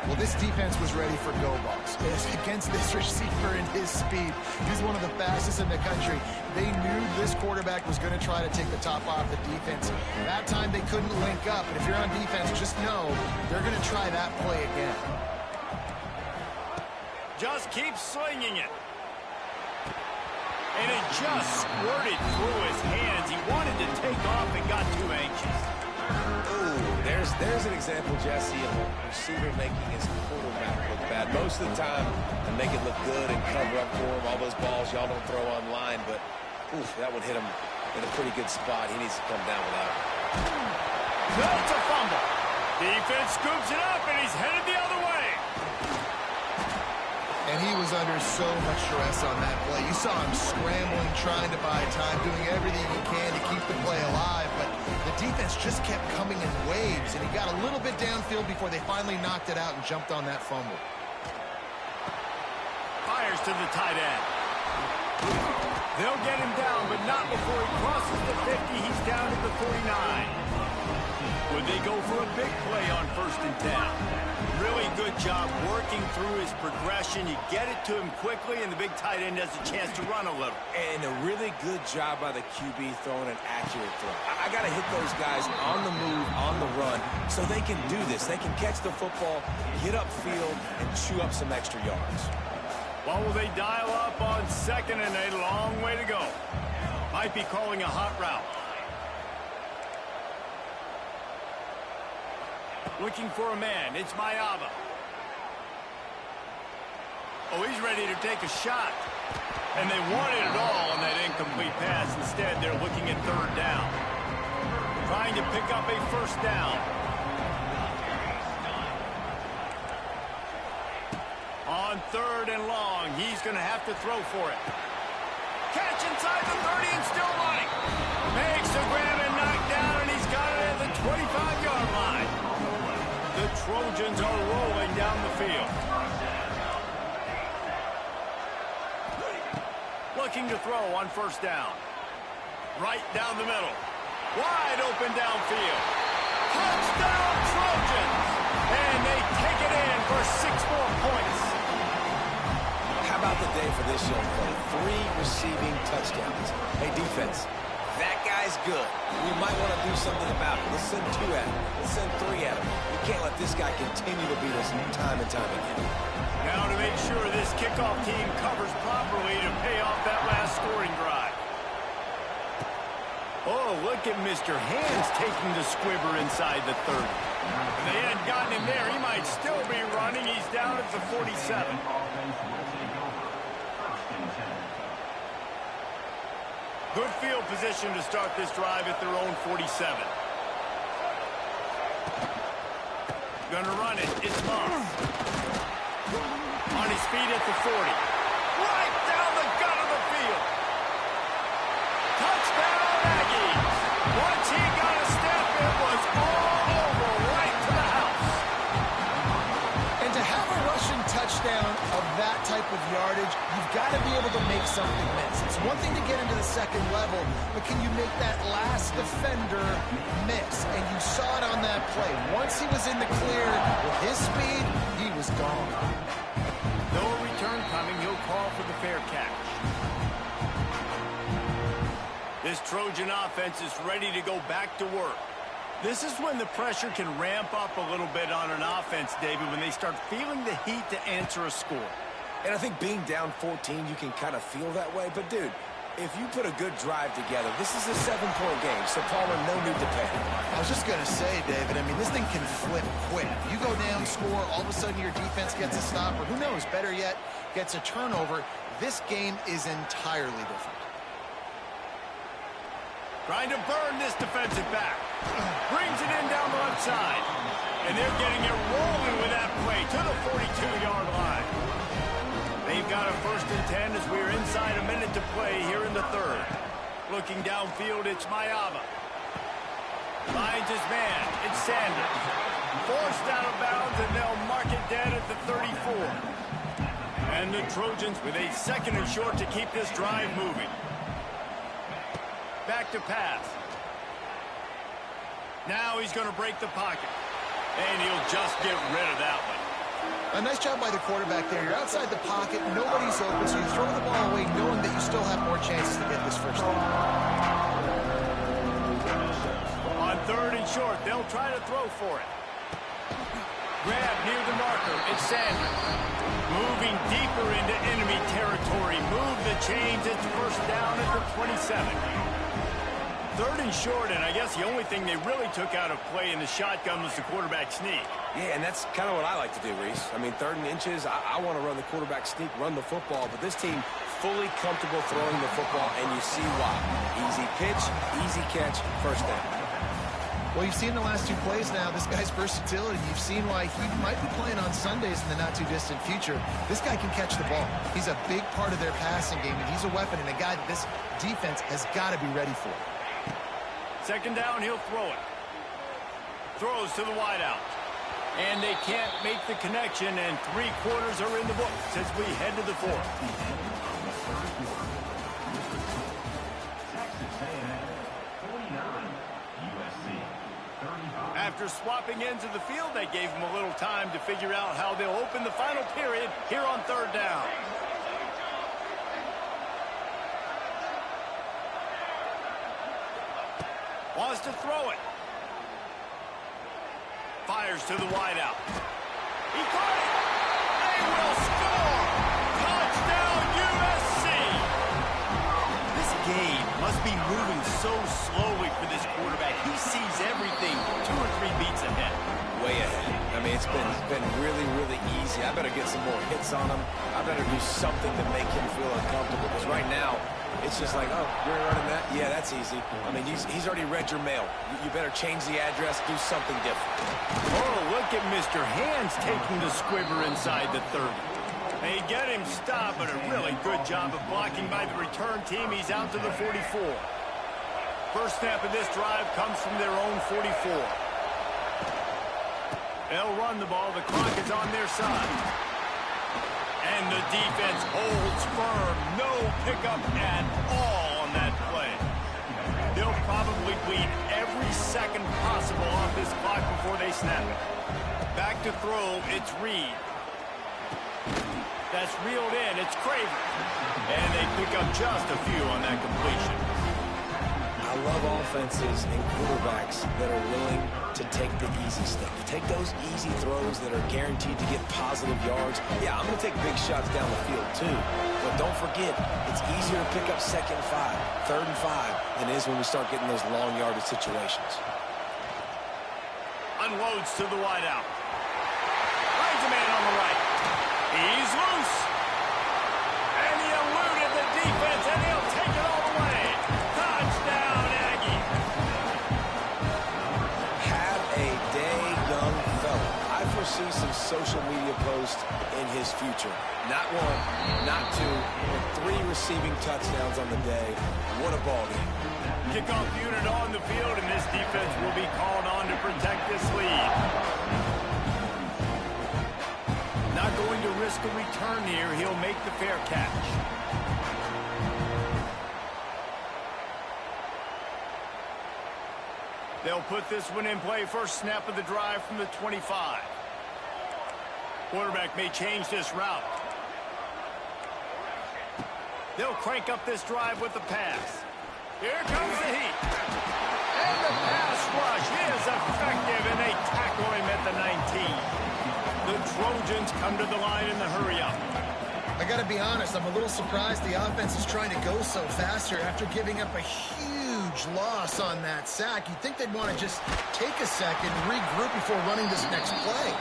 Well, this defense was ready for go balls. Against this receiver and his speed, he's one of the fastest in the country. They knew this quarterback was going to try to take the top off the defense. That time they couldn't link up, but if you're on defense, just know they're going to try that play again. Just keep slinging it. And it just squirted through his hands. He wanted to take off and got too anxious. Ooh, there's an example, Jesse, of a receiver making his quarterback look bad. Most of the time, they make it look good and cover up for him. All those balls y'all don't throw online, but oof, that would hit him in a pretty good spot. He needs to come down with that. No, it's a fumble. Defense scoops it up, and he's headed the other way. And he was under so much stress on that play. You saw him scrambling, trying to buy time, doing everything he can to keep the play alive, but the defense just kept coming in waves, and he got a little bit downfield before they finally knocked it out and jumped on that fumble. Fires to the tight end. They'll get him down, but not before he crosses the 50. He's down to the 49. Would they go for a big play on 1st and 10? Really good job working through his progression. You get it to him quickly, and the big tight end has a chance to run a little. And a really good job by the QB throwing an accurate throw. I got to hit those guys on the move, on the run, so they can do this. They can catch the football, get upfield, and chew up some extra yards. Well, will they dial up on 2nd and 8? Long way to go. Might be calling a hot route. Looking for a man. It's Mayava. Oh, he's ready to take a shot. And they wanted it all on that incomplete pass. Instead, they're looking at 3rd down. Trying to pick up a 1st down. On 3rd and long, he's going to have to throw for it. Catch inside the 30 and still running. Makes a grab and knocked down, and he's got it at the 25-yard line. The Trojans are rolling down the field. Looking to throw on 1st down. Right down the middle. Wide open downfield. Touchdown Trojans! And they take it in for 6 more points. How about the day for this young play? 3 receiving touchdowns. Hey, defense. That guy's good. We might want to do something about it. Let's send 2 at him. Let's send 3 at him. We can't let this guy continue to beat us time and time again. Now to make sure this kickoff team covers properly to pay off that last scoring drive. Oh, look at Mr. Hands taking the squibber inside the 30. If they hadn't gotten him there, he might still be running. He's down at the 47. Good field position to start this drive at their own 47. Gonna run it. It's Moss. On his feet at the 40. Right down the gut of the field. Touchdown, Aggies. Once he got a step, it was all over right to the house. And to have a rushing touchdown of that type of yardage, you've got to be able to make something miss. It's one thing to get into the 2nd level, but can you make that last defender miss? And you saw it on that play. Once he was in the clear with his speed, he was gone. No return coming. He'll call for the fair catch. This Trojan offense is ready to go back to work. This is when the pressure can ramp up a little bit on an offense, David, when they start feeling the heat to answer a score. And I think being down 14, you can kind of feel that way. But, dude, if you put a good drive together, this is a 7-point game, so Palmer, no need to panic. I was just going to say, David, I mean, this thing can flip quick. You go down, score, all of a sudden your defense gets a stop, or who knows, better yet, gets a turnover. This game is entirely different. Trying to burn this defensive back. Brings it in down the left side. And they're getting it rolling with that play to the 42-yard line. They've got a 1st and 10 as we're inside a minute to play here in the 3rd. Looking downfield, it's Mayava. Finds his man. It's Sanders. Forced out of bounds, and they'll mark it dead at the 34. And the Trojans with a 2nd and short to keep this drive moving. Back to pass. Now he's going to break the pocket. And he'll just get rid of that one. A nice job by the quarterback there. You're outside the pocket, nobody's open, so you throw the ball away knowing that you still have more chances to get this first down. On 3rd and short, they'll try to throw for it. Grab near the marker. It's Sanders. Moving deeper into enemy territory. Move the chains. It's first down at the 27. 3rd and short, and I guess the only thing they really took out of play in the shotgun was the quarterback sneak. Yeah, and that's kind of what I like to do, Reese. I mean, 3rd and inches, I want to run the quarterback sneak, run the football, but this team fully comfortable throwing the football, and you see why. Easy pitch, easy catch, first down. Well, you've seen the last 2 plays now, this guy's versatility. You've seen why he might be playing on Sundays in the not-too-distant future. This guy can catch the ball. He's a big part of their passing game, and he's a weapon and a guy that this defense has got to be ready for. 2nd down, he'll throw it. Throws to the wideout. And they can't make the connection, and 3 quarters are in the books as we head to the 4th. After swapping ends of the field, they gave him a little time to figure out how they'll open the final period here on 3rd down. Wants to throw it. Fires to the wideout. He caught it. They will score. Touchdown, USC. This game must be moving so slowly for this quarterback. He sees everything 2 or 3 beats ahead. Way ahead. I mean, it's been really, really easy. I better get some more hits on him. I better do something to make him feel uncomfortable, because right now, it's just like, oh, you're running that? Yeah, that's easy. I mean, he's already read your mail. You better change the address, do something different. Oh, look at Mr. Hands taking the squibber inside the 30. They get him stopped, but a really good job of blocking by the return team. He's out to the 44. First snap of this drive comes from their own 44. They'll run the ball. The clock is on their side. And the defense holds firm. No pickup at all on that play. They'll probably bleed every second possible off this clock before they snap it. Back to throw, it's Reed. That's reeled in, it's Craver. And they pick up just a few on that completion. I love offenses and quarterbacks that are willing to take the easy stuff. Take those easy throws that are guaranteed to get positive yards. Yeah, I'm going to take big shots down the field too. But don't forget, it's easier to pick up 2nd and 5, 3rd and 5 than it is when we start getting those long yardage situations. Unloads to the wideout. Finds a man on the right. He's loose. And he eluded the defense, and he'll take it all the way. Touchdown, Aggie. Have a day, young fella. I foresee some social media posts in his future. Not 1, not 2, but 3 receiving touchdowns on the day. What a ball game. Kickoff unit on the field, and this defense will be called on to protect this lead. Not going to risk a return here. He'll make the fair catch. They'll put this one in play. First snap of the drive from the 25. Quarterback may change this route. They'll crank up this drive with the pass. Here comes the heat. And the pass rush is effective, and they tackle him at the 19. The Trojans come to the line in the hurry-up. I got to be honest, I'm a little surprised the offense is trying to go so fast here after giving up a huge loss on that sack. You'd think they'd want to just take a second and regroup before running this next play.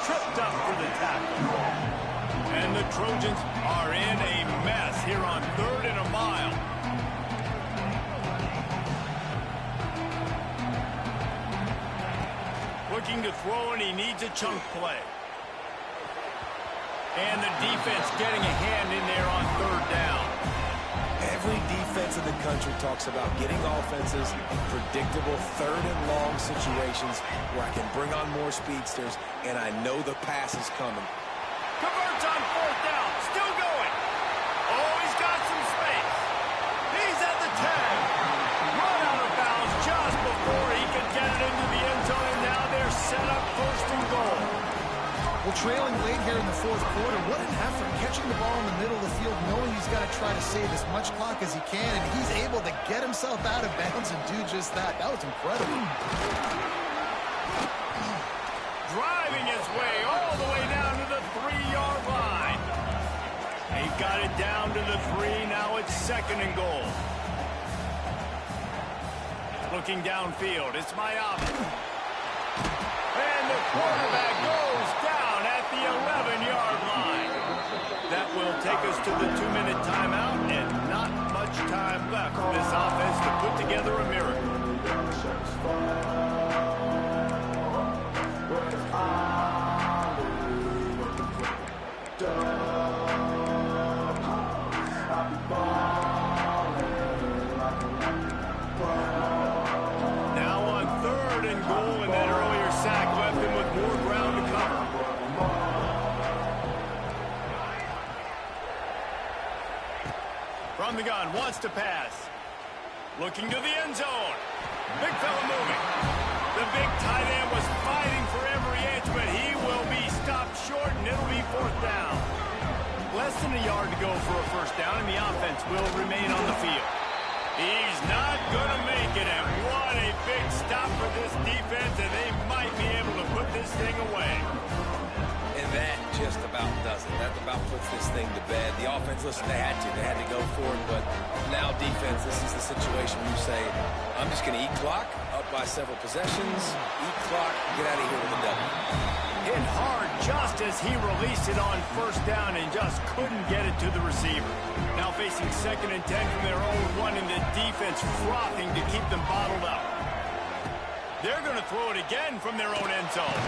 Tripped up for the tackle. And the Trojans are in a mess here on 3rd and a mile. Looking to throw, and he needs a chunk play. And the defense getting a hand in there on 3rd down. Every defense in the country talks about getting offenses in predictable 3rd and long situations where I can bring on more speedsters, and I know the pass is coming. Converts on 4th down. Still going. Oh, he's got some space. He's at the 10. first and goal. Well, trailing late here in the fourth quarter, what an effort catching the ball in the middle of the field, knowing he's got to try to save as much clock as he can, and he's able to get himself out of bounds and do just that. That was incredible. Driving his way all the way down to the 3-yard line. He got it down to the 3. Now it's second and goal. Looking downfield, it's Miami. And the quarterback goes down at the 11-yard line. That will take us to the 2-minute timeout, and not much time left for this offense to put together a miracle. Now on third and goal, and that earlier sack left him with more ground to cover. From the gun, wants to pass. Looking to the end zone. Big fella moving. The big tight end was fighting for every inch, but he will be stopped short, and it'll be fourth down. Less than a yard to go for a first down, and the offense will remain on the field. He's not going to make it, and what a big stop for this defense, and they might be able to put this thing away. And that just about does it. That about puts this thing to bed. The offense, listen, they had to go for it, but now defense, this is the situation where you say, I'm just going to eat clock, up by several possessions, eat clock, get out of here with a W. Hit hard just as he released it on first down and just couldn't get it to the receiver. Now facing second and 10 from their own 1, and the defense frothing to keep them bottled up. They're going to throw it again from their own end zone.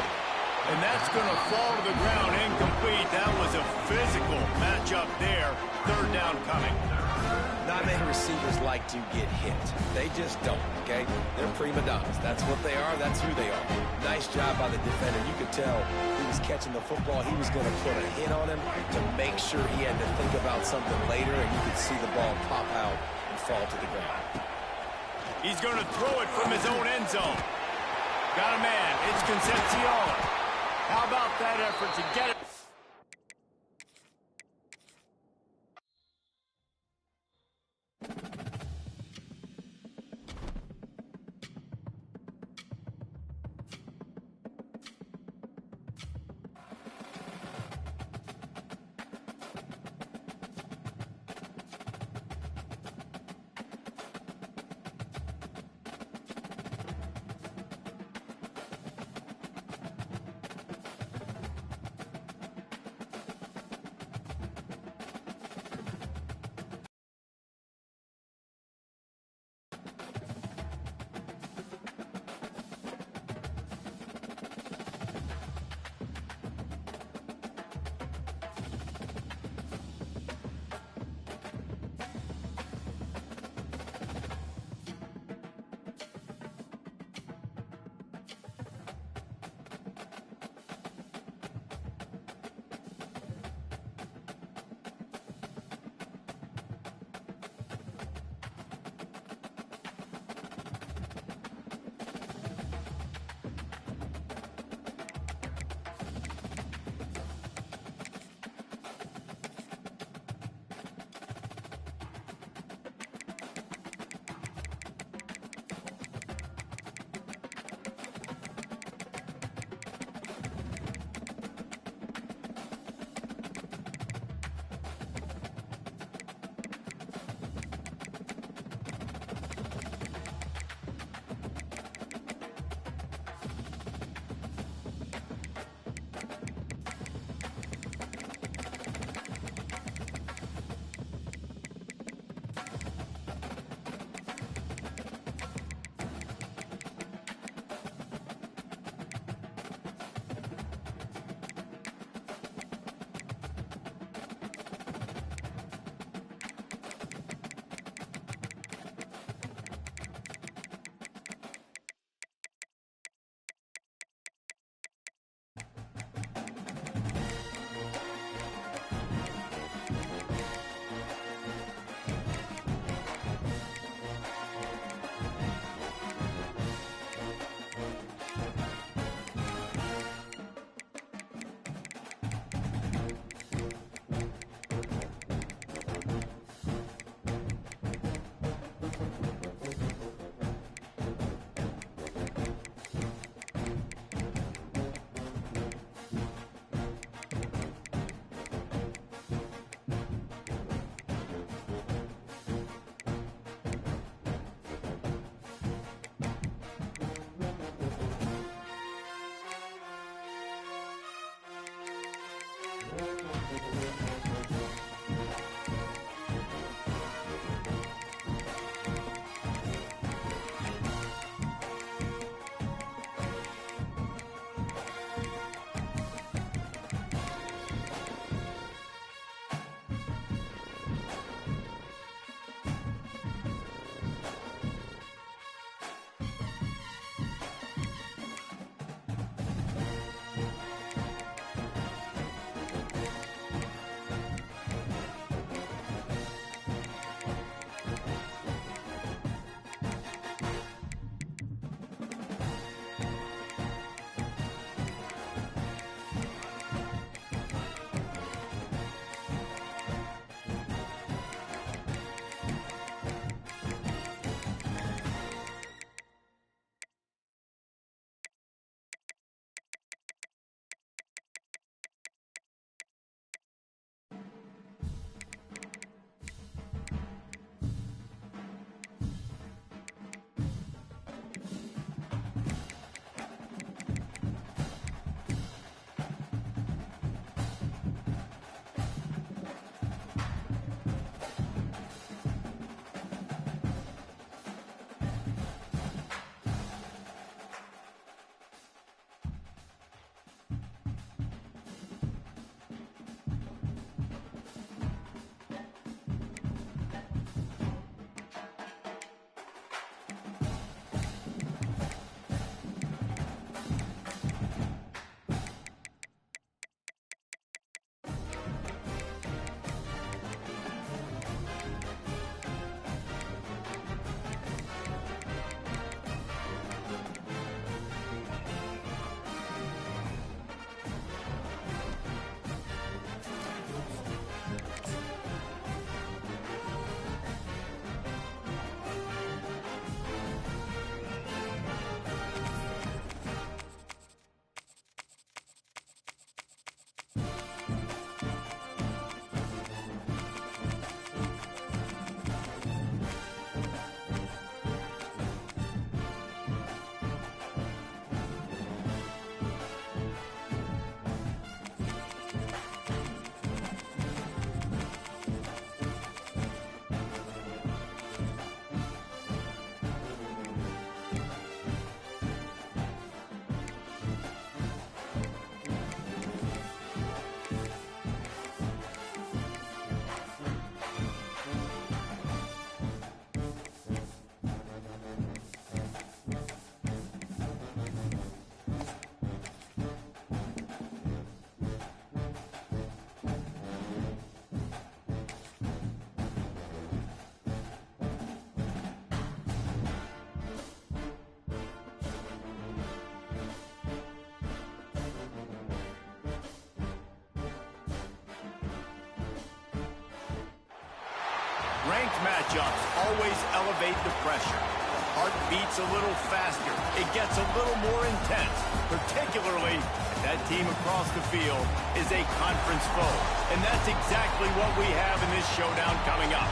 And that's going to fall to the ground incomplete. That was a physical matchup there. Third down coming. Not many receivers like to get hit. They just don't, okay? They're prima donnas. That's what they are. That's who they are. Nice job by the defender. You could tell he was catching the football. He was going to put a hit on him to make sure he had to think about something later, and you could see the ball pop out and fall to the ground. He's going to throw it from his own end zone. Got a man. It's Concepcion. How about that effort to get it? Ranked matchups always elevate the pressure. The heart beats a little faster. It gets a little more intense, particularly if that team across the field is a conference foe. And that's exactly what we have in this showdown coming up.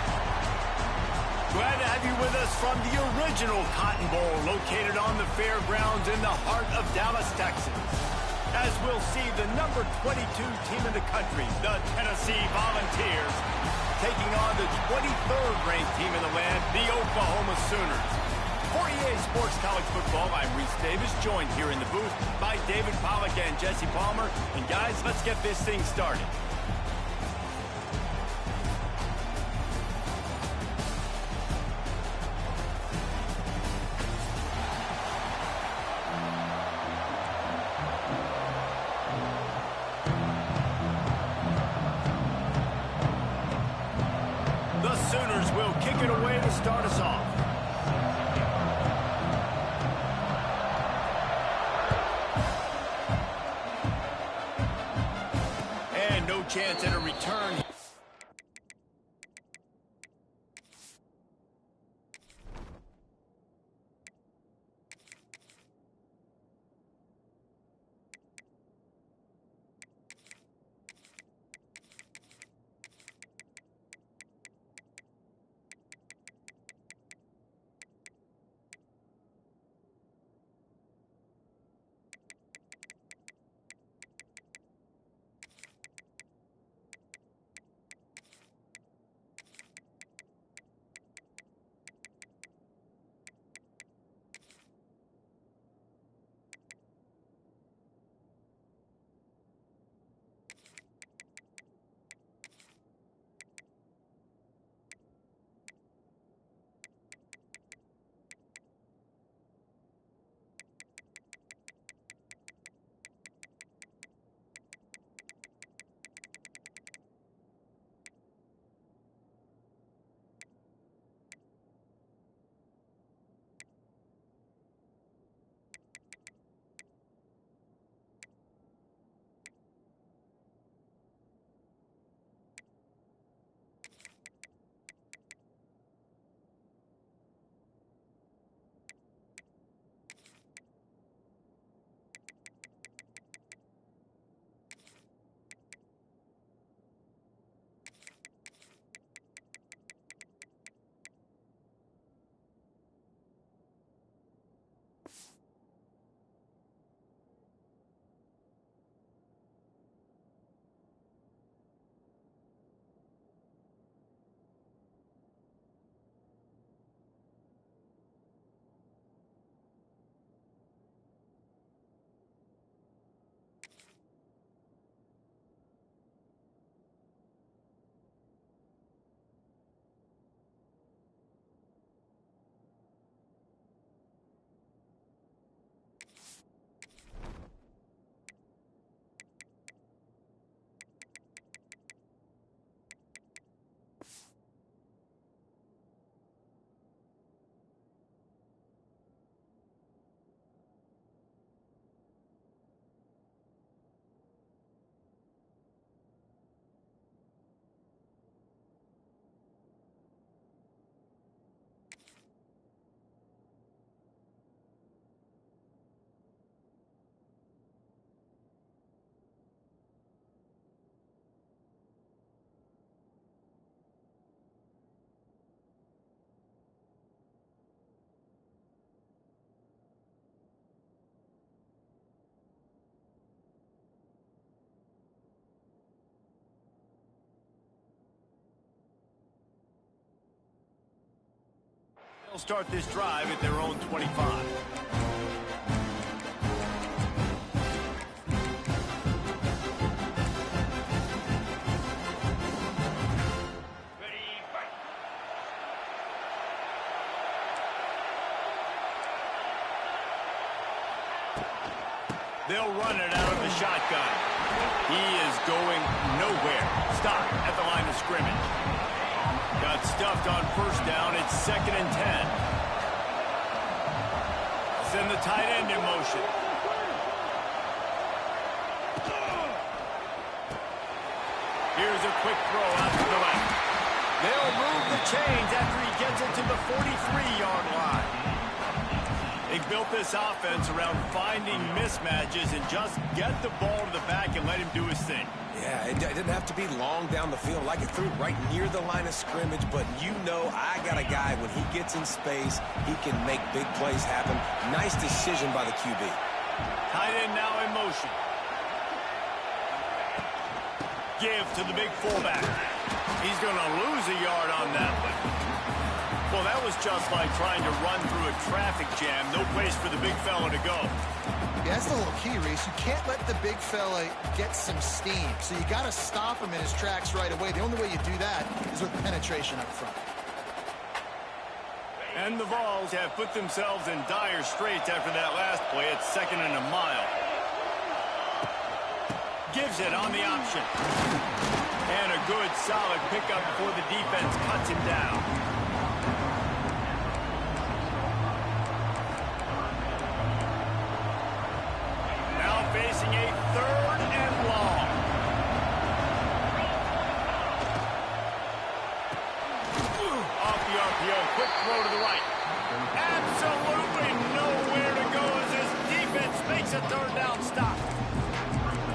Glad to have you with us from the original Cotton Bowl located on the fairgrounds in the heart of Dallas, Texas. As we'll see the number 22 team in the country, the Tennessee Volunteers, taking on the 23rd ranked team in the land, the Oklahoma Sooners. For EA Sports College Football, I'm Reese Davis, joined here in the booth by David Pollack and Jesse Palmer. And guys, let's get this thing started. Sooners will kick it away to start us off. And no chance at a return. They'll start this drive at their own 25. They'll run it out of the shotgun. He is going nowhere. Stop at the line of scrimmage. Got stuffed on first down. It's 2nd and 10. Send the tight end in motion. Here's a quick throw out to the left. They'll move the chains after he gets it to the 43-yard line. They built this offense around finding mismatches and just get the ball to the back and let him do his thing. Yeah, it didn't have to be long down the field. Like it threw right near the line of scrimmage, but you know I got a guy, when he gets in space, he can make big plays happen. Nice decision by the QB. Tight end now in motion. Give to the big fullback. He's going to lose a yard on that one. Well, that was just like trying to run through a traffic jam. No place for the big fella to go. Yeah, that's the whole key, Reese. You can't let the big fella get some steam. So you got to stop him in his tracks right away. The only way you do that is with penetration up front. And the Vols have put themselves in dire straits after that last play. It's 2nd and a mile. Gives it on the option. And a good, solid pickup before the defense cuts him down. Facing a 3rd and long. Off the RPO, quick throw to the right. Absolutely nowhere to go as this defense makes a 3rd down stop.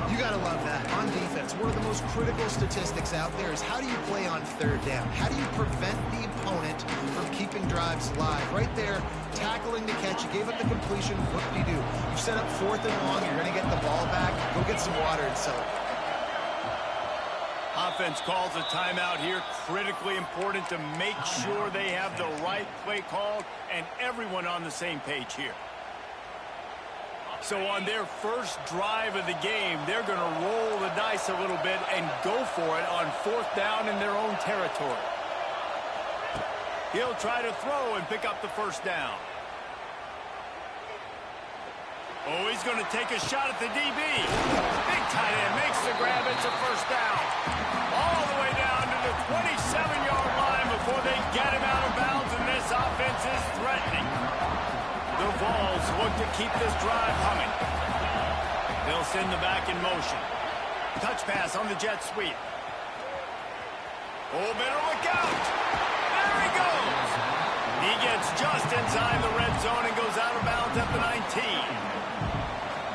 You got to love that. On defense, one of the most critical statistics out there is how do you play on 3rd down? How do you prevent the opponent from keeping drives live? Right there, tackling the catch. You gave up the completion. What do? You set up 4th and long. You're going to get the ball back. Go get some water and celebrate. Offense calls a timeout here. Critically important to make sure they have the right play called and everyone on the same page here. So on their first drive of the game, they're going to roll the dice a little bit and go for it on 4th down in their own territory. He'll try to throw and pick up the 1st down. Oh, he's going to take a shot at the DB. Big tight end makes the grab. It's a 1st down. All the way down to the 27-yard line before they get him out of bounds, and this offense is threatening. The Vols look to keep this drive humming. They'll send the back in motion. Touch pass on the jet sweep. Oh, better look out. There he goes. He gets just inside the red zone and goes out of bounds at the 19.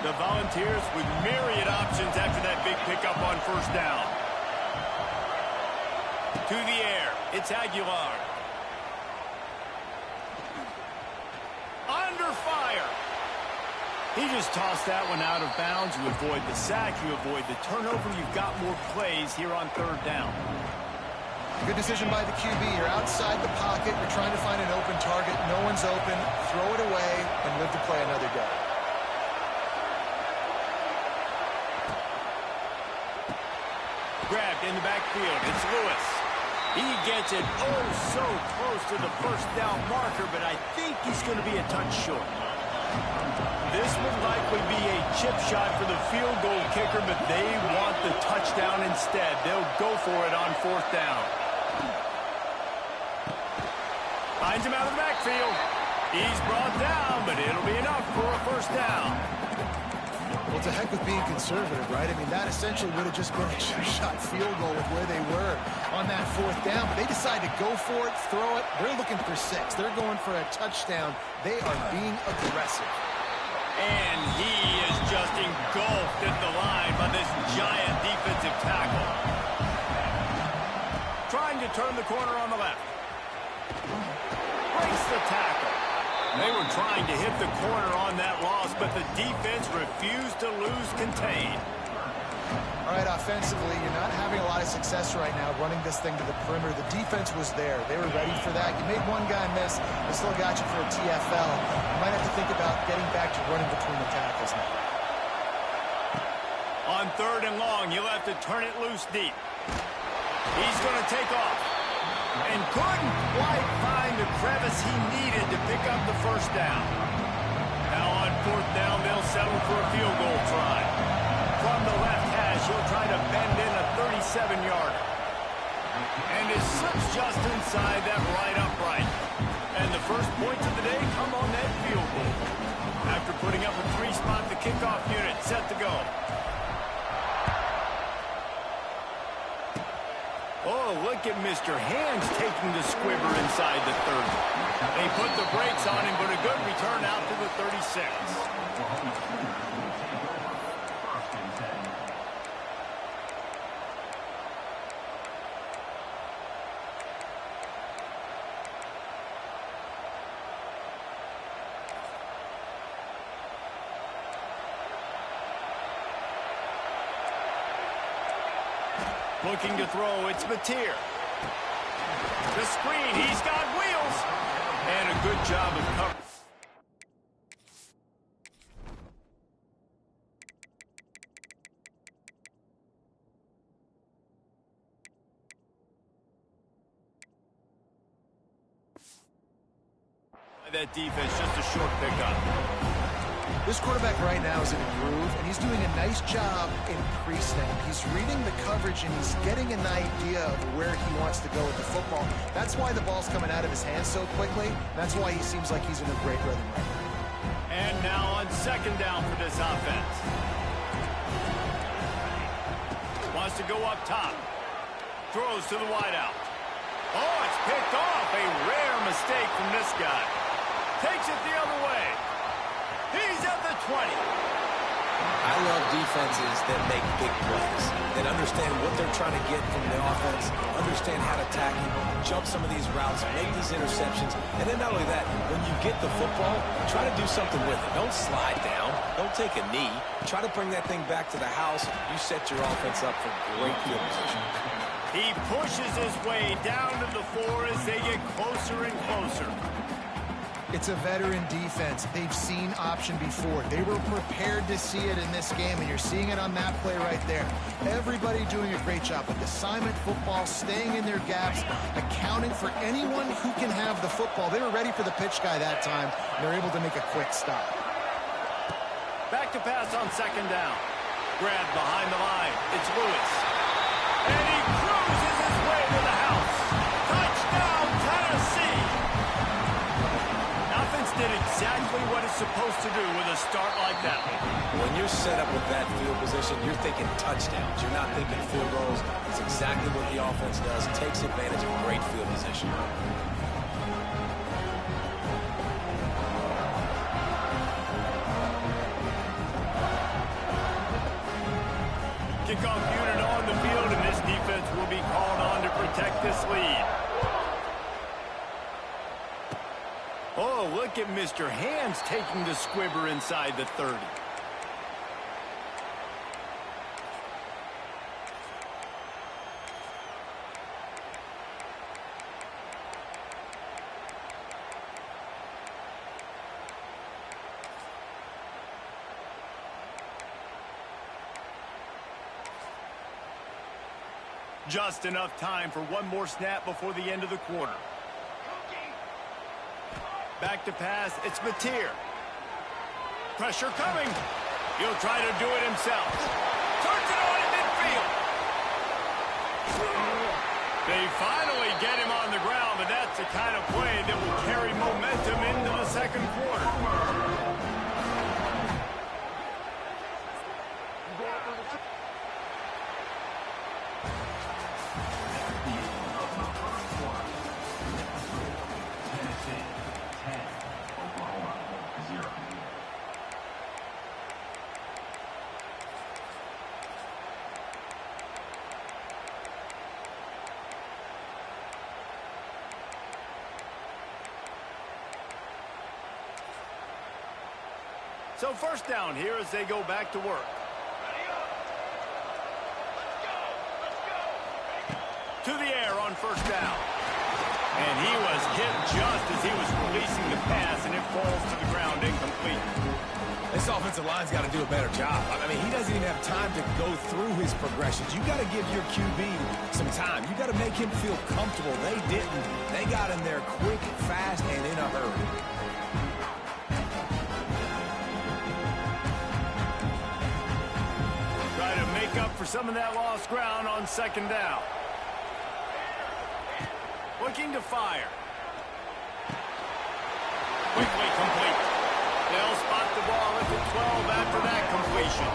The Volunteers with myriad options after that big pickup on 1st down. To the air. It's Aguilar. Under fire. He just tossed that one out of bounds. You avoid the sack. You avoid the turnover. You've got more plays here on 3rd down. Good decision by the QB. You're outside the pocket. You're trying to find an open target. No one's open. Throw it away and live to play another day. Grabbed in the backfield. It's Lewis. He gets it oh so close to the 1st down marker, but I think he's going to be a touch short. This would likely be a chip shot for the field goal kicker, but they want the touchdown instead. They'll go for it on 4th down. Finds him out of the backfield. He's brought down, but it'll be enough for a 1st down. Well, to heck with being conservative, right? I mean, that essentially would have just been a shot field goal with where they were on that 4th down. But they decide to go for it, throw it. They're looking for 6. They're going for a touchdown. They are being aggressive. And he is just engulfed at the line by this giant defensive tackle. Trying to turn the corner on the left. Breaks the tackle. They were trying to hit the corner on that loss, but the defense refused to lose contain. All All right, offensively, you're not having a lot of success right now running this thing to the perimeter. The defense was there. They were ready for that. You made one guy miss. They still got you for a TFL. You might have to think about getting back to running between the tackles now. On 3rd and long, you'll have to turn it loose deep. He's going to take off. And couldn't quite find the crevice he needed to pick up the first down. Now on 4th down, they'll settle for a field goal try. From the left hash, he'll try to bend in a 37-yarder. And it slips just inside that right upright. And the first points of the day come on that field goal. After putting up a 3-spot, the kickoff unit set to go. Oh, look at Mr. Hands taking the squibber inside the 30. They put the brakes on him, but a good return out to the 36. Looking to throw, it's Mateer. The screen, he's got wheels. And a good job of cover. That defense, just a short pickup. This quarterback right now is in a groove, and he's doing a nice job in pre-snap. He's reading the coverage, and he's getting an idea of where he wants to go with the football. That's why the ball's coming out of his hands so quickly. That's why he seems like he's in a great rhythm right now. And now on 2nd down for this offense. Wants to go up top. Throws to the wideout. Oh, it's picked off. A rare mistake from this guy. Takes it the other way. He's at the 20. I love defenses that make big plays, that understand what they're trying to get from the offense, understand how to tackle, jump some of these routes, make these interceptions, and then not only that, when you get the football, try to do something with it. Don't slide down. Don't take a knee. Try to bring that thing back to the house. You set your offense up for great field position. He pushes his way down to the 4 as they get closer and closer. It's a veteran defense. They've seen option before. They were prepared to see it in this game, and you're seeing it on that play right there. Everybody doing a great job with assignment football, staying in their gaps, accounting for anyone who can have the football. They were ready for the pitch guy that time. They're able to make a quick stop. Back to pass on 2nd down. Grabbed behind the line. It's Lewis. And he cruises his way to the house. Touchdown, Tennessee! Offense did exactly what it's supposed to do with a start like that. When you're set up with that field position, you're thinking touchdowns. You're not thinking field goals. It's exactly what the offense does. Takes advantage of great field position. Kickoff unit on the field, and this defense will be called on to protect this lead. Oh, look at Mr. Hands taking the squibber inside the 30. Just enough time for one more snap before the end of the quarter. Back to pass, it's Mateer. Pressure coming. He'll try to do it himself. Turns it on in midfield. They finally get him on the ground, but that's the kind of play that will carry momentum into the 2nd quarter. So 1st down here as they go back to work. to the air on first down. And he was hit just as he was releasing the pass, and it falls to the ground incomplete. This offensive line's got to do a better job. I mean, he doesn't even have time to go through his progressions. You got to give your QB some time. You got to make him feel comfortable. They didn't. They got in there quick, fast, and in a hurry. Try to make up for some of that lost ground on second down. Looking to fire. Quickly complete. They'll spot the ball at the 12 after that completion.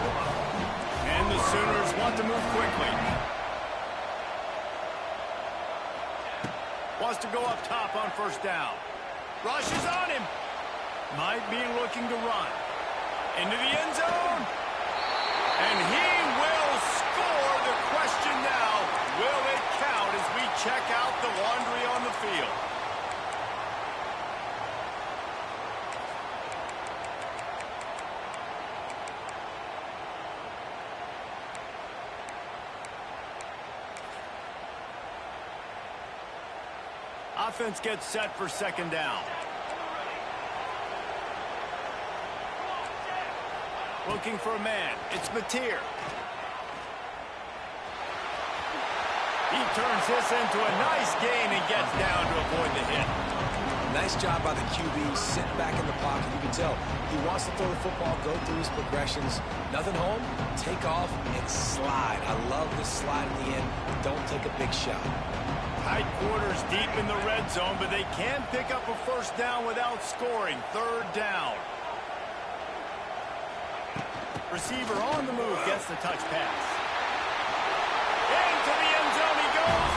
And the Sooners want to move quickly. Wants to go up top on first down. Rush is on him. Might be looking to run. Into the end zone. And he will score. The question now, will it count as we check out the laundry on the field? Offense gets set for second down. Looking for a man. It's Mateer. He turns this into a nice gain and gets down to avoid the hit. Nice job by the QB, sitting back in the pocket. You can tell he wants to throw the football, go through his progressions. Nothing home, take off, and slide. I love the slide at the end. Don't take a big shot. Tight quarters deep in the red zone, but they can pick up a first down without scoring. Third down. Receiver on the move, gets the touch pass. Into the end zone he goes.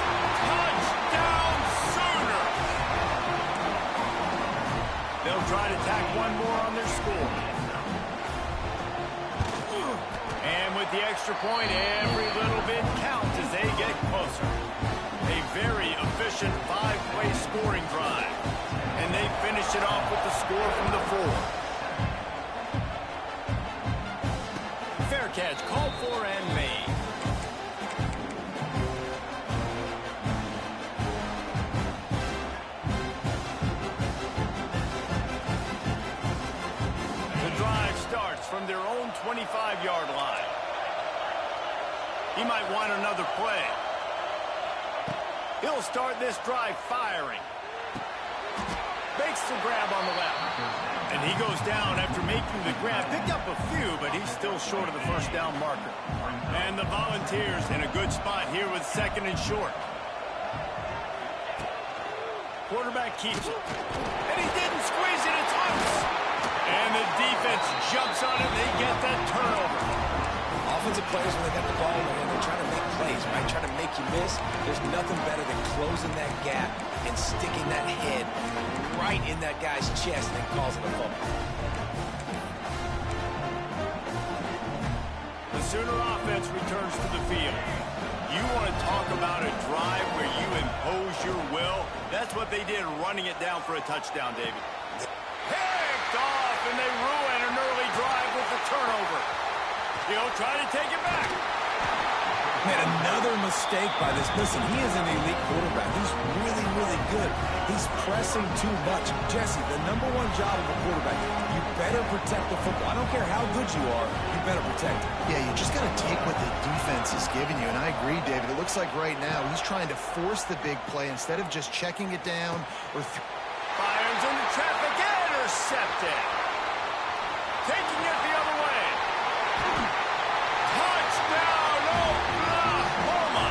Touchdown, Sooners. They'll try to tack one more on their score. And with the extra point, every little bit counts as they get closer. A very efficient five-play scoring drive. And they finish it off with the score from the 4. Fair catch called for and made. The drive starts from their own 25-yard line. He might want another play. He'll start this drive firing. Makes the grab on the left. And he goes down after making the grab. Picked up a few, but he's still short of the first down marker. And the Volunteers in a good spot here with second and short. Quarterback keeps it. And he didn't squeeze it. It's loose. And the defense jumps on it. They get that turnover. Offensive players, when they got the ball and they're trying to make plays, right? Trying to make you miss. There's nothing better than closing that gap and sticking that head right in that guy's chest and causing a fumble. The Sooner offense returns to the field. You want to talk about a drive where you impose your will? That's what they did, running it down for a touchdown, David. Picked off, and they ruin an early drive with the turnover. He'll try to take it back. Man, another mistake by this. Listen, he is an elite quarterback. He's really, really good. He's pressing too much. Jesse, the #1 job of a quarterback, you better protect the football. I don't care how good you are, you better protect it. Yeah, you just got to take what the defense is giving you. And I agree, David. It looks like right now he's trying to force the big play instead of just checking it down or fires into traffic, intercepted. Taking it the other way. Touchdown, Oklahoma.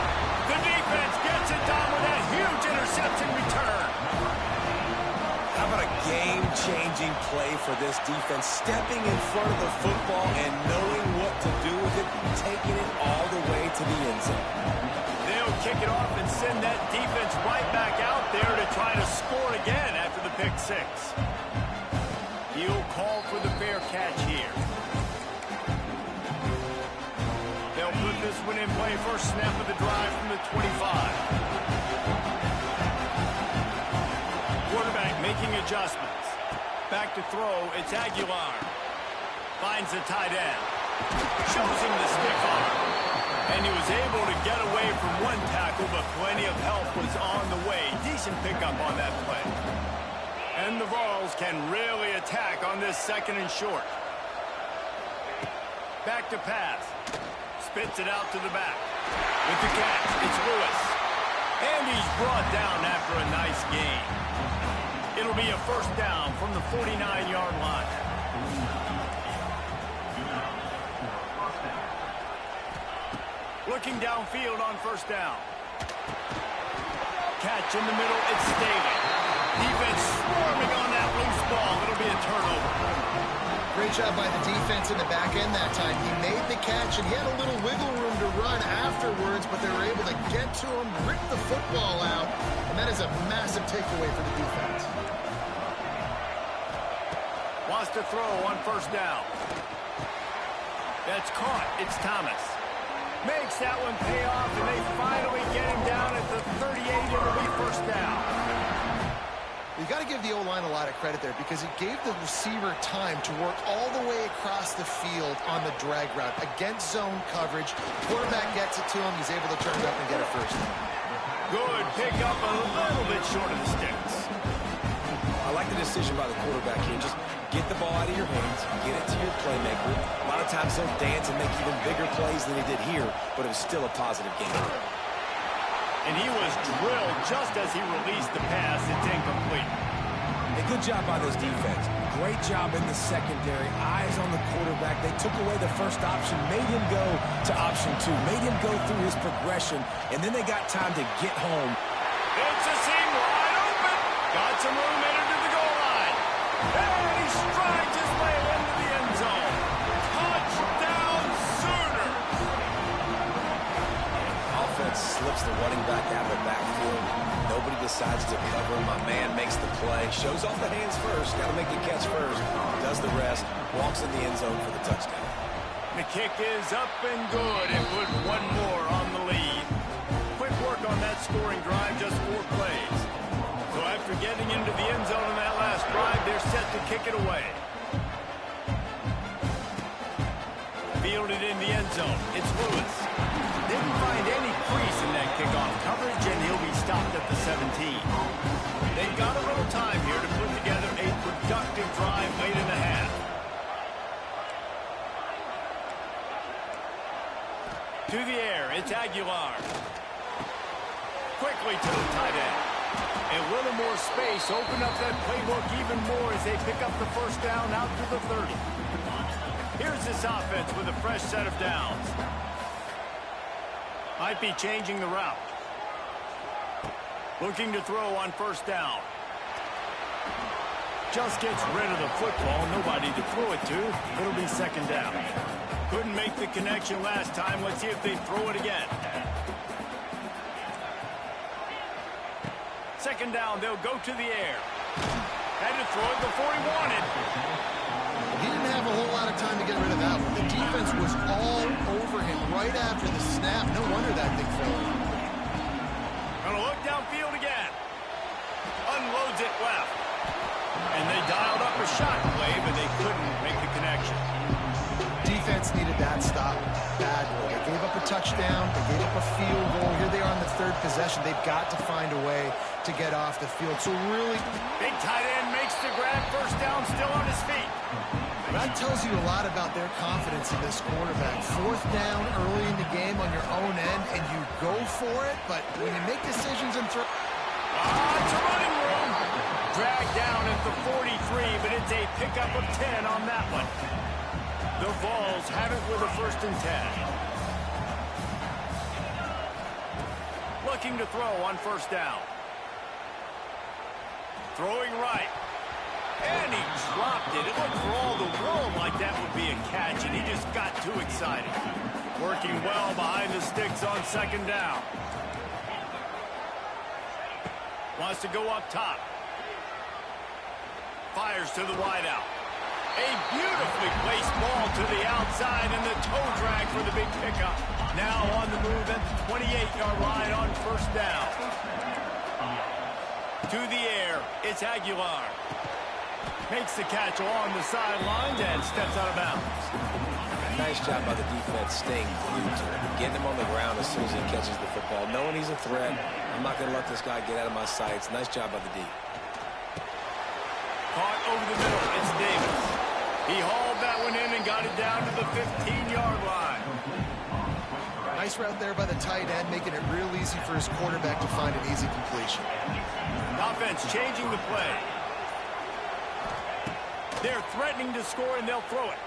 The defense gets it done with that huge interception return. How about a game-changing play for this defense? Stepping in front of the football and knowing what to do with it, taking it all the way to the end zone. They'll kick it off and send that defense right back out there to try to score again after the pick six. He'll call for the fair catch here. They'll put this one in play. First snap of the drive from the 25. Quarterback making adjustments. Back to throw. It's Aguilar. Finds the tight end. Shows him the stiff arm. And he was able to get away from one tackle, but Plenty of help was on the way. Decent pickup on that play. And the Vols can really attack on this 2nd and short. Back to pass. Spits it out to the back. With the catch, it's Lewis. And he's brought down after a nice gain. It'll be a 1st down from the 49-yard line. Looking downfield on 1st down. Catch in the middle, it's Staley. Defense swarming on that loose ball. It'll be a turnover. Great job by the defense in the back end that time. He made the catch, and he had a little wiggle room to run afterwards, but they were able to get to him, rip the football out, and that is a massive takeaway for the defense. Wants to throw on 1st down. That's caught. It's Thomas. Makes that one pay off, and they finally get him down at the 38. It'll be 1st down. You got to give the O-line a lot of credit there because it gave the receiver time to work all the way across the field on the drag route against zone coverage. Quarterback gets it to him. He's able to turn it up and get a 1st down. Good pick up, a little bit short of the sticks. I like the decision by the quarterback here. Just get the ball out of your hands, get it to your playmaker. A lot of times he'll dance and make even bigger plays than he did here, but it was still a positive game. And he was drilled just as he released the pass. It's incomplete. A good job by this defense. Great job in the secondary. Eyes on the quarterback. They took away the 1st option, made him go to option 2, made him go through his progression, and then they got time to get home. It's a seam wide open. Got some room entered to the goal line. And he strides his way into the end zone. Touchdown, Sooner. Offense slips the running back out of the backfield. Nobody decides to cover him. My man makes the play. Shows off the hands first. Got to make the catch first. Does the rest. Walks in the end zone for the touchdown. The kick is up and good. And put one more on the lead. Quick work on that scoring drive. Just 4 plays. So after getting into the end zone in that last drive, they're set to kick it away. Fielded in the end zone. It's Lewis. Didn't find any crease in that kickoff coverage, and he'll be stopped at the 17. They've got a little time here to put together a productive drive late in the half. To the air, it's Aguilar. Quickly to the tight end. A little more space, open up that playbook even more as they pick up the 1st down out to the 30. Here's this offense with a fresh set of downs. Might be changing the route. Looking to throw on 1st down. Just gets rid of the football. Nobody to throw it to. It'll be 2nd down. Couldn't make the connection last time. Let's see if they throw it again. 2nd down, they'll go to the air. Had to throw it before he wanted. He didn't have a whole lot of time to get rid of that one. The defense was all over him right after the snap. No wonder that thing fell. Gonna look downfield again. Unloads it left. And they dialed up a shot play, but they couldn't make the connection. Defense needed that stop badly. They gave up a touchdown. They gave up a field goal. Here they are on the 3rd possession. They've got to find a way to get off the field. So really, big tight end makes the grab. 1st down, still on his feet. that tells you a lot about their confidence in this quarterback. 4th down early in the game on your own end, and you go for it. But when you make decisions and throw... It's a running room. Dragged down at the 43, but it's a pickup of 10 on that one. The Vols have it with a 1st and 10. Looking to throw on 1st down. Throwing right. And he dropped it. It looked for all the world like that would be a catch, and he just got too excited. Working well behind the sticks on 2nd down. Wants to go up top. Fires to the wideout. A beautifully placed ball to the outside, and the toe drag for the big pickup. Now on the move at the 28-yard line on 1st down. To the air, it's Aguilar. Makes the catch along the sidelines and steps out of bounds. Nice job by the defense staying glued to him, getting him on the ground as soon as he catches the football, knowing he's a threat. I'm not going to let this guy get out of my sights. Nice job by the D. Caught over the middle. It's Davis. He hauled that one in and got it down to the 15-yard line. Nice route there by the tight end, making it real easy for his quarterback to find an easy completion. Offense changing the play. They're threatening to score, and they'll throw it.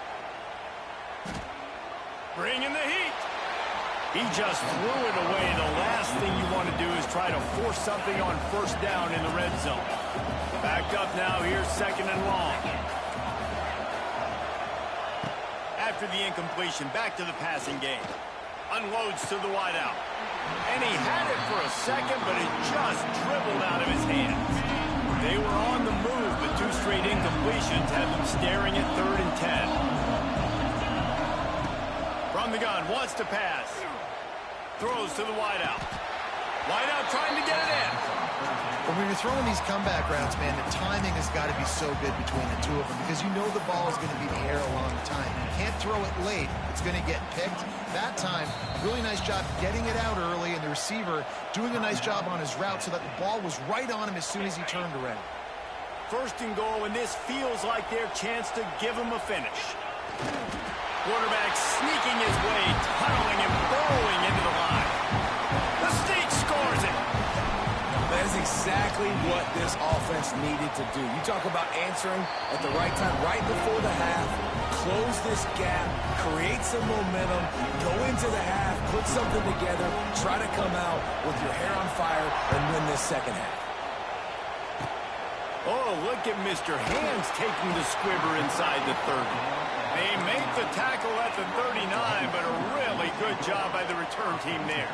Bring in the heat. He just threw it away. The last thing you want to do is try to force something on first down in the red zone. Backed up now. Here's second and long. After the incompletion, back to the passing game. Unloads to the wideout. And he had it for a second, but it just dribbled out of his hands. They were on the move, but two straight incompletions had them staring at 3rd and 10. From the gun, wants to pass. Throws to the wideout. Wideout trying to get it in. But when you're throwing these comeback routes, man, the timing has got to be so good between the two of them because you know the ball is going to be in the air a long time. You can't throw it late. It's going to get picked. That time, really nice job getting it out early, and the receiver doing a nice job on his route so that the ball was right on him as soon as he turned around. 1st and goal, and this feels like their chance to give him a finish. Quarterback sneaking his way, tunneling and burrowing into the line. The sneak scores it. That's exactly what this offense needed to do. You talk about answering at the right time, right before the half, close this gap, create some momentum, go into the half, put something together, try to come out with your hair on fire and win this second half. Oh, look at Mr. Hands taking the squibber inside the 30. They make the tackle at the 39, but a really good job by the return team there.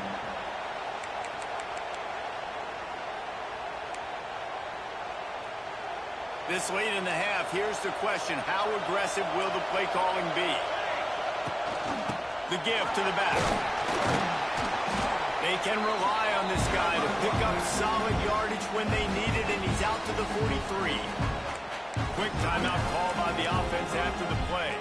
This late in the half, here's the question. How aggressive will the play calling be? The give to the back. They can rely on this guy to pick up solid yardage when they need it, and he's out to the 43. Quick timeout call by the offense after the play.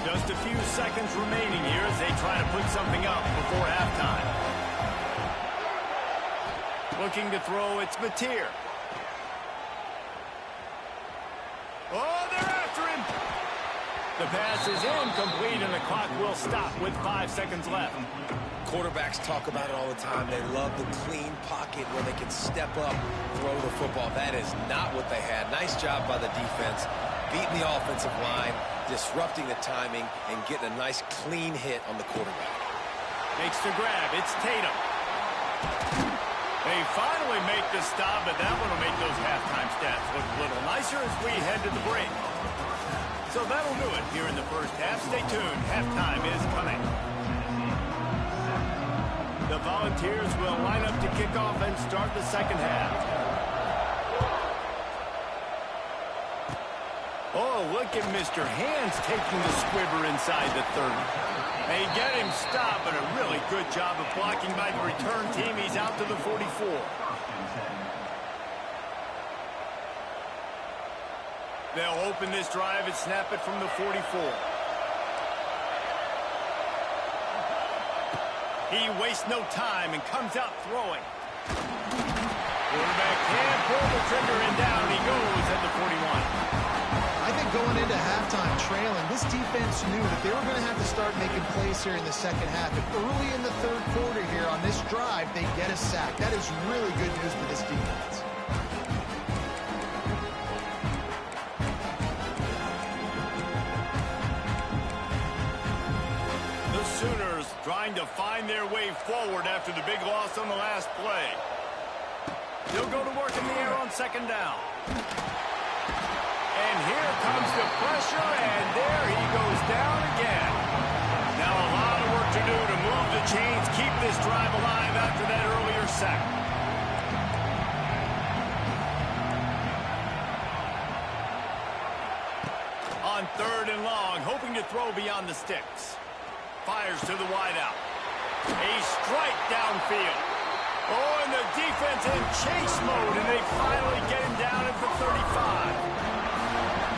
Just a few seconds remaining here as they try to put something up before halftime. Looking to throw, it's Mateer. Oh, they're after him. The pass is incomplete, and the clock will stop with 5 seconds left. Quarterbacks talk about it all the time. They love the clean pocket where they can step up, throw the football. That is not what they had. Nice job by the defense, beating the offensive line, disrupting the timing, and getting a nice clean hit on the quarterback. Makes the grab. It's Tatum. They finally make the stop, but that one will make those halftime stats look a little nicer as we head to the break. So that'll do it here in the first half. Stay tuned. Halftime is coming. The Volunteers will line up to kick off and start the second half. Oh, look at Mr. Hands taking the squibber inside the 30. They get him stopped, but a really good job of blocking by the return team. He's out to the 44. They'll open this drive and snap it from the 44. He wastes no time and comes out throwing. Quarterback can't pull the trigger, and down he goes at the 41. I think going into halftime trailing, this defense knew that they were going to have to start making plays here in the second half. And early in the third quarter here on this drive, they get a sack. That is really good news for this defense. The Sooners trying to find their way forward after the big loss on the last play. They'll go to work in the air on second down. And here comes the pressure, and there he goes down again. Now a lot of work to do to move the chains, keep this drive alive after that earlier sack. On 3rd and long, hoping to throw beyond the sticks. Fires to the wideout. A strike downfield. Oh, and the defense in chase mode, and they finally get him down at the 35.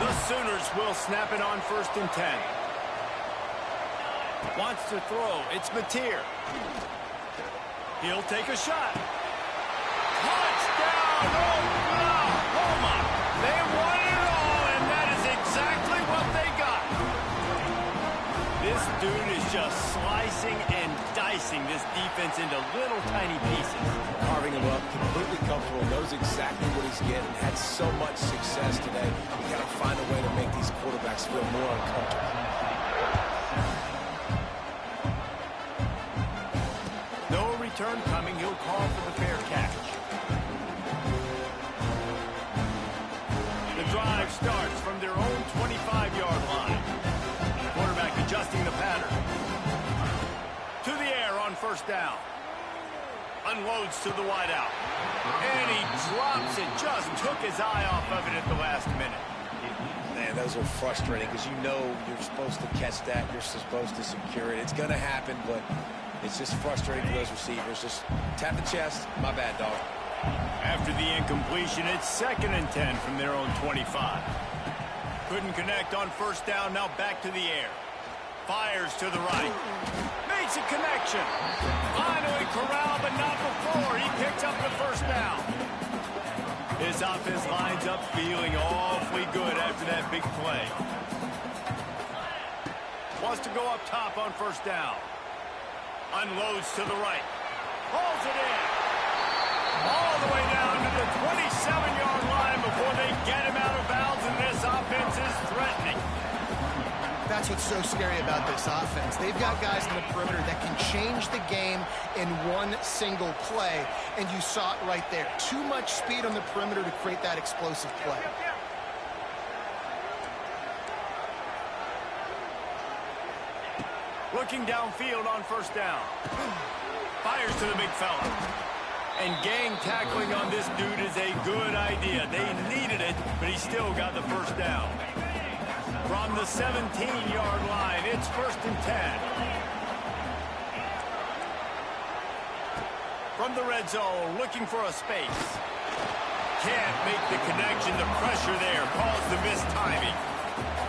The Sooners will snap it on 1st and 10. Wants to throw. It's Mateer. He'll take a shot. Touchdown, Oklahoma! They won it all, and that is exactly what they got. This dude is just slicing and dicing this defense into little tiny pieces. Carving him up, completely comfortable, knows exactly what he's getting, had so much success today. You got to find a way to make these quarterbacks feel more uncomfortable. No return coming. He'll call for the fair catch. The drive starts from their own 25-yard line. Quarterback adjusting the pattern. To the air on 1st down. Unloads to the wideout. And he drops it. Just took his eye off of it at the last minute. Man, those are frustrating because you know you're supposed to catch that. You're supposed to secure it. It's going to happen, but it's just frustrating for those receivers. Just tap the chest. My bad, dog. After the incompletion, it's 2nd and 10 from their own 25. Couldn't connect on 1st down. Now back to the air. Fires to the right. Makes a connection. Finally corralled, but not before. He picks up the 1st down. His offense lines up feeling awfully good after that big play. Wants to go up top on 1st down. Unloads to the right. Pulls it in. All the way down to the 27-yard line before they get him out of bounds, and this offense is threatening. That's what's so scary about this offense. They've got guys in the perimeter that can change the game in one single play, and you saw it right there. Too much speed on the perimeter to create that explosive play. Looking downfield on 1st down. Fires to the big fella. And gang tackling on this dude is a good idea. They needed it, but he still got the 1st down. From the 17-yard line, it's 1st and 10. From the red zone, looking for a space. Can't make the connection. The pressure there caused the missed timing.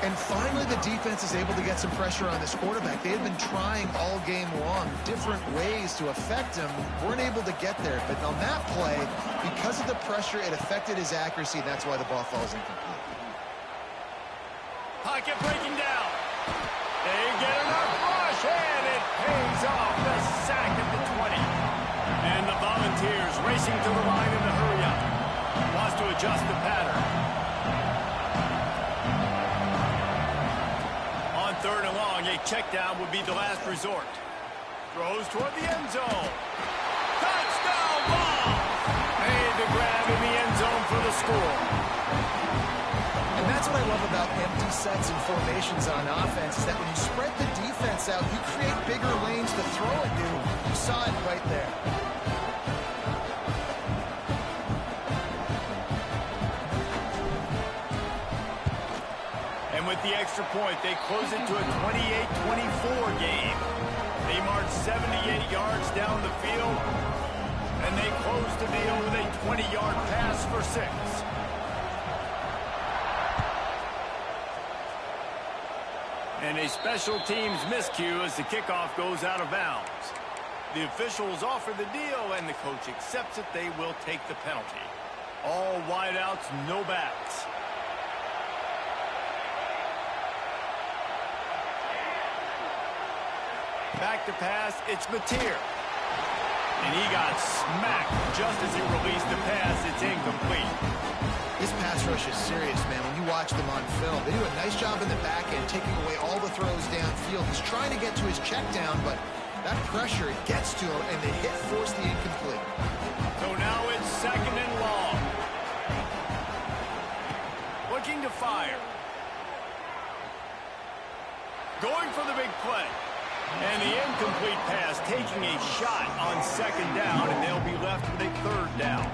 And finally, the defense is able to get some pressure on this quarterback. They had been trying all game long different ways to affect him. Weren't able to get there. But on that play, because of the pressure, it affected his accuracy, and that's why the ball falls incomplete. Pocket breaking down. They get enough rush, and it pays off. The sack at the 20. And the Volunteers racing to the line in the hurry-up. Wants to adjust the pattern. On 3rd and long, a check down would be the last resort. Throws toward the end zone. Touchdown ball! Made the grab in the end zone for the score. And that's what I love about empty sets and formations on offense, is that when you spread the defense out, you create bigger lanes to throw it to. You saw it right there. And with the extra point, they close it to a 28-24 game. They march 78 yards down the field, and they close the deal with a 20-yard pass for 6. And a special teams miscue as the kickoff goes out of bounds. The officials offer the deal, and the coach accepts it. They will take the penalty. All wideouts, no backs. Back to pass, it's Mateer. And he got smacked just as he released the pass. It's incomplete. This pass rush is serious, man. When you watch them on film, they do a nice job in the back end, taking away all the throws downfield. He's trying to get to his check down, but that pressure, it gets to him, and the hit forced the incomplete. So now it's 2nd and long. Looking to fire. Going for the big play. And the incomplete pass, taking a shot on 2nd down, and they'll be left with a 3rd down.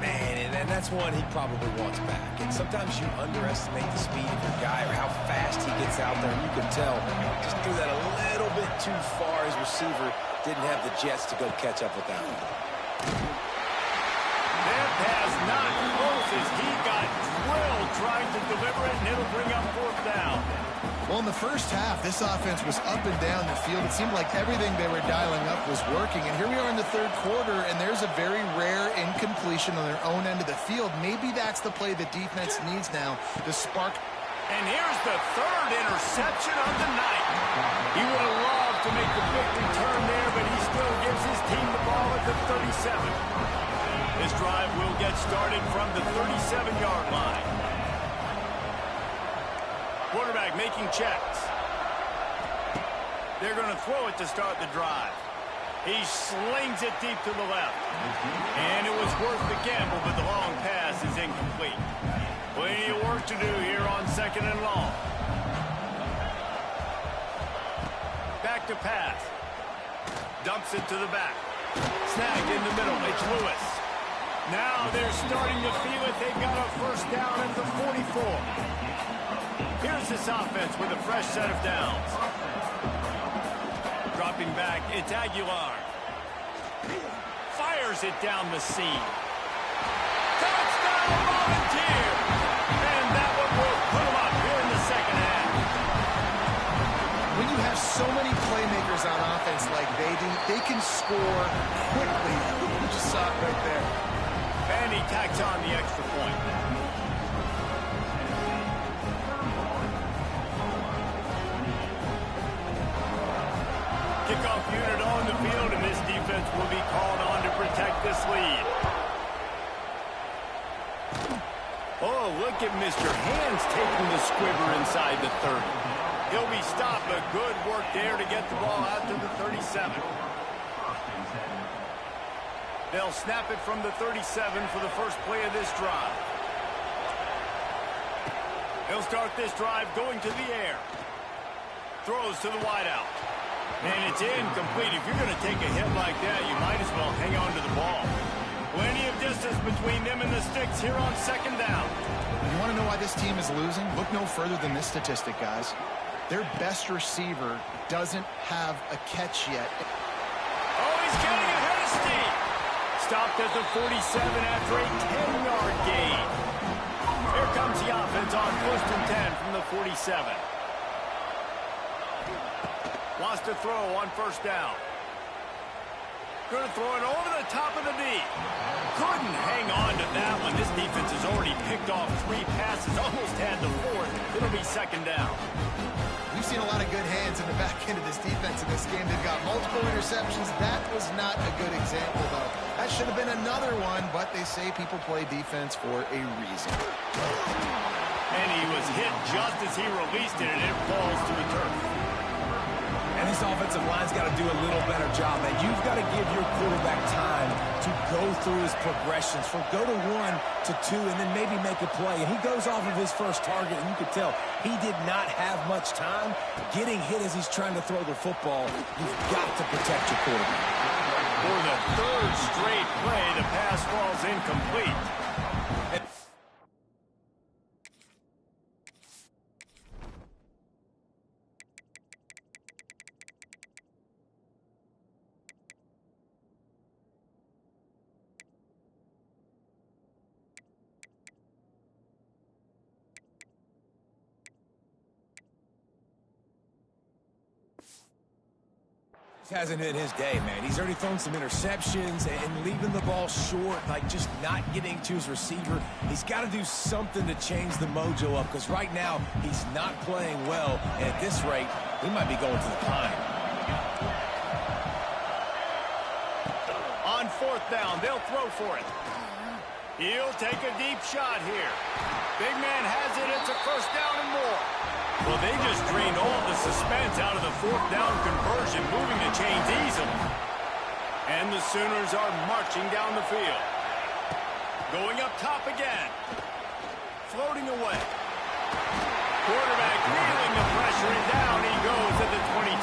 Man, and that's one he probably wants back. And sometimes you underestimate the speed of your guy or how fast he gets out there. And you can tell just threw that a little bit too far. His receiver didn't have the jets to go catch up with that one. That pass not close as he got drilled trying to deliver it, and it'll bring up fourth down. Well, in the first half, this offense was up and down the field. It seemed like everything they were dialing up was working. And here we are in the third quarter, and there's a very rare incompletion on their own end of the field. Maybe that's the play the defense needs now to spark. And here's the third interception of the night. He would have loved to make the big return there, but he still gives his team the ball at the 37. This drive will get started from the 37-yard line. Quarterback making checks. They're going to throw it to start the drive. He slings it deep to the left. And it was worth the gamble, but the long pass is incomplete. Plenty of work to do here on second and long. Back to pass. Dumps it to the back. Snagged in the middle. It's Lewis. Now they're starting to feel it. They've got a first down at the 44. Here's this offense with a fresh set of downs. Dropping back, it's Aguilar. Fires it down the seam. Touchdown, Volunteer! And that one will put them up here in the second half. When you have so many playmakers on offense like they do, they can score quickly. You just saw it right there. And he tacks on the extra point. Kickoff unit on the field, and this defense will be called on to protect this lead. Oh, look at Mr. Hands taking the squibber inside the 30. He'll be stopped, but good work there to get the ball out to the 37. They'll snap it from the 37 for the first play of this drive. They'll start this drive going to the air. Throws to the wideout. And it's incomplete. If you're going to take a hit like that, you might as well hang on to the ball. Plenty of distance between them and the sticks here on second down. You want to know why this team is losing? Look no further than this statistic, guys. Their best receiver doesn't have a catch yet. Oh, he's getting ahead of steam. Stopped at the 47 after a 10-yard gain. Here comes the offense on first and 10 from the 47. Wants to throw on first down. Going to throw it over the top of the knee. Couldn't hang on to that one. This defense has already picked off 3 passes, almost had the 4th. It'll be second down. We've seen a lot of good hands in the back end of this defense in this game. They've got multiple interceptions. That was not a good example, though. That should have been another one, but they say people play defense for a reason. And he was hit just as he released it, and it falls to the turf. And this offensive line's got to do a little better job. And you've got to give your quarterback time to go through his progressions. From go to 1 to 2 and then maybe make a play. And he goes off of his first target, and you could tell he did not have much time getting hit as he's trying to throw the football. You've got to protect your quarterback. For the 3rd straight play, the pass falls incomplete. Hasn't hit his day, man. He's already thrown some interceptions and leaving the ball short, like just not getting to his receiver. He's got to do something to change the mojo up, because right now he's not playing well, and at this rate, he might be going to the pine. On 4th down, they'll throw for it. He'll take a deep shot here. Big man has it. It's a first down and more. Well, they just drained all the suspense out of the 4th down conversion, moving the chains easily. And the Sooners are marching down the field. Going up top again. Floating away. Quarterback feeling the pressure, and down he goes at the 22.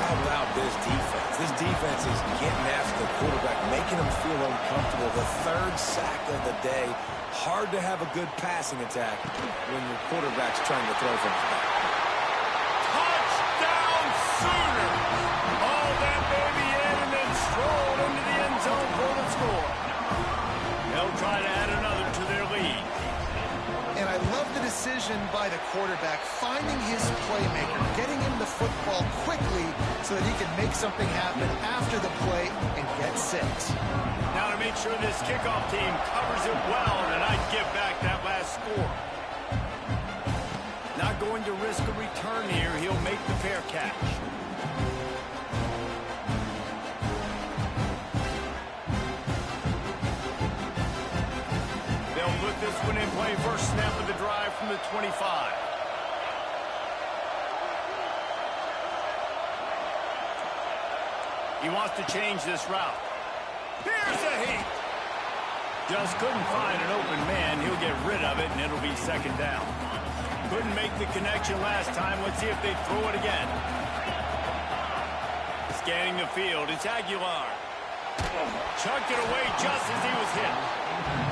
How about this defense? This defense is getting after the quarterback, making him feel uncomfortable. The third sack of the day. Hard to have a good passing attack when your quarterback's trying to throw from the back. Touchdown Sooner! All that baby in and then strolled into the end zone for the score. They'll try to add another to their lead. And I love the decision by the quarterback, finding his playmaker, getting him the football quickly so that he can make something happen after the play and get 6. Now to make sure this kickoff team covers it well and not give back that last score. Not going to risk a return here. He'll make the fair catch. They'll put this one in play. First snap of the drive from the 25. He wants to change this route. Here's a heat. Just couldn't find an open man. He'll get rid of it, and it'll be second down. Couldn't make the connection last time. Let's see if they throw it again. Scanning the field. It's Aguilar. Chucked it away just as he was hit.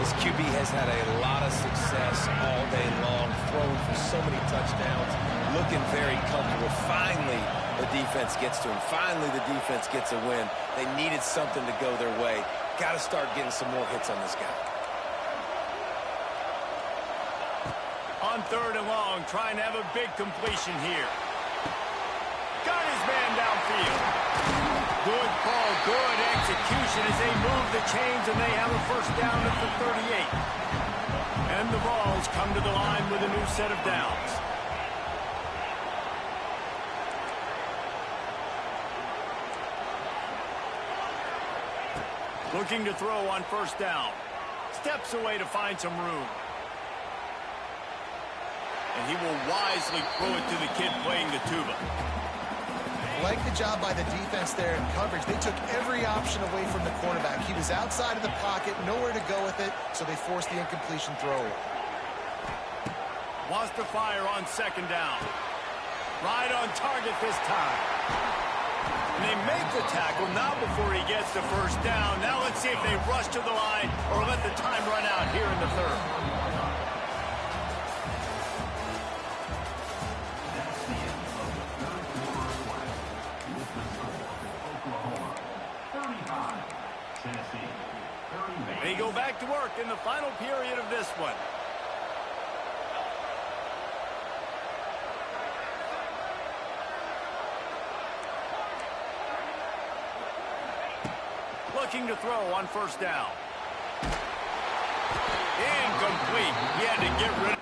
This QB has had a lot of success all day long, throwing for so many touchdowns, looking very comfortable. Finally, the defense gets to him. Finally, the defense gets a win. They needed something to go their way. Got to start getting some more hits on this guy. On 3rd and long, trying to have a big completion here. Got his man downfield. Good call, good execution as they move the chains, and they have a first down at the 38. And the Vols come to the line with a new set of downs. Looking to throw on first down. Steps away to find some room. And he will wisely throw it to the kid playing the tuba. Like the job by the defense there in coverage. They took every option away from the quarterback. He was outside of the pocket, nowhere to go with it, so they forced the incompletion throw. Wants to fire on second down. Right on target this time. And they make the tackle now before he gets the first down. Now let's see if they rush to the line or let the time run out here in the 3rd. They go back to work in the final period of this one. Looking to throw on first down. Incomplete. He had to get rid of it.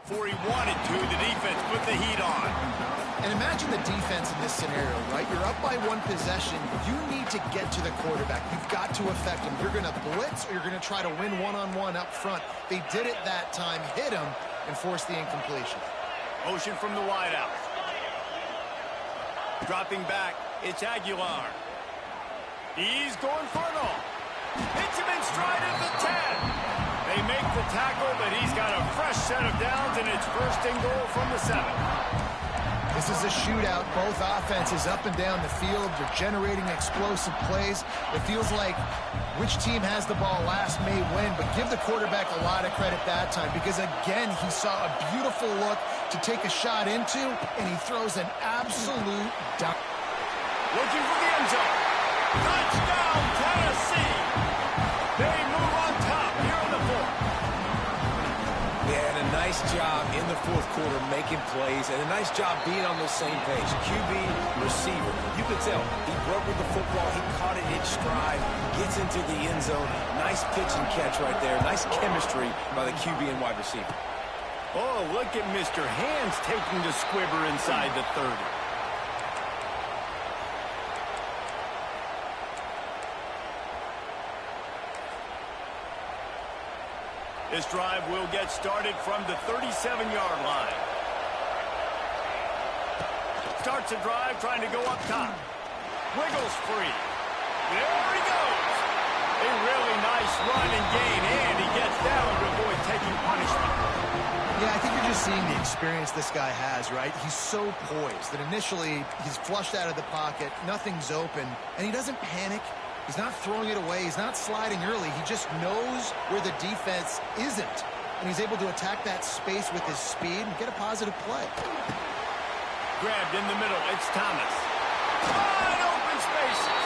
Before he wanted to, the defense put the heat on. And imagine the defense in this scenario, right? You're up by 1 possession. You need to get to the quarterback. You've got to affect him. You're going to blitz or you're going to try to win one-on-one up front. They did it that time, hit him, and forced the incompletion. Motion from the wideout. Dropping back, it's Aguilar. He's going for it all. Hits him in stride at the 10. They make the tackle, but he's got a fresh set of downs, and it's 1st and goal from the 7. This is a shootout. Both offenses up and down the field. They're generating explosive plays. It feels like which team has the ball last may win, but give the quarterback a lot of credit that time because, again, he saw a beautiful look to take a shot into, and he throws an absolute down. Looking for the end zone. Touchdown, Tennessee. They move on top here in the 4th. They had a nice job in the 4th quarter making plays and a nice job being on the same page. QB, receiver. You could tell he broke with the football. He caught it in stride, gets into the end zone. Nice pitch and catch right there. Nice chemistry by the QB and wide receiver. Oh, look at Mr. Hands taking the squibber inside the 30. This drive will get started from the 37-yard line. Starts a drive trying to go up top. Wiggles free. There he goes. A really nice run and gain, and he gets down to avoid taking punishment. Yeah, I think you're just seeing the experience this guy has, right? He's so poised that initially he's flushed out of the pocket, nothing's open, and he doesn't panic. He's not throwing it away. He's not sliding early. He just knows where the defense isn't, and he's able to attack that space with his speed and get a positive play. Grabbed in the middle. It's Thomas. Wide open spaces.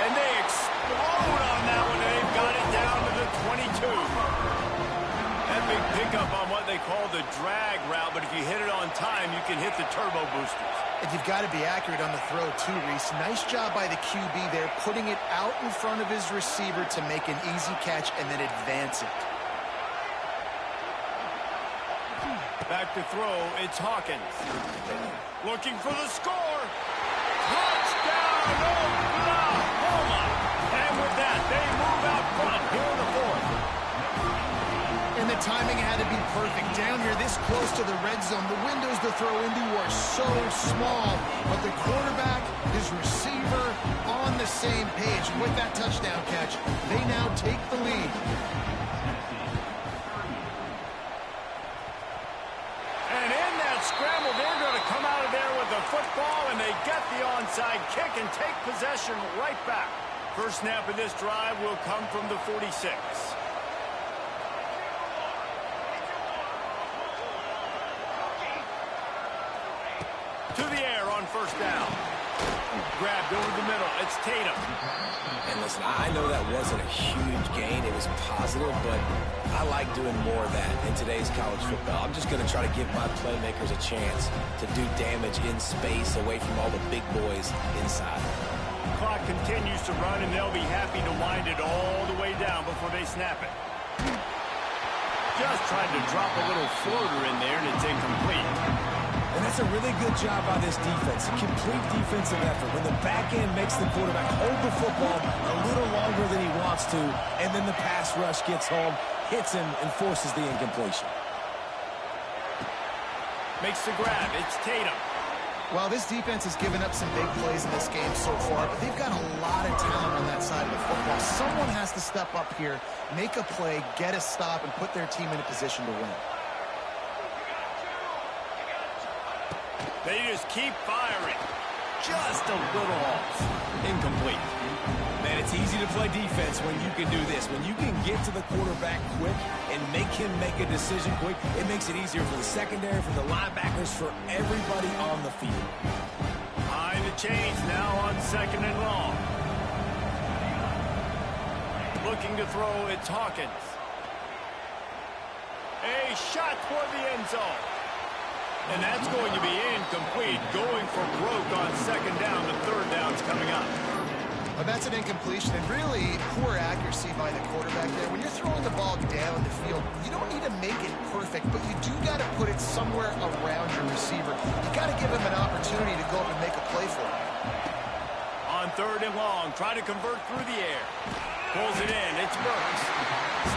And they explode on that one, and they've got it down to the 22. That big pickup on what they call the drag route, but if you hit it on time, you can hit the turbo boosters. And you've got to be accurate on the throw, too, Reese. Nice job by the QB there, putting it out in front of his receiver to make an easy catch and then advance it. Back to throw, it's Hawkins. Looking for the score. Touchdown, Oklahoma! And with that, they move out front here in the fourth. And the timing had to be perfect. Down here this close to the red zone, the windows to throw into are so small. But the quarterback, his receiver, on the same page. And with that touchdown catch, they now take the lead. And in that scramble, they're going to come out of there with the football, and they get the onside kick and take possession right back. First snap of this drive will come from the 46. To the air on first down. Grabbed over the middle. It's Tatum. And listen, I know that wasn't a huge gain. It was positive, but I like doing more of that in today's college football. I'm just going to try to give my playmakers a chance to do damage in space away from all the big boys inside. Clock continues to run, and they'll be happy to wind it all the way down before they snap it. Just tried to drop a little floater in there, and it's incomplete. And that's a really good job by this defense. A complete defensive effort. When the back end makes the quarterback hold the football a little longer than he wants to, and then the pass rush gets home, hits him, and forces the incompletion. Makes the grab. It's Tatum. Well, this defense has given up some big plays in this game so far, but they've got a lot of talent on that side of the football. Someone has to step up here, make a play, get a stop, and put their team in a position to win. They just keep firing. Just a little off. Incomplete. Man, it's easy to play defense when you can do this. When you can get to the quarterback quick and make him make a decision quick, it makes it easier for the secondary, for the linebackers, for everybody on the field. Behind the chains now on second and long. Looking to throw, it's Hawkins. A shot toward the end zone. And that's going to be incomplete. Going for broke on second down. The third down's coming up. Well, that's an incompletion, and really poor accuracy by the quarterback there. When you're throwing the ball down the field, you don't need to make it perfect, but you do got to put it somewhere around your receiver. You got to give him an opportunity to go up and make a play for him. On third and long, try to convert through the air. Pulls it in. It's Burks.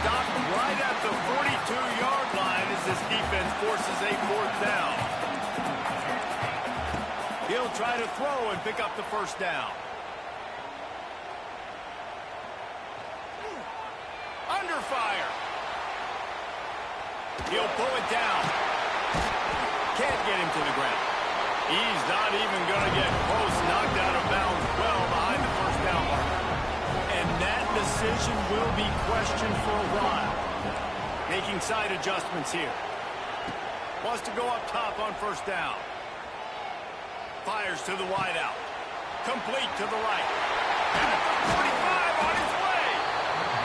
Stopped right at the 42-yard line as this defense forces a fourth down. He'll try to throw and pick up the first down. Under fire. He'll pull it down. Can't get him to the ground. He's not even going to get close. Knocked out of bounds well behind the first down marker. And that decision will be questioned for a while. Making side adjustments here. Wants to go up top on first down. Fires to the wideout. Complete to the right. At the 45 on his way.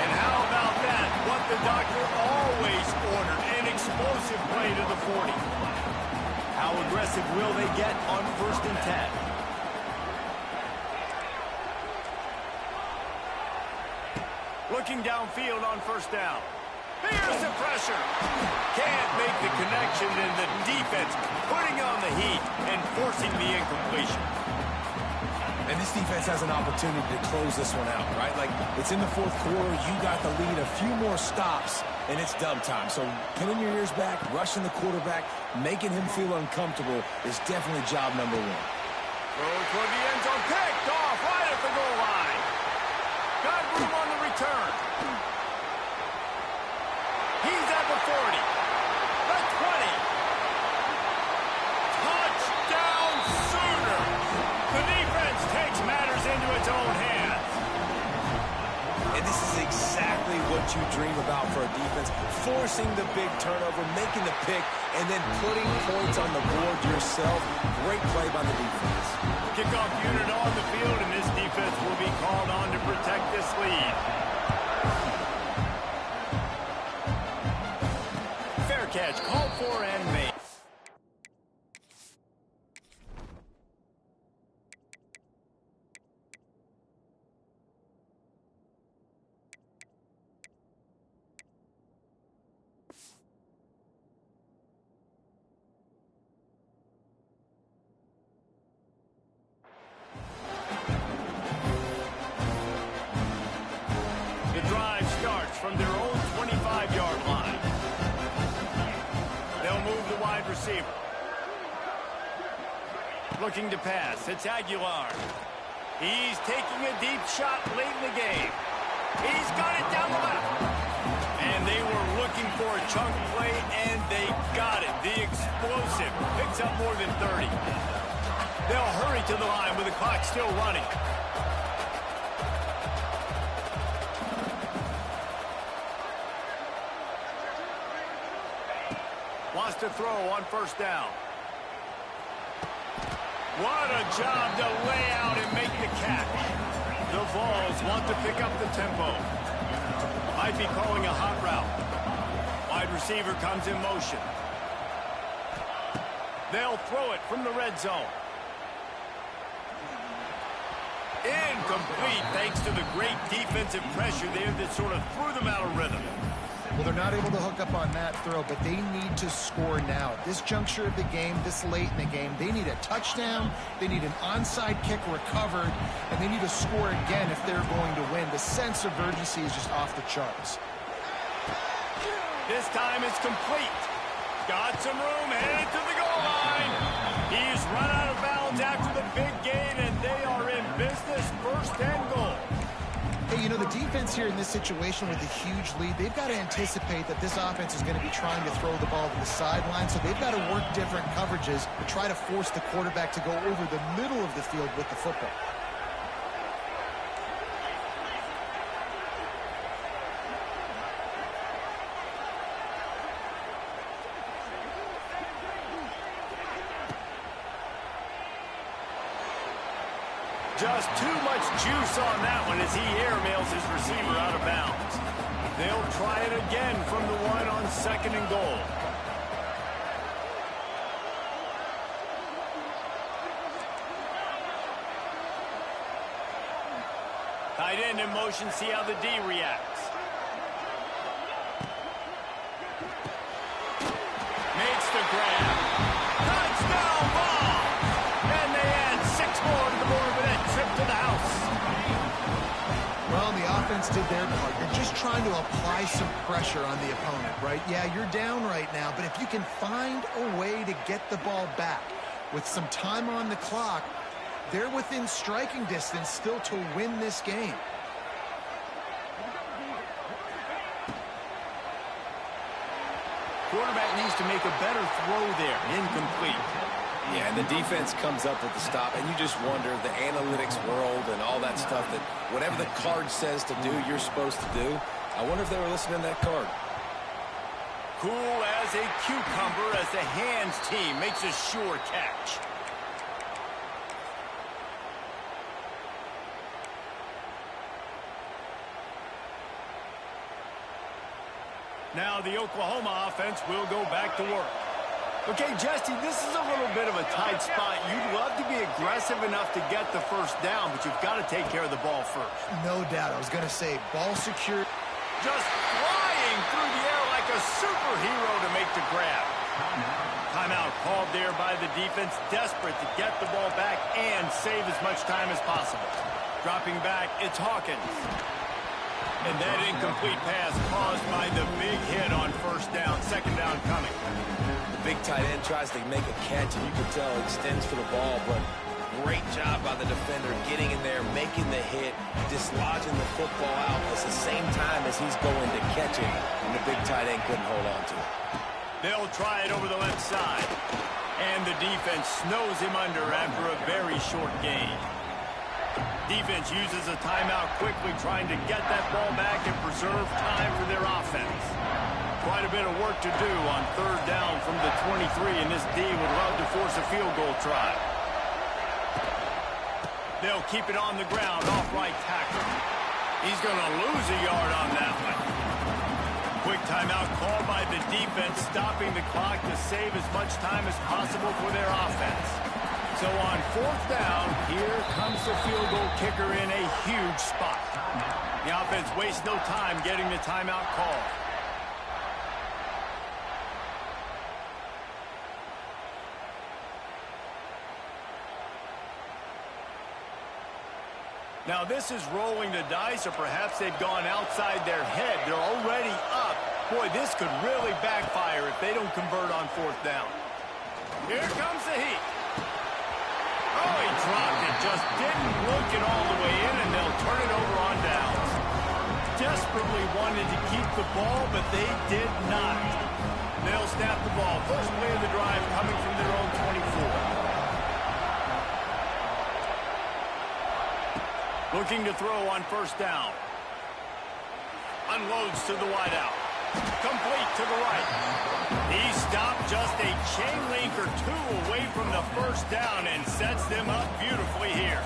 And how about that? What the doctor always ordered. An explosive play to the 40. How aggressive will they get on first and 10? Looking downfield on first down. Here's the pressure. Can't make the connection, and the defense putting on the heat and forcing the incompletion. And this defense has an opportunity to close this one out, right? Like, it's in the fourth quarter. You got the lead, a few more stops, and it's dub time. So pinning your ears back, rushing the quarterback, making him feel uncomfortable is definitely job number one. Throw toward the end zone. Picked off right at the goal line. Got room on the return. return. He's at the 40. The 20. Touchdown Sooners. The defense takes matters into its own hands. And this is exactly what you dream about for a defense. Forcing the big turnover, making the pick, and then putting points on the board yourself. Great play by the defense. Kickoff unit on the field, and this defense will be called on to protect this lead. Fair catch, called for and made. The drive starts from their own 25-yard line. They'll move the wide receiver. Looking to pass. It's Aguilar. He's taking a deep shot late in the game. He's got it down the left. And they were looking for a chunk play, and they got it. The explosive picks up more than 30. They'll hurry to the line with the clock still running. Wants to throw on first down. What a job to lay out and make the catch. The Vols want to pick up the tempo. Might be calling a hot route. Wide receiver comes in motion. They'll throw it from the red zone. Incomplete thanks to the great defensive pressure there that sort of threw them out of rhythm. Well, they're not able to hook up on that throw, but they need to score now. At this juncture of the game, this late in the game, they need a touchdown, they need an onside kick recovered, and they need to score again if they're going to win. The sense of urgency is just off the charts. This time it's complete. Got some room, headed to the goal line. He's run out of bounds after the big gain, and they are in business, first and goal. Hey, you know, the defense here in this situation with a huge lead, they've got to anticipate that this offense is going to be trying to throw the ball to the sideline, so they've got to work different coverages to try to force the quarterback to go over the middle of the field with the football. Just too much juice on that one as he airmails his receiver out of bounds. They'll try it again from the one on second and goal. Tight end in motion, see how the D reacts. Makes the grab. Touchdown ball! And they add 6 more to the board with that trip to the house. Well, the offense did their part. You're just trying to apply some pressure on the opponent, right? Yeah, you're down right now, but if you can find a way to get the ball back with some time on the clock, they're within striking distance still to win this game. Quarterback needs to make a better throw there. Incomplete. Yeah, and the defense comes up with the stop, and you just wonder, the analytics world and all that stuff, that whatever the card says to do, you're supposed to do. I wonder if they were listening to that card. Cool as a cucumber as the hands team makes a sure catch. Now the Oklahoma offense will go back to work. Okay, Jesse, this is a little bit of a tight spot. You'd love to be aggressive enough to get the first down, but you've got to take care of the ball first. No doubt. I was going to say, ball secure. Just flying through the air like a superhero to make the grab. Timeout called there by the defense, desperate to get the ball back and save as much time as possible. Dropping back, it's Hawkins. And that incomplete pass caused by the big hit on first down, second down coming. The big tight end tries to make a catch, and you can tell extends for the ball, but great job by the defender getting in there, making the hit, dislodging the football out at the same time as he's going to catch it, and the big tight end couldn't hold on to it. They'll try it over the left side. And the defense snows him under after a very short gain. Defense uses a timeout quickly, trying to get that ball back and preserve time for their offense. Quite a bit of work to do on third down from the 23, and this D would love to force a field goal try. They'll keep it on the ground off right tackle. He's going to lose a yard on that one. Quick timeout called by the defense, stopping the clock to save as much time as possible for their offense. So on fourth down, here comes the field goal kicker in a huge spot. The offense wastes no time getting the timeout call. Now this is rolling the dice, or perhaps they've gone outside their head. They're already up. Boy, this could really backfire if they don't convert on fourth down. Here comes the heat. Oh, he dropped it. Just didn't look it all the way in, and they'll turn it over on downs. Desperately wanted to keep the ball, but they did not. They'll snap the ball. First play of the drive coming from their own 24. Looking to throw on first down. Unloads to the wideout. Complete to the right. He stopped just a chain link or two away from the first down and sets them up beautifully here.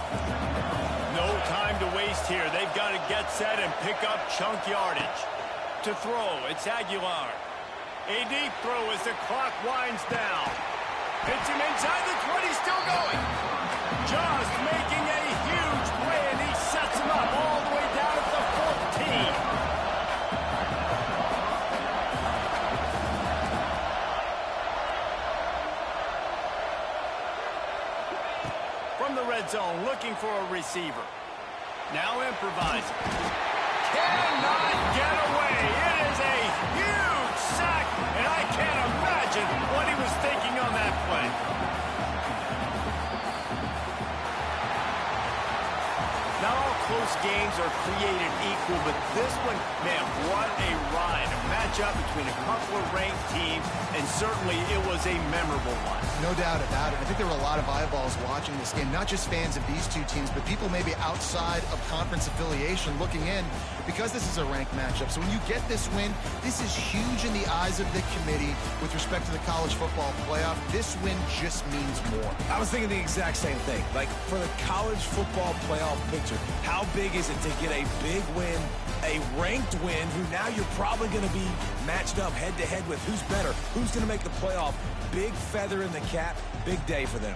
No time to waste here. They've got to get set and pick up chunk yardage. To throw, it's Aguilar. A deep throw as the clock winds down. Hits him inside the 20, still going. Just making a huge play, and he sets him up all the way down at the 14. From the red zone, looking for a receiver. Now improvising. Cannot get away. It is a huge sack, and I can't imagine what he was thinking on that play. Not all close games are created equal, but this one, man, what a ride. A matchup between a couple of ranked teams, and certainly it was a memorable one. No doubt about it. I think there were a lot of eyeballs watching this game, not just fans of these two teams, but people maybe outside of conference affiliation looking in, because this is a ranked matchup. So when you get this win, this is huge in the eyes of the committee with respect to the college football playoff. This win just means more. I was thinking the exact same thing. Like, for the college football playoff picture, how big is it to get a big win, a ranked win, who now you're probably going to be matched up head-to-head with who's better, who's going to make the playoff. Big feather in the cap, big day for them.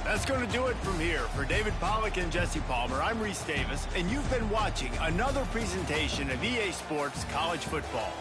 That's going to do it from here. For David Pollack and Jesse Palmer, I'm Reese Davis, and you've been watching another presentation of EA Sports College Football.